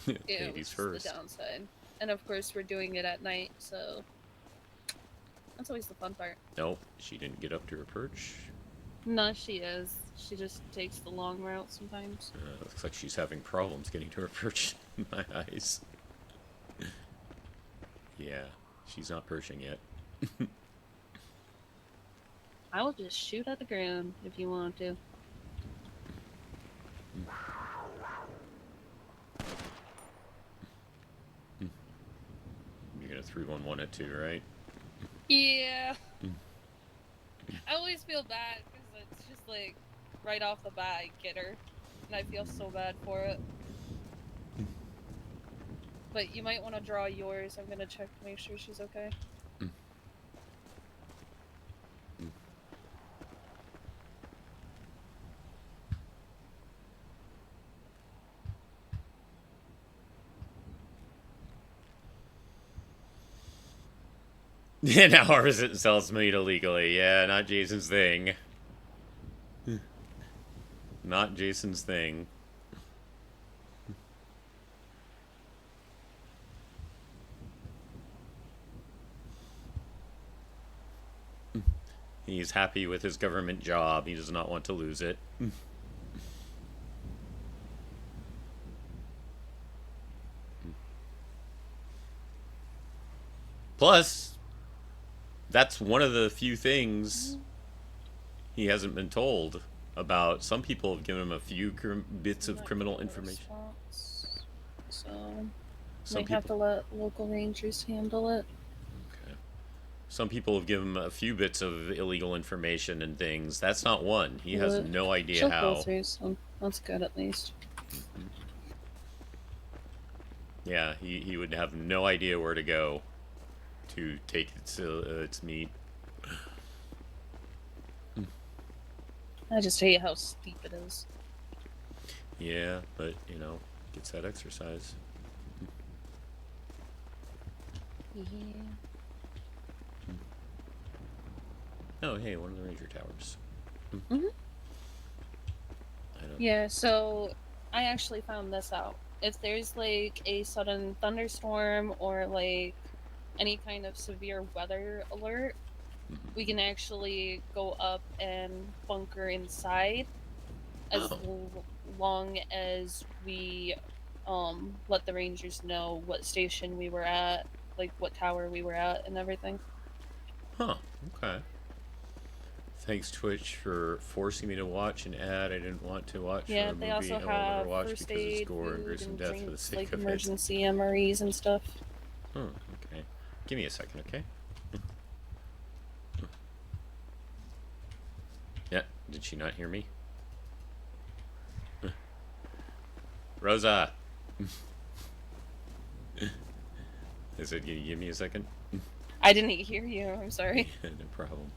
Yeah, Ladies which is first. the downside. And of course, we're doing it at night, so that's always the fun part. Nope, she didn't get up to her perch. No, she is. She just takes the long route sometimes. Looks like she's having problems getting to her perch in my eyes. Yeah, she's not perching yet. I will just shoot at the ground if you want to. You're gonna 3-1-1 it too, right? Yeah. I always feel bad because it's just like right off the bat I get her, and I feel so bad for it. But you might want to draw yours. I'm gonna check to make sure she's okay. Yeah, now harvest it and sells meat illegally. Yeah, not Jason's thing. Not Jason's thing. He's happy with his government job. He does not want to lose it. Plus, that's one of the few things he hasn't been told about. Some people have given him a few bits of criminal information. So, Some might have to let local rangers handle it. Okay. Some people have given him a few bits of illegal information and things. That's not one. He has no idea She'll how. go through some. That's good at least. Yeah, he would have no idea where to go to take its meat. I just hate how steep it is. Yeah, but you know, gets that exercise. Yeah. Oh, hey, one of the ranger towers. Mhm. Yeah, so I actually found this out. If there's like a sudden thunderstorm or like any kind of severe weather alert, we can actually go up and bunker inside as long as we let the rangers know what station we were at, like what tower we were at and everything. Huh, okay. Thanks, Twitch, for forcing me to watch an ad I didn't want to watch Yeah, for a they movie also I will have never watch first because aid, it's gore and food, gruesome and death for the drinks, sake like of it. emergency MREs and stuff. Okay. Give me a second, okay? Yeah, did she not hear me? Rosa! I said, can you give me a second? I didn't hear you, I'm sorry. No problem.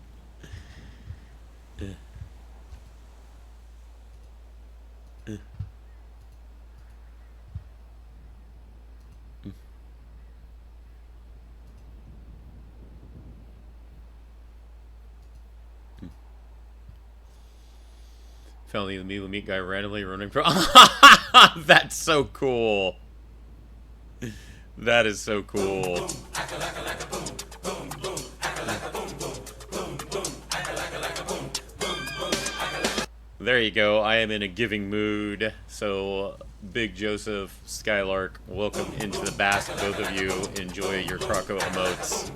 Found the illegal meat guy randomly running from. That's so cool. That is so cool. There you go. I am in a giving mood. So, Big Joseph, Skylark, welcome into the Basque. Both of you enjoy your Croco emotes.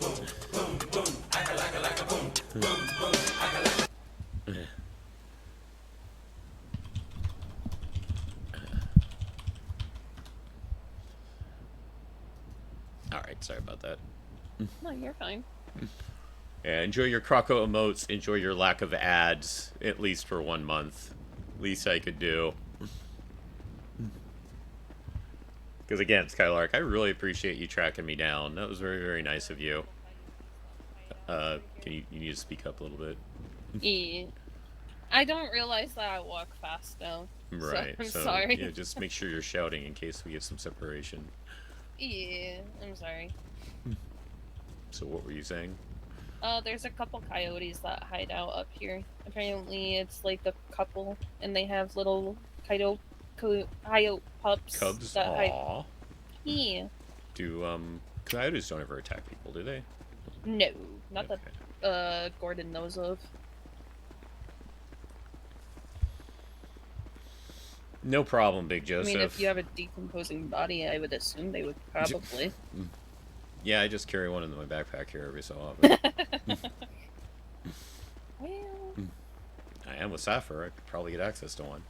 Alright, sorry about that. No, you're fine. Yeah, enjoy your Croco emotes. Enjoy your lack of ads, at least for 1 month. Least I could do. Because again, Skylark, I really appreciate you tracking me down. That was very, very nice of you. Can you need to speak up a little bit? Yeah. I don't realize that I walk fast now. Right. So I'm sorry. Yeah, just make sure you're shouting in case we get some separation. Yeah, I'm sorry. So what were you saying? There's a couple coyotes that hide out up here. Apparently, it's like a couple, and they have little coyote pups. Cubs? That hide. Aww. Yeah. Do, coyotes don't ever attack people, do they? No, not that Gordon knows of. No problem, Big Joseph. I mean, if you have a decomposing body, I would assume they would probably. Yeah, I just carry one in my backpack here every so often. Well. I am with Sapphire. I could probably get access to one.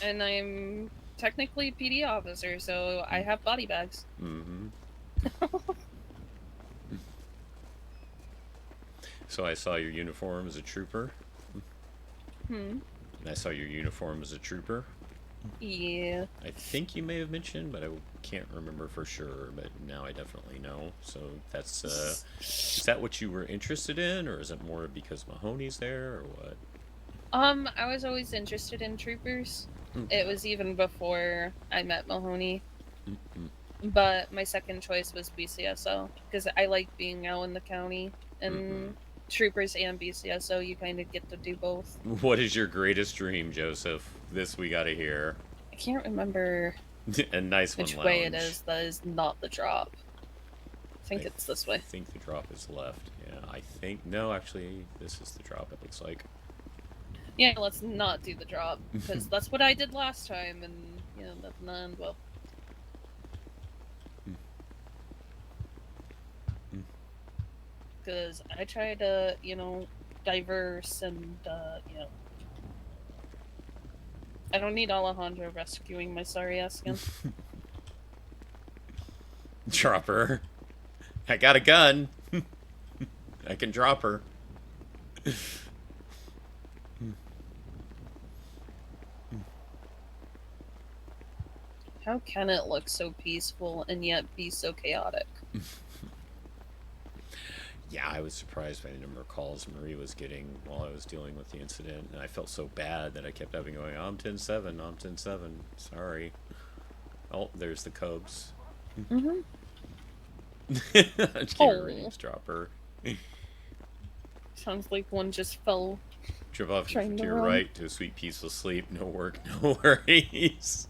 And I'm technically a PD officer, so I have body bags. Mm-hmm. So I saw your uniform as a trooper. Hmm. And I saw your uniform as a trooper. Yeah. I think you may have mentioned, but I can't remember for sure. But now I definitely know. So that's is that what you were interested in, or is it more because Mahoney's there, or what? I was always interested in troopers. It was even before I met Mahoney. But my second choice was BCSO because I like being out in the county, and troopers and BCSO, you kind of get to do both. What is your greatest dream, Joseph? This we gotta hear. I can't remember A nice one, which way it Lounge. is. That is not the drop. I think it's this way. I think the drop is left. Yeah, I think... No, actually, this is the drop, it looks like. Yeah, let's not do the drop, because that's what I did last time, and, you know, that didn't end well. Because I try to, you know, diverse and, you know... I don't need Alejandro rescuing my sorry ass again. Drop her. I got a gun. I can drop her. How can it look so peaceful and yet be so chaotic? Yeah, I was surprised by the number of calls Marie was getting while I was dealing with the incident, and I felt so bad that I kept having going, I'm 10-7, I'm 10-7, sorry. Oh, there's the Cubs. Mm-hmm. Just gave her an eavesdropper. Sounds like one just fell. Drove off to trying to your run. right to a sweet peaceful sleep. No work, no worries.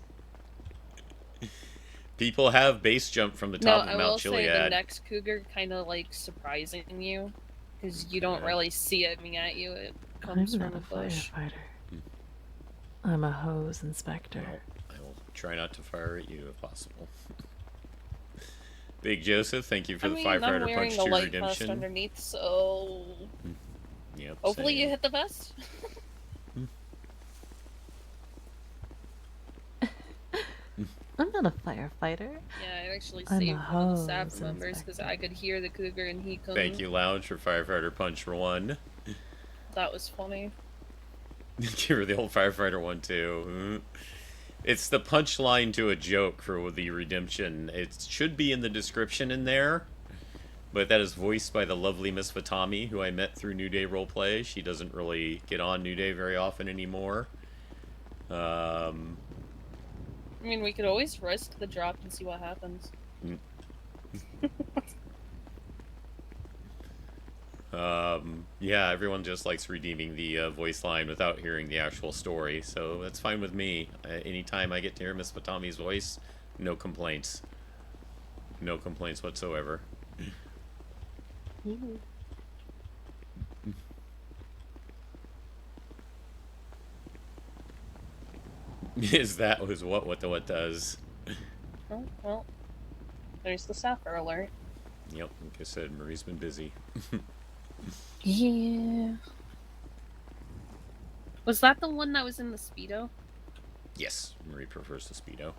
People have base jump from the top I of will Mount say Chiliad. the next cougar kind of like surprising you, because you don't really see it coming at you. It comes I'm from not a a bush. firefighter. I'm a hose inspector. I will try not to fire at you if possible. Big Joseph, thank you for the I'm firefighter wearing punch a 2 light vest redemption. underneath, so Yep, hopefully same. you hit the vest. I'm not a firefighter. Yeah, I actually I'm a saved one of the staff hose members because I could hear the cougar and he couldn't. Thank you, Lounge, for firefighter punch 1. That was funny. Give her the old firefighter 1 too. It's the punchline to a joke for the redemption. It should be in the description in there, but that is voiced by the lovely Miss Vatami, who I met through New Day Roleplay. She doesn't really get on New Day very often anymore. I mean, we could always risk the drop and see what happens. Yeah, everyone just likes redeeming the voice line without hearing the actual story, so that's fine with me. Anytime I get to hear Miss Watami's voice, no complaints. No complaints whatsoever. Is that was what does? Oh, well, there's the Sapphire alert. Yep, like I said, Marie's been busy. Yeah. Was that the one that was in the Speedo? Yes, Marie prefers the Speedo.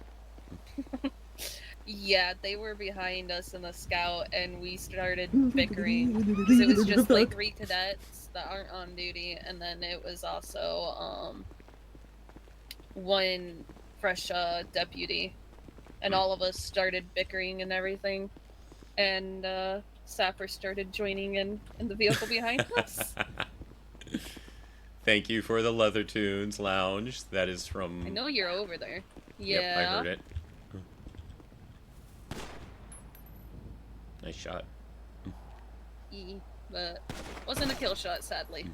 Yeah, they were behind us in the Scout, and we started bickering. 'Cause it was just like re-cadets that aren't on duty, and then it was also one fresh deputy, and all of us started bickering and everything, and Sapper started joining in the vehicle behind us. Thank you for the Leather Tunes Lounge. That is from... I know you're over there. Yeah. Yep, I heard it. Nice shot. But wasn't a kill shot, sadly.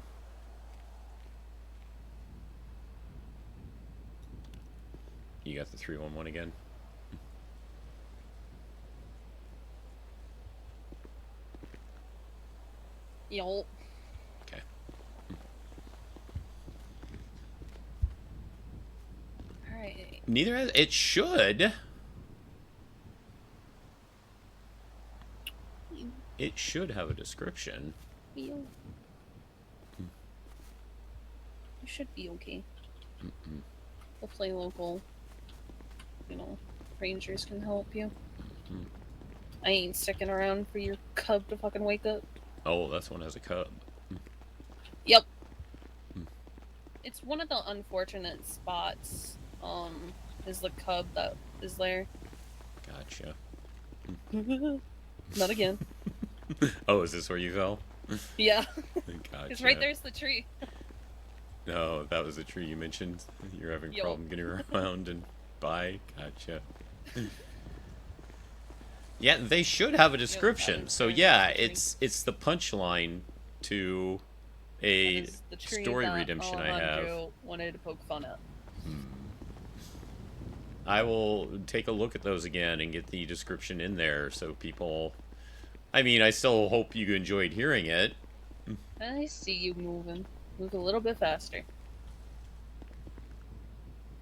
You got the 311 again? Yo. Okay. Alright. Neither has... It should. It should have a description. You should be okay. Hopefully local, rangers can help you. I ain't sticking around for your cub to fucking wake up. Oh, that's one has a cub. Yep. It's one of the unfortunate spots, is the cub that is there. Gotcha. Not again. Oh, is this where you fell? Yeah. Gotcha. Because right there's the tree. No, that was the tree you mentioned. You're having Yo. problem getting around and by. Gotcha. Yeah, they should have a description. So yeah, it's the punchline to a The tree story that redemption I have. Alejandro wanted to poke fun at. I will take a look at those again and get the description in there so people... I mean, I still hope you enjoyed hearing it. I see you moving. Move a little bit faster.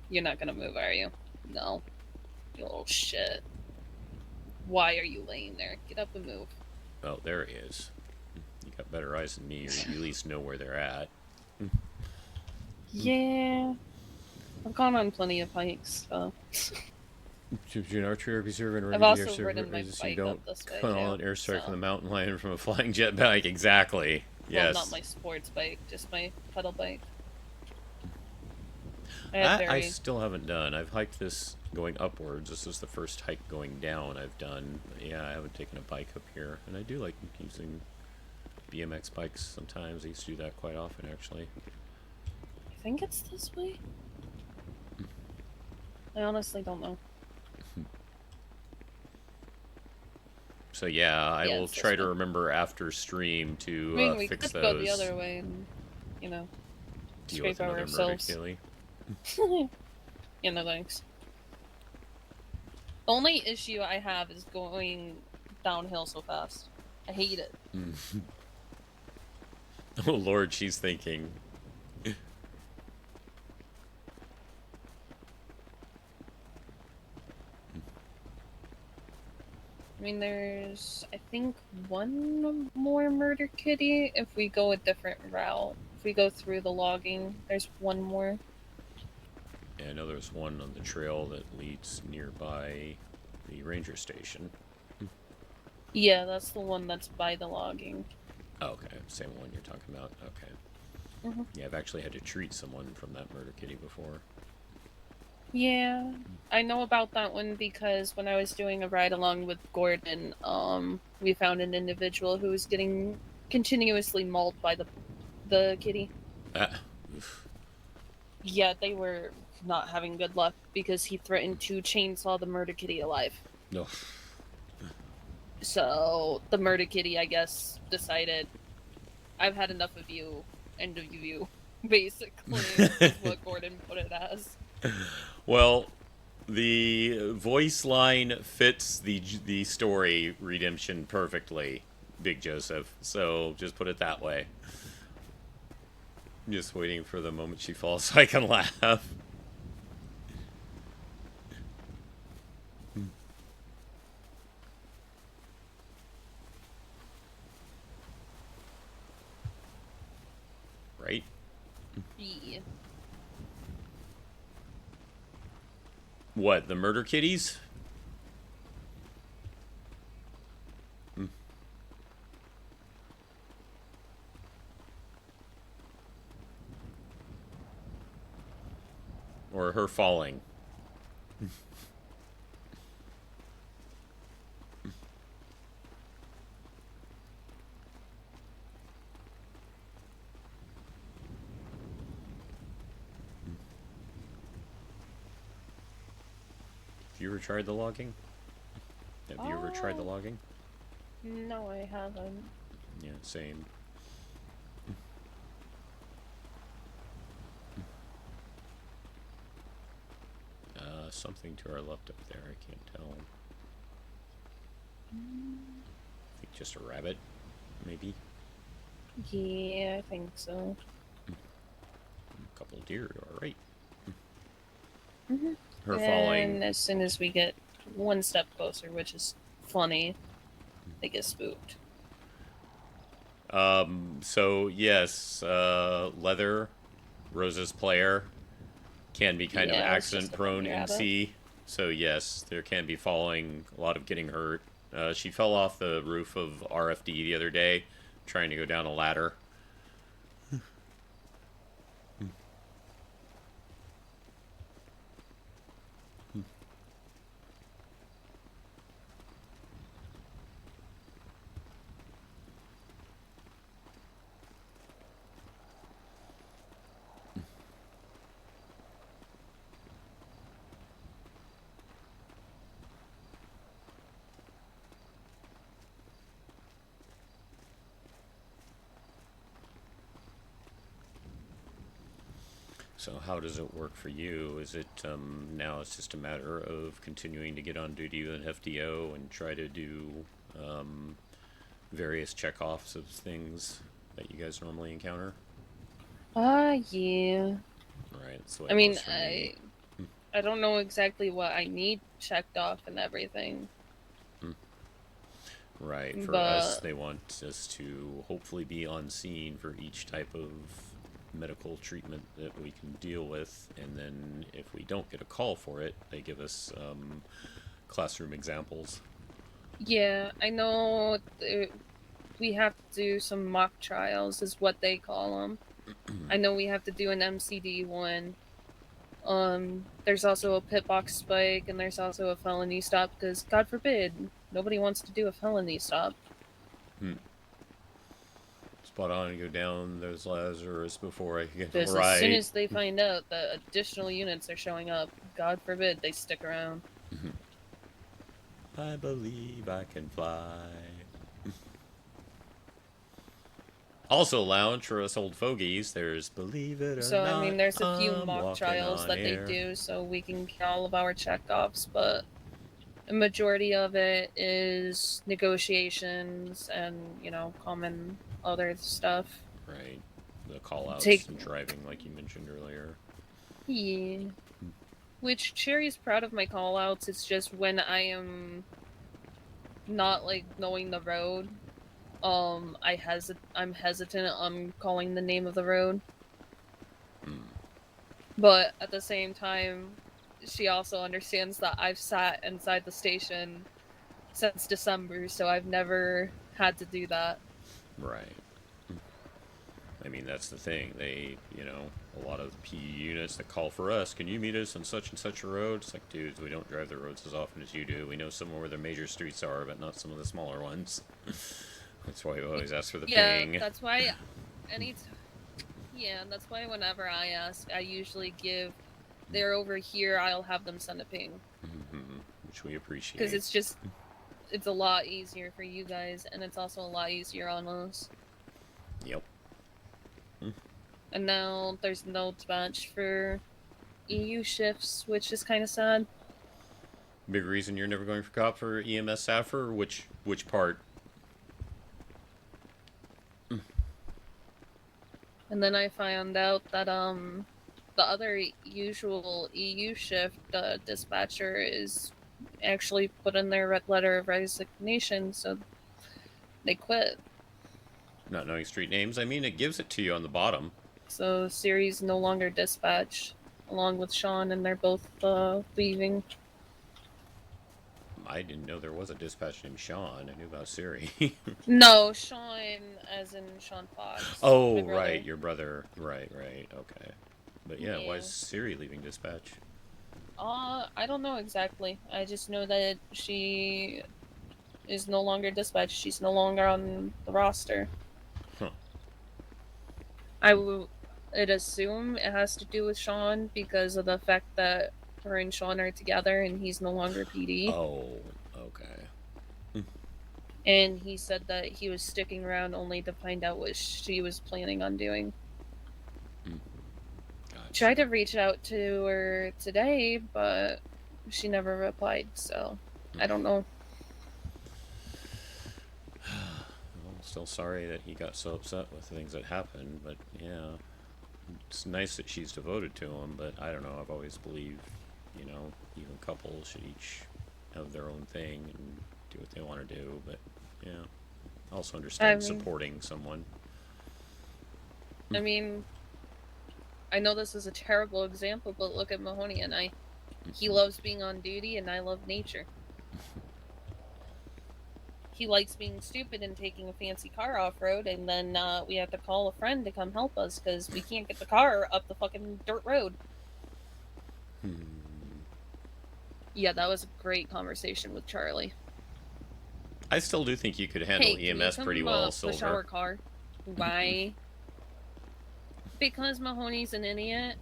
You're not gonna move, are you? No. You little shit. Why are you laying there? Get up and move. Oh, there he is. You got better eyes than me, or you at least know where they're at. Yeah. I've gone on plenty of hikes, so... You're an archery reserve and I've ready also air server, ridden my you bike don't up this way, call too, an airstrike so- from the mountain lion from a flying jet bike. Exactly. Yes. Well, not my sports bike, just my pedal bike. I still haven't done. I've hiked this going upwards. This is the first hike going down I've done. Yeah, I haven't taken a bike up here. And I do like using BMX bikes sometimes. I used to do that quite often, actually. I think it's this way. I honestly don't know. So yeah, I Yeah, will it's try this to way. remember after stream I to mean, we fix could those. go the other way and, Deal with scrape over another ourselves. murder Yeah, no thanks. The only issue I have is going downhill so fast. I hate it. killy. Oh Lord, she's thinking. I mean, there's, I think, one more murder kitty if we go a different route. If we go through the logging, there's one more. Yeah, I know there's one on the trail that leads nearby the ranger station. Yeah, that's the one that's by the logging. Oh, okay, same one you're talking about. Okay. Mhm. Yeah, I've actually had to treat someone from that murder kitty before. Yeah, I know about that one because when I was doing a ride along with Gordon, we found an individual who was getting continuously mauled by the kitty. Yeah, they were not having good luck because he threatened to chainsaw the murder kitty alive. No. So the murder kitty, I guess, decided I've had enough of you, end of you, basically, is what Gordon put it as. Well, the voice line fits the story redemption perfectly, Big Joseph. So just put it that way. I'm just waiting for the moment she falls so I can laugh. Right? Yeah. What, the murder kitties? Or her falling? Have you ever tried the logging? Have you ever tried the logging? No, I haven't. Yeah, same. Something to our left up there, I can't tell. I think just a rabbit, maybe. Yeah, I think so. A couple of deer, alright. Mm-hmm. Her and falling. As soon as we get one step closer, which is funny, they get spooked. So yes, Leather, Rose's player, can be kind of accident prone in sea. So yes, there can be falling, a lot of getting hurt. She fell off the roof of RFD the other day, trying to go down a ladder. So how does it work for you? Is it now it's just a matter of continuing to get on duty with an FDO and try to do various checkoffs of things that you guys normally encounter? Yeah. Right. So I mean, I don't know exactly what I need checked off and everything. Right. For us, they want us to hopefully be on scene for each type of medical treatment that we can deal with, and then if we don't get a call for it, they give us classroom examples. Yeah, I know we have to do some mock trials, is what they call them. I know we have to do an MCD one. There's also a pit box spike, and there's also a felony stop, because God forbid, nobody wants to do a felony stop. Spot on and go down those Lazarus before I get Because right. as soon as they find out that additional units are showing up, God forbid they stick around. I believe I can fly. Also, lounge for us old fogies. There's Believe It or So, Not. I mean, there's a few I'm mock trials that air. they do so we can get all of our checkoffs, but a majority of it is negotiations and, you know, common other stuff. Right. The call-outs and driving, like you mentioned earlier. Yeah. Which, Cherry's proud of my call-outs. It's just when I am not, like, knowing the road, I'm hesitant on calling the name of the road. But at the same time, she also understands that I've sat inside the station since December, so I've never had to do that. Right. I mean, that's the thing. They, you know, a lot of the PE units that call for us, can you meet us on such and such a road? It's like, dudes, we don't drive the roads as often as you do. We know somewhere where the major streets are, but not some of the smaller ones. That's why we always ask for the ping. Yeah, that's why that's why whenever I ask, I usually give, they're over here, I'll have them send a ping. Which we appreciate. Because it's just, it's a lot easier for you guys, and it's also a lot easier on us. Yep. And now there's no dispatch for EU shifts, which is kind of sad. Big reason you're never going for cop for EMS Sappher? Which part? And then I found out that the other usual EU shift dispatcher is actually put in their letter of resignation, so they quit. Not knowing street names? I mean, it gives it to you on the bottom. So Siri's no longer dispatch, along with Sean, and they're both leaving. I didn't know there was a dispatch named Sean. I knew about Siri. No, Sean, as in Sean Fox. Oh, right, your brother. Right, okay. But yeah, why Yeah. is Siri leaving dispatch? I don't know exactly. I just know that she is no longer dispatch. She's no longer on the roster. Huh. I'd assume it has to do with Sean because of the fact that her and Sean are together and he's no longer PD. Oh, okay. And he said that he was sticking around only to find out what she was planning on doing. Tried to reach out to her today, but she never replied, so I don't know. Well, still sorry that he got so upset with things that happened, but yeah. It's nice that she's devoted to him, but I don't know, I've always believed, you know, even couples should each have their own thing and do what they want to do, but yeah. I also understand supporting someone. I mean, I know this is a terrible example, but look at Mahoney and I. He loves being on duty, and I love nature. He likes being stupid and taking a fancy car off-road, and then we have to call a friend to come help us because we can't get the car up the fucking dirt road. Yeah, that was a great conversation with Charlie. I still do think you could handle EMS pretty well, Silver. Push our car. Why? Because Mahoney's an idiot.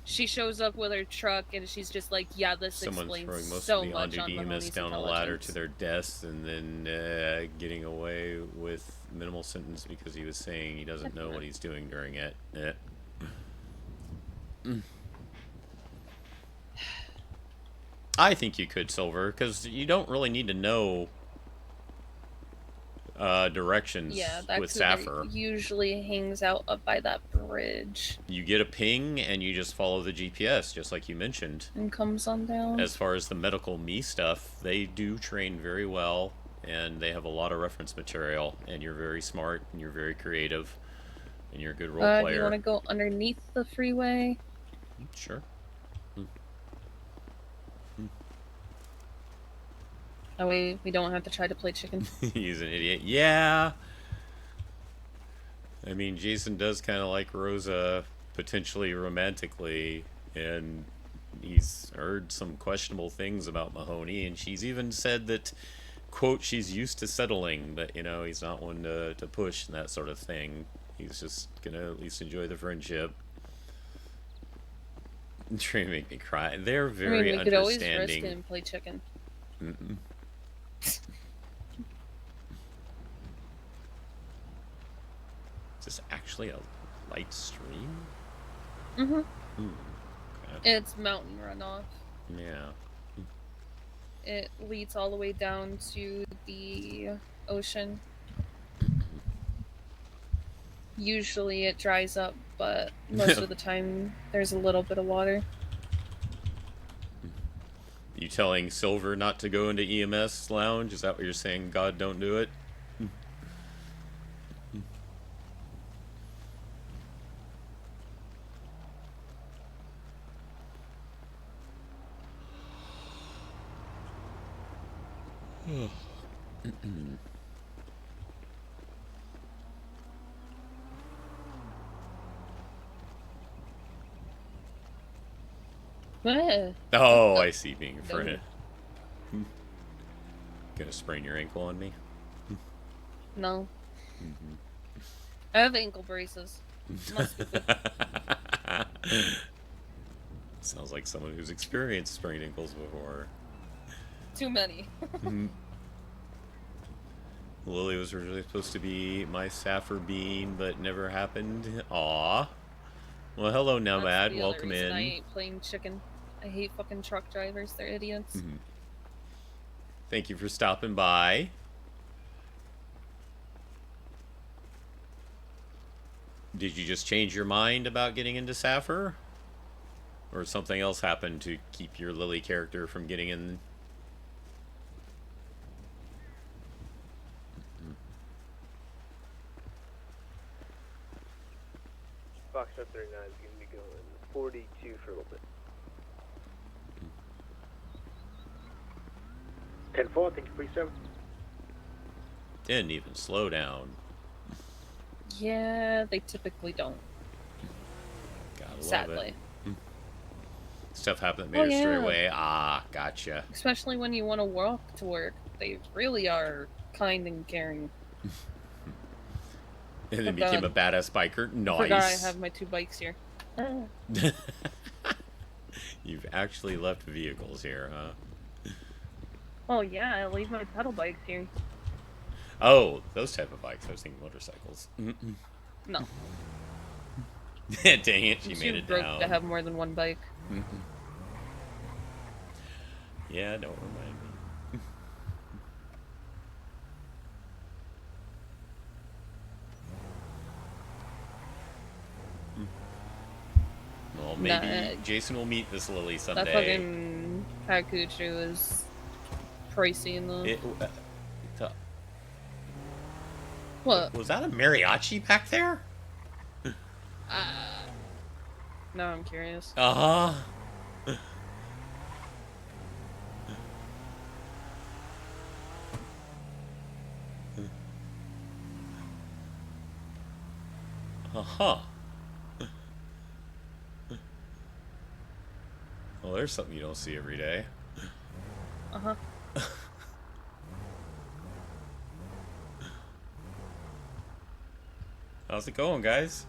She shows up with her truck and she's just like, yeah, this Someone's explains throwing most so of the much on on-duty EMS Mahoney's down a ladder intelligence. to their deaths and then getting away with minimal sentence because he was saying he doesn't know what he's doing during it. I think you could, Silver, because you don't really need to know directions Yeah, that with cougar Sappher. usually hangs out up by that bridge You get a ping and you just follow the GPS, just like you mentioned. and comes on down. As far as the medical me stuff, they do train very well, and they have a lot of reference material, and you're very smart, and you're very creative, and you're a good role Do you player. want to go underneath the freeway? Sure. That way we don't have to try to play chicken. He's an idiot. Yeah. I mean, Jason does kind of like Rosa potentially romantically, and he's heard some questionable things about Mahoney, and she's even said that, quote, she's used to settling, but, you know, he's not one to push and that sort of thing. He's just gonna at least enjoy the friendship. Trying to make me cry. They're very we could always risk understanding. it and play chicken. Is this actually a light stream? Mm-hmm. Okay. It's mountain runoff. Yeah. It leads all the way down to the ocean. Usually it dries up, but most of the time there's a little bit of water. You telling Silver not to go into EMS lounge? Is that what you're saying? God, don't do it? Oh, I see. Being in front of. Gonna sprain your ankle on me? No. I have ankle braces. Must be good. Sounds like someone who's experienced sprained ankles before. Too many. Lily was originally supposed to be my Sappher bean, but never happened. Aw. Well, hello, Nomad. That's the Welcome other reason in. I ain't playing chicken. I hate fucking truck drivers. They're idiots. Thank you for stopping by. Did you just change your mind about getting into Sappher? Or something else happened to keep your Lily character from getting in? Foxtrot 39 is going to be going 42 for a little bit. 10-4, thank you for your service. Didn't even slow down. Yeah, they typically don't. Gotta love Sadly. it. Stuff happened that made her stray yeah. away. Ah, gotcha. Especially when you want to walk to work. They really are kind and caring. And then Oh, became a God. badass biker. Nice. I forgot I have my 2 bikes here. You've actually left vehicles here, huh? Oh yeah, I leave my pedal bikes here. Oh, those type of bikes. I was thinking motorcycles. No. Dang it, she I'm made too it broke down. to have more than one bike. Yeah, don't remind me. Well, maybe Jason will meet this Lily someday. That fucking Hakuchu is pricey in the... What? Was that a mariachi back there? Now I'm curious. Uh-huh. Uh-huh. Well, there's something you don't see every day. Uh-huh. How's it going, guys?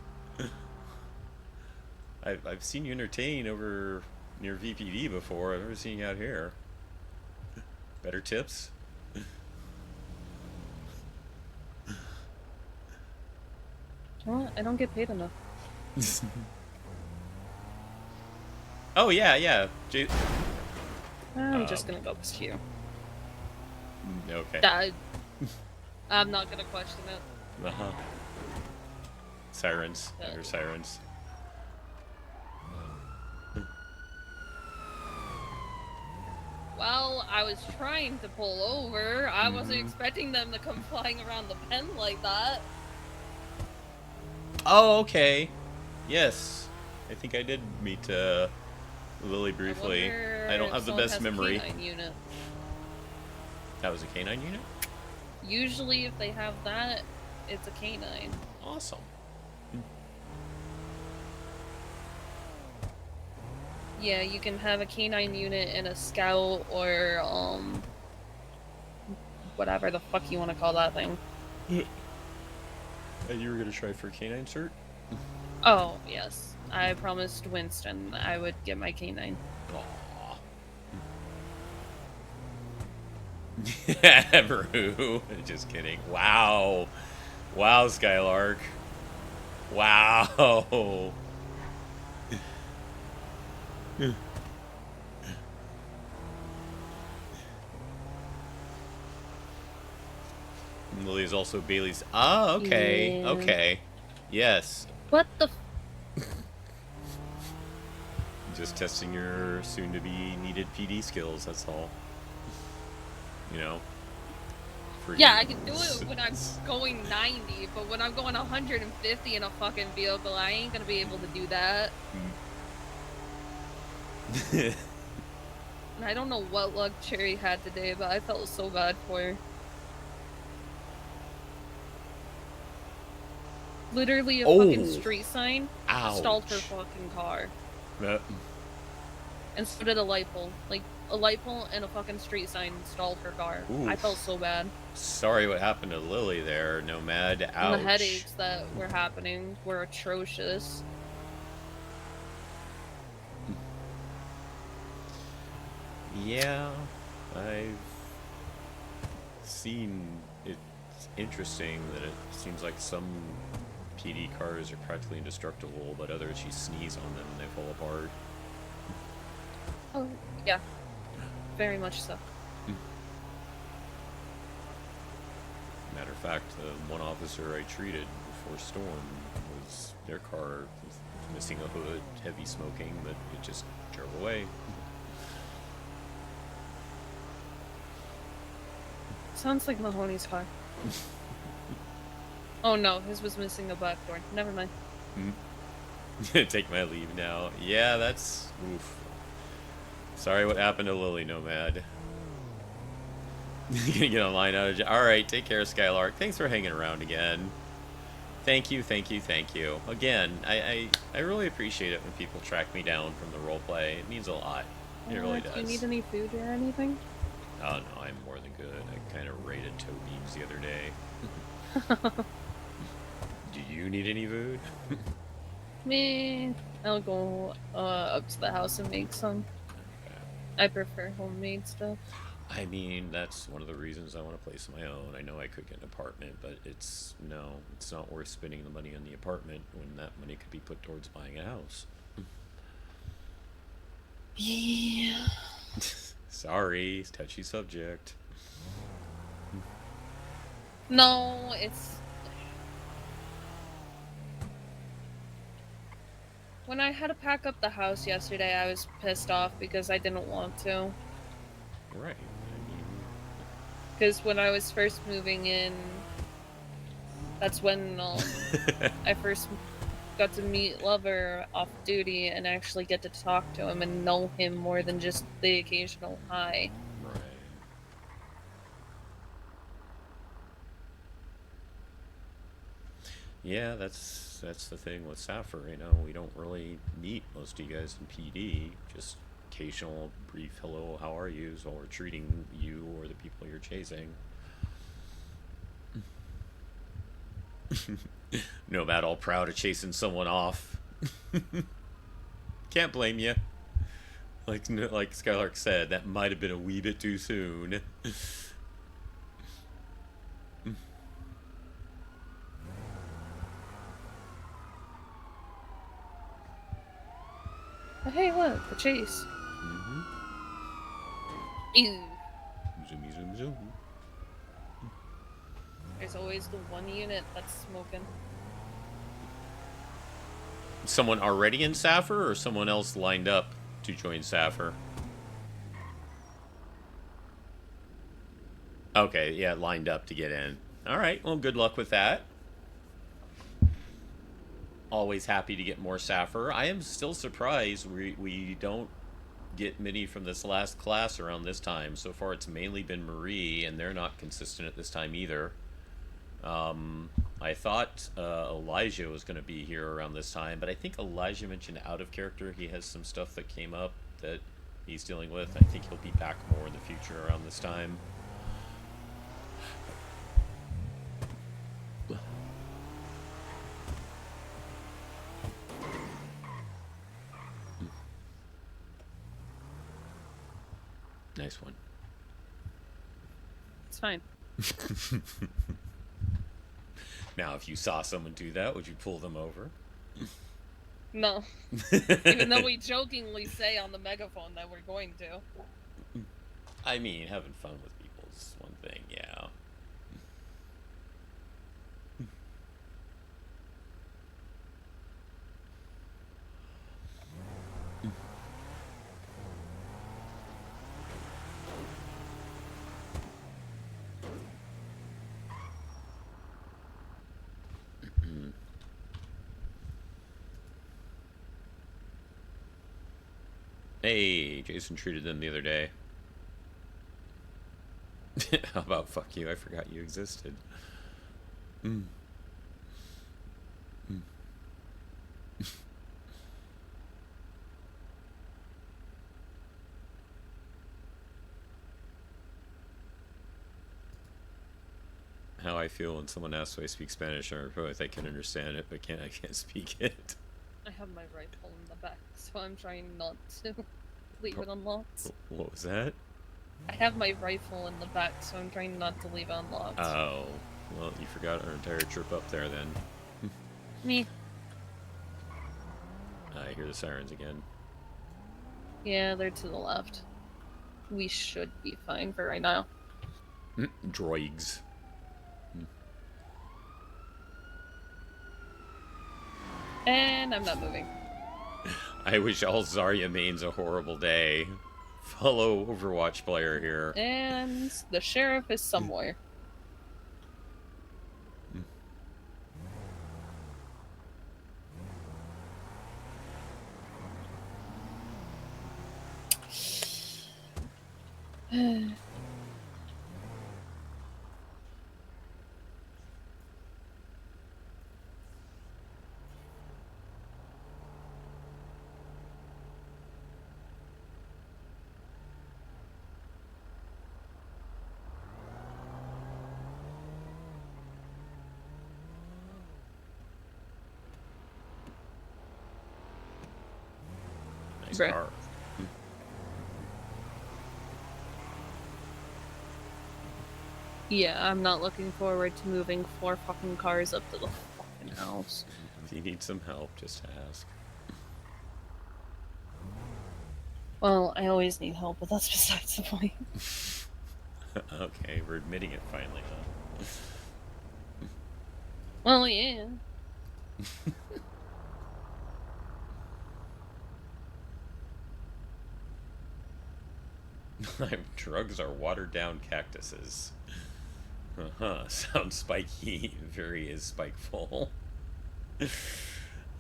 I've seen you entertain over near VPD before. I've never seen you out here. Better tips? What? I don't get paid enough. Oh, yeah. I'm just gonna go with you. Okay. I'm not gonna question it. Uh-huh. Sirens. I hear sirens. Well, I was trying to pull over. I wasn't expecting them to come flying around the pen like that. Oh, okay. Yes. I think I did meet Lily briefly. I don't have the best memory. Canine unit. That was a canine unit? Usually if they have that, it's a canine. Awesome. Yeah, you can have a canine unit and a scout or whatever the fuck you want to call that thing. You were gonna try for a canine cert? Oh, yes. I promised Winston I would get my canine. Aww. Brew. Just kidding. Wow. Wow, Skylark. Wow. Lily is also Bailey's. Ah, okay. Yeah. Okay. Yes. What the Just testing your soon-to-be needed PD skills, that's all. You know? Yeah, I can do it when I'm going 90, but when I'm going 150 in a fucking vehicle, I ain't gonna be able to do that. And I don't know what luck Cherry had today, but I felt so bad for her. Literally a fucking street sign stalled her fucking car. And so did a light pole. Like, a light pole and a fucking street sign stalled her car. Oof. I felt so bad. Sorry what happened to Lily there, Nomad. Ouch. And the headaches that were happening were atrocious. Yeah, I've seen it It's interesting that it seems like some PD cars are practically indestructible, but others you sneeze on them and they fall apart. Oh, yeah. Very much so. Matter of fact, the one officer I treated before Storm was their car was missing a hood, heavy smoking, but it just drove away. Sounds like Mahoney's car. Oh no, his was missing a back door. Never mind. Take my leave now. Yeah, that's... oof. Sorry what happened to Lily Nomad. Gonna get a line outage. Alright, take care, Skylark. Thanks for hanging around again. Thank you, thank you, thank you. Again, I really appreciate it when people track me down from the roleplay. It means a lot. It really does. Do you need any food or anything? Oh no, I'm more than good. I kind of raided toe beams the other day. Do you need any food? Me, I'll go up to the house and make some. I prefer homemade stuff. I mean, that's one of the reasons I want a place of my own. I know I could get an apartment, but it's not worth spending the money on the apartment when that money could be put towards buying a house. Yeah. Sorry, touchy subject. No, it's... When I had to pack up the house yesterday, I was pissed off because I didn't want to. Right. Because when I was first moving in, that's when I first got to meet Lover off duty and actually get to talk to him and know him more than just the occasional hi. Right. Yeah, that's the thing with Sappher. You know, we don't really meet most of you guys in PD. Just occasional brief hello, how are yous while we're treating you or the people you're chasing. Nomad all proud of chasing someone off. Can't blame you. Like Skylark said, that might have been a wee bit too soon. But hey, look, the chase. Ew. Zoom, zoom, zoom. There's always the one unit that's smoking. Someone already in Sappher or someone else lined up to join Sappher? Okay, yeah, lined up to get in. Alright, well, good luck with that. Always happy to get more Sappher. I am still surprised we don't get many from this last class around this time. So far it's mainly been Marie, and they're not consistent at this time either. I thought Elijah was going to be here around this time, but I think Elijah mentioned out of character he has some stuff that came up that he's dealing with. I think he'll be back more in the future around this time. Nice one. It's fine. Now, if you saw someone do that, would you pull them over? No. Even though we jokingly say on the megaphone that we're going to. I mean, having fun with people is one thing, yeah. Hey, Jason treated them the other day. How about fuck you? I forgot you existed. How I feel when someone asks if I speak Spanish or both. I can understand it, but I can't speak it. I have my rifle in the back, so I'm trying not to leave it unlocked. What was that? I have my rifle in the back, so I'm trying not to leave it unlocked. Oh. Well, you forgot our entire trip up there then. Me. I hear the sirens again. Yeah, they're to the left. We should be fine for right now. Droids. And I'm not moving. I wish all Zarya mains a horrible day. Fellow Overwatch player here. And the sheriff is somewhere. Nice Bruh. car. Yeah, I'm not looking forward to moving 4 fucking cars up to the fucking house. If you need some help, just ask. Well, I always need help, but that's besides the point. Okay, we're admitting it finally, huh? Well, yeah. Drugs are watered down cactuses. Sounds spiky. Very is spikeful.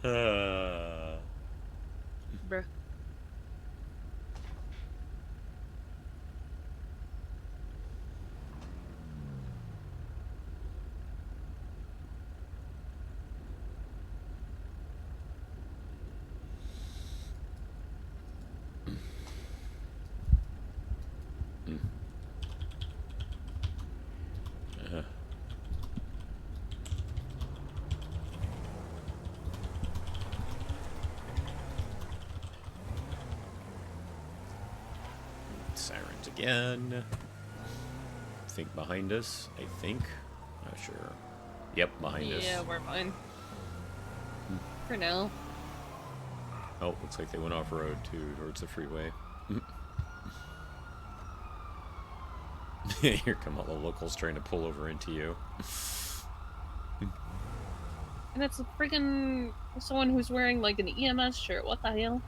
Bruh. Sirens again. I think behind us. I think. Not sure. Yep, behind us. Yeah, we're fine. For now. Oh, looks like they went off road too, towards the freeway. Here come all the locals trying to pull over into you. And it's a freaking someone who's wearing like an EMS shirt. What the hell?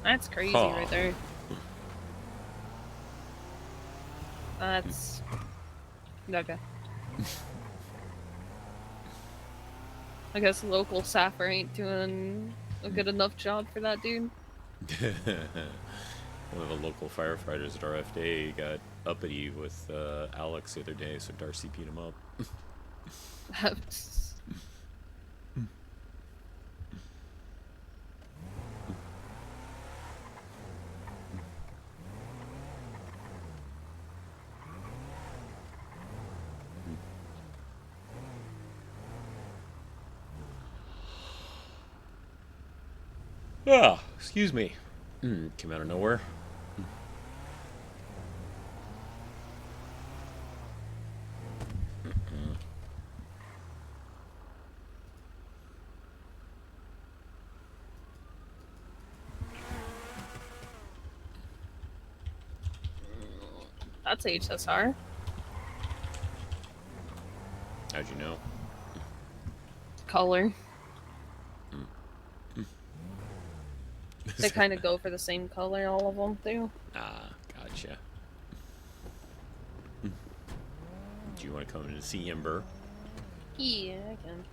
That's crazy right there. That's okay. I guess local Sappher ain't doing a good enough job for that dude. One of the local firefighters at RFA got uppity with Alex the other day, so Darcy beat him up. Ah, excuse me. Came out of nowhere. That's HSR. How'd you know? Color. They kind of go for the same color, all of them do. Ah, gotcha. Do you want to come in to see Ember? Yeah, I can.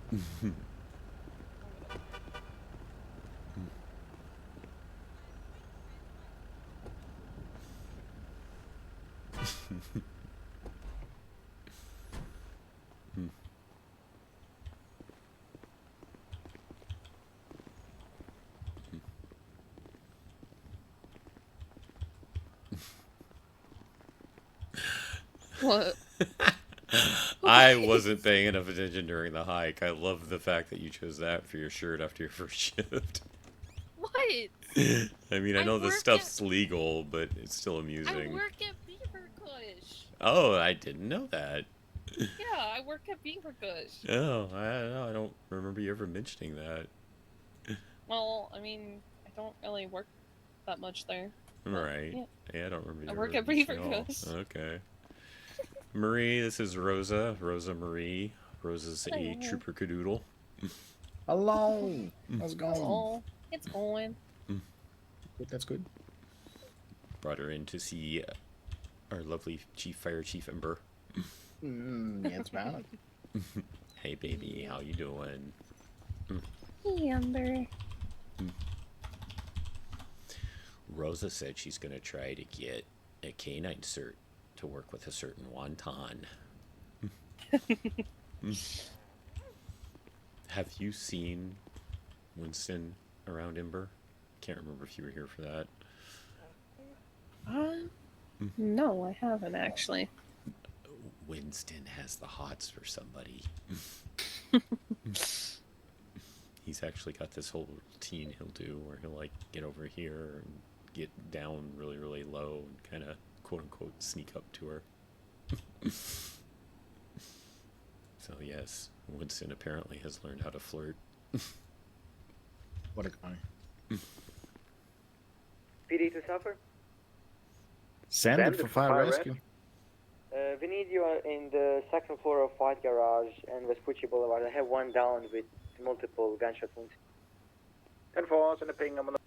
What? I wasn't paying enough attention during the hike. I love the fact that you chose that for your shirt after your first shift. What? I mean, I know this stuff's legal, but it's still amusing. I work at Beaver Kush. Oh, I didn't know that. Yeah, I work at Beaver Kush. Oh, I don't remember you ever mentioning that. Well, I mean, I don't really work that much there. Right. Yeah. I don't remember you I ever work at mentioning Beaver all. Kush. Okay. Marie, this is Rosa. Rosa Marie. Rosa's a trooper cadoodle. Hello. How's it going? Oh, it's going. Good, that's good. Brought her in to see our lovely Fire Chief Ember. Yeah, it's valid. Hey, baby, how you doing? Hey, Ember. Rosa said she's going to try to get a canine cert to work with a certain wonton. Have you seen Winston around Ember? Can't remember if you were here for that. No, I haven't actually. Winston has the hots for somebody. He's actually got this whole routine he'll do where he'll like get over here and get down really, really low and kind of quote unquote sneak up to her. So yes, Winston apparently has learned how to flirt. What a guy. PD to suffer? Send it for fire rescue. We need you in the second floor of White Garage and Vespucci Boulevard. I have one down with multiple gunshot wounds. 10-4, send a ping. I'm on the...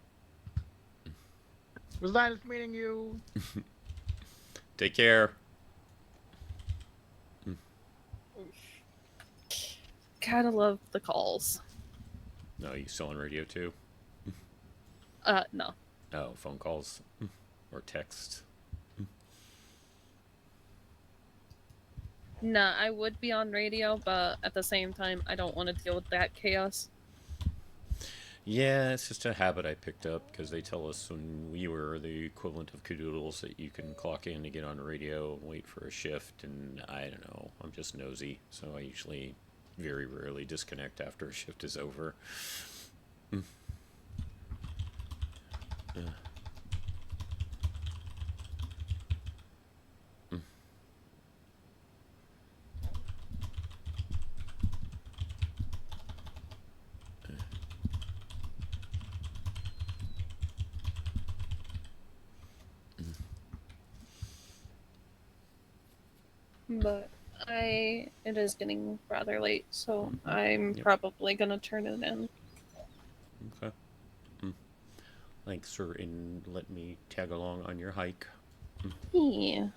Was nice meeting you. Take care. Gotta love the calls. No, you still on radio too? No. Oh, phone calls or text. Nah, I would be on radio, but at the same time, I don't want to deal with that chaos. Yeah, it's just a habit I picked up because they tell us when we were the equivalent of cadoodles that you can clock in to get on the radio and wait for a shift, and I don't know, I'm just nosy, so I usually very rarely disconnect after a shift is over. But it is getting rather late, so I'm probably gonna turn it in. Okay. Thanks for letting me tag along on your hike. Yeah.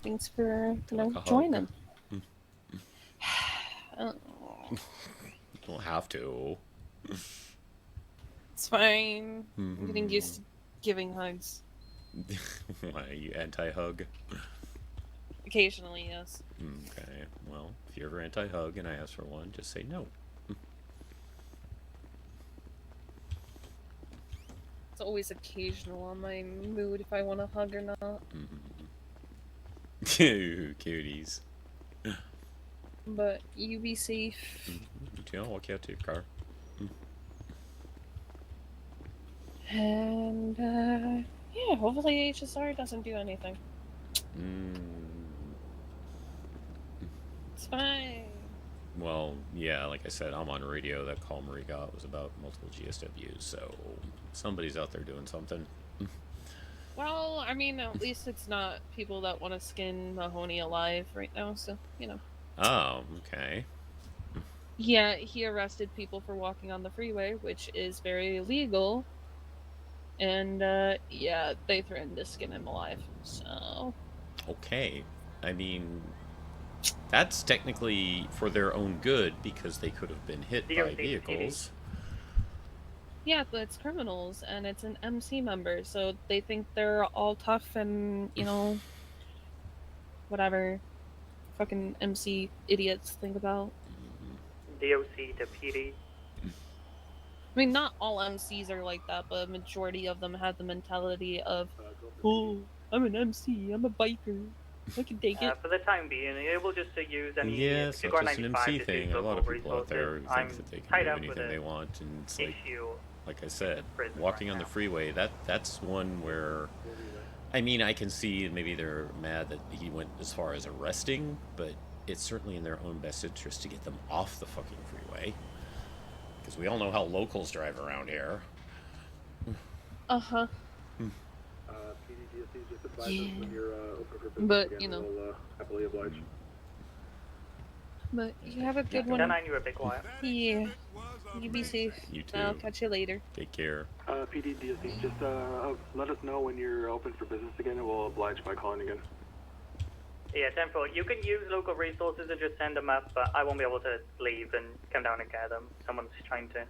Thanks for joining. You don't have to. It's fine. I'm getting used to giving hugs. Why, are you anti-hug? Occasionally, yes. Okay, well, if you're ever anti-hug and I ask for one, just say no. It's always occasional on my mood if I want to hug or not. Cuties. But you be safe. I'll walk you out to your car. And, yeah, hopefully HSR doesn't do anything. It's fine. Well, yeah, like I said, I'm on radio. That call Marie got was about multiple GSWs, so somebody's out there doing something. Well, I mean, at least it's not people that want to skin Mahoney alive right now, so, you know. Oh, okay. Yeah, he arrested people for walking on the freeway, which is very illegal. And, yeah, they threatened to skin him alive, so... Okay. I mean, that's technically for their own good, because they could have been hit by vehicles. Yeah, but it's criminals, and it's an MC member, so they think they're all tough and, you know, whatever fucking MC idiots think about. DOC to PD. I mean, not all MCs are like that, but a majority of them have the mentality of, oh, I'm an MC, I'm a biker, I can take it. For the time being, able just to use any Yeah, it's not just an MC thing. A lot of people out there resources. think I'm that they can tied do up anything with they a want, and it's issue like I said, prison walking right on the now. freeway, that's one where I mean, I can see maybe they're mad that he went as far as arresting, but it's certainly in their own best interest to get them off the fucking freeway. Because we all know how locals drive around here. Uh-huh. PDDSC just advise Yeah. us when you're open for business But, again. you know. We'll happily oblige. But you have a good Yeah, one. 10-9, you were a bit quiet. Yeah. You be safe. You too. I'll catch you later. Take care. PDDSC, just let us know when you're open for business again, and we'll oblige by calling again. Yeah, 10-4. You can use local resources to just send them up, but I won't be able to leave and come down and get them. Someone's trying to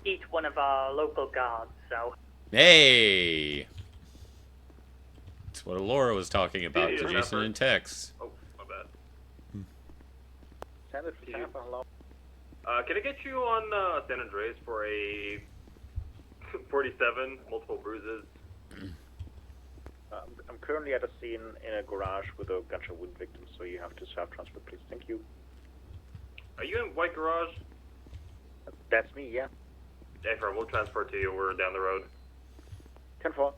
eat one of our local guards, so... Hey! That's what Laura was talking about Yeah, to Jason in text. Oh, my bad. Send it for Tampa, hello. Can I get you on San Andreas for a 47, multiple bruises? I'm currently at a scene in a garage with a bunch of wound victims, so you have to self-transport, please. Thank you. Are you in White Garage? That's me, yeah. Yeah, we'll transport to you. We're down the road. 10-4.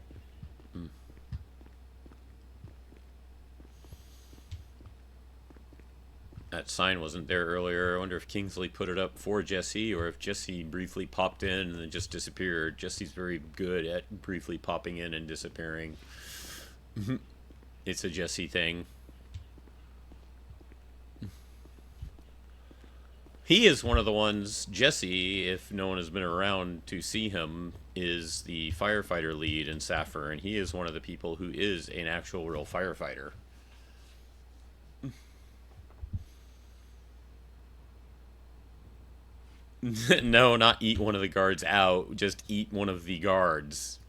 That sign wasn't there earlier. I wonder if Kingsley put it up for Jesse, or if Jesse briefly popped in and then just disappeared. Jesse's very good at briefly popping in and disappearing. It's a Jesse thing. He is one of the ones, Jesse, if no one has been around to see him, is the firefighter lead in Saffir, and he is one of the people who is an actual real firefighter. No, not eat one of the guards out, just eat one of the guards.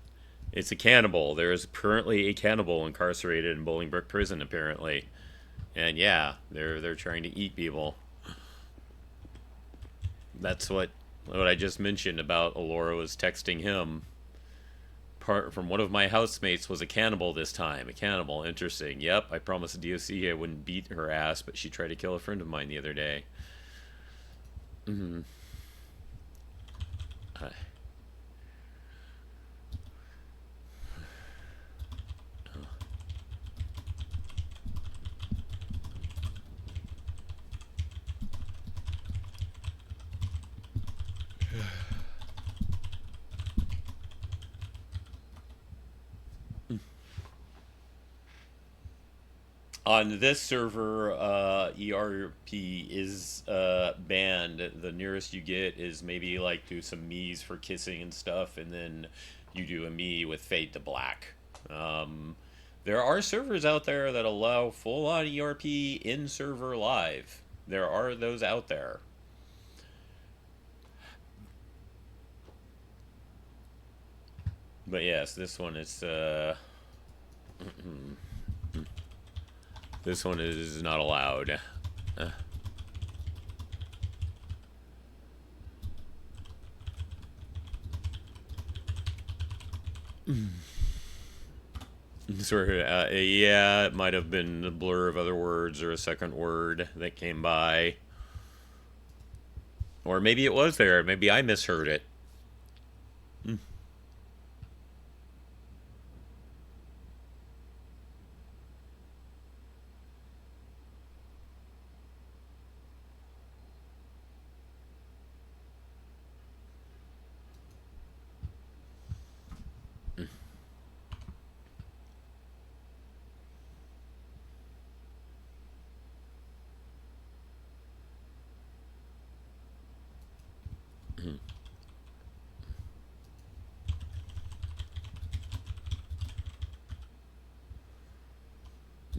It's a cannibal. There is currently a cannibal incarcerated in Bolingbroke Prison, apparently. And yeah, they're trying to eat people. That's what I just mentioned about Alora was texting him. Part from one of my housemates was a cannibal this time. A cannibal, interesting. Yep, I promised the DOC I wouldn't beat her ass, but she tried to kill a friend of mine the other day. On this server, ERP is banned. The nearest you get is maybe like do some me's for kissing and stuff, and then you do a me with fade to black. There are servers out there that allow full-on ERP in server live. There are those out there. But yes, this one is this one is not allowed. Yeah, it might have been a blur of other words or a second word that came by. Or maybe it was there. Maybe I misheard it.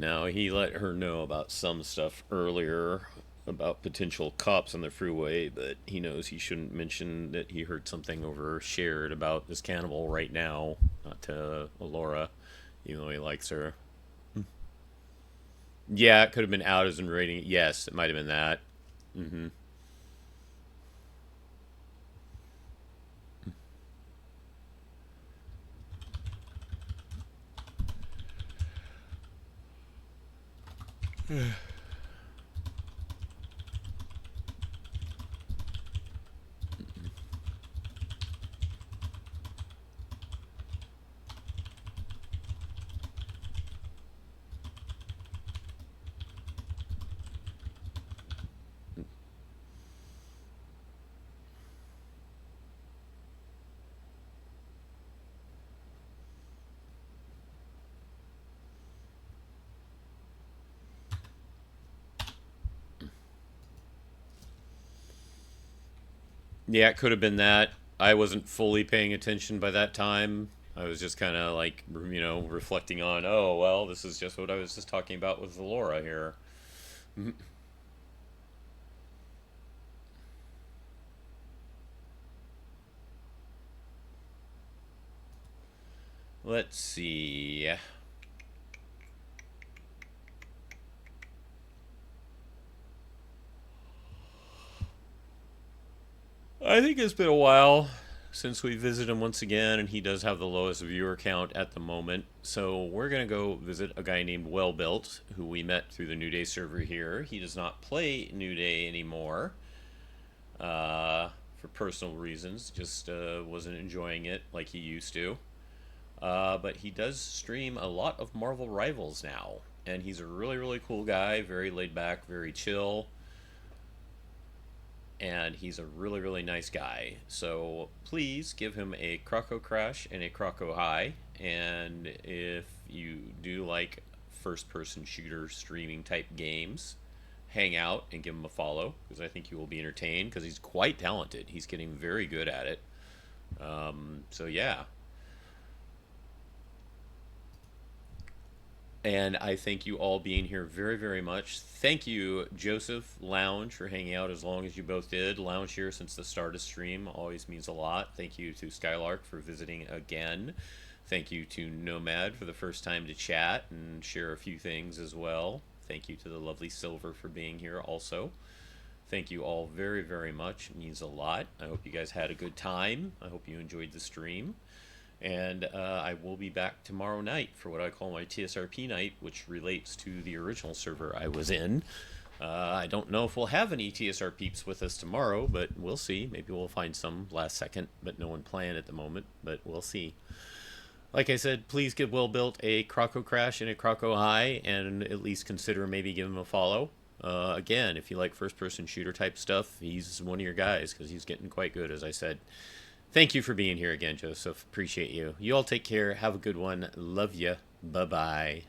Now, he let her know about some stuff earlier about potential cops on the freeway, but he knows he shouldn't mention that he heard something overshared about this cannibal right now, not to Laura, even though he likes her. Yeah, it could have been out as in rating. Yes, it might have been that. Yeah, it could have been that. I wasn't fully paying attention by that time. I was just kind of like, reflecting on, oh, well, this is just what I was just talking about with Laura here. Let's see. I think it's been a while since we visited him once again, and he does have the lowest viewer count at the moment. So we're going to go visit a guy named Wellbuilt, who we met through the NewDay server here. He does not play NewDay anymore for personal reasons. Just wasn't enjoying it like he used to. But he does stream a lot of Marvel Rivals now. And he's a really, really cool guy. Very laid back, very chill. And he's a really, really nice guy. So please give him a Croco Crash and a Croco High. And if you do like first-person shooter streaming type games, hang out and give him a follow, because I think you will be entertained, because he's quite talented. He's getting very good at it. So yeah. And I thank you all being here very, very much. Thank you, Joseph, Lounge, for hanging out as long as you both did. Lounge here since the start of stream always means a lot. Thank you to Skylark for visiting again. Thank you to Nomad for the first time to chat and share a few things as well. Thank you to the lovely Silver for being here also. Thank you all very, very much. It means a lot. I hope you guys had a good time. I hope you enjoyed the stream. And I will be back tomorrow night for what I call my TSRP night, which relates to the original server I was in. I don't know if we'll have any TSR peeps with us tomorrow, but we'll see. Maybe we'll find some last second, but no one planned at the moment, but we'll see. Like I said, please give Wellbuilt a Croco Crash and a Croco High, and at least consider maybe give him a follow. Again, if you like first-person shooter type stuff, he's one of your guys, because he's getting quite good, as I said. Thank you for being here again, Joseph. Appreciate you. You all take care. Have a good one. Love ya. Bye-bye.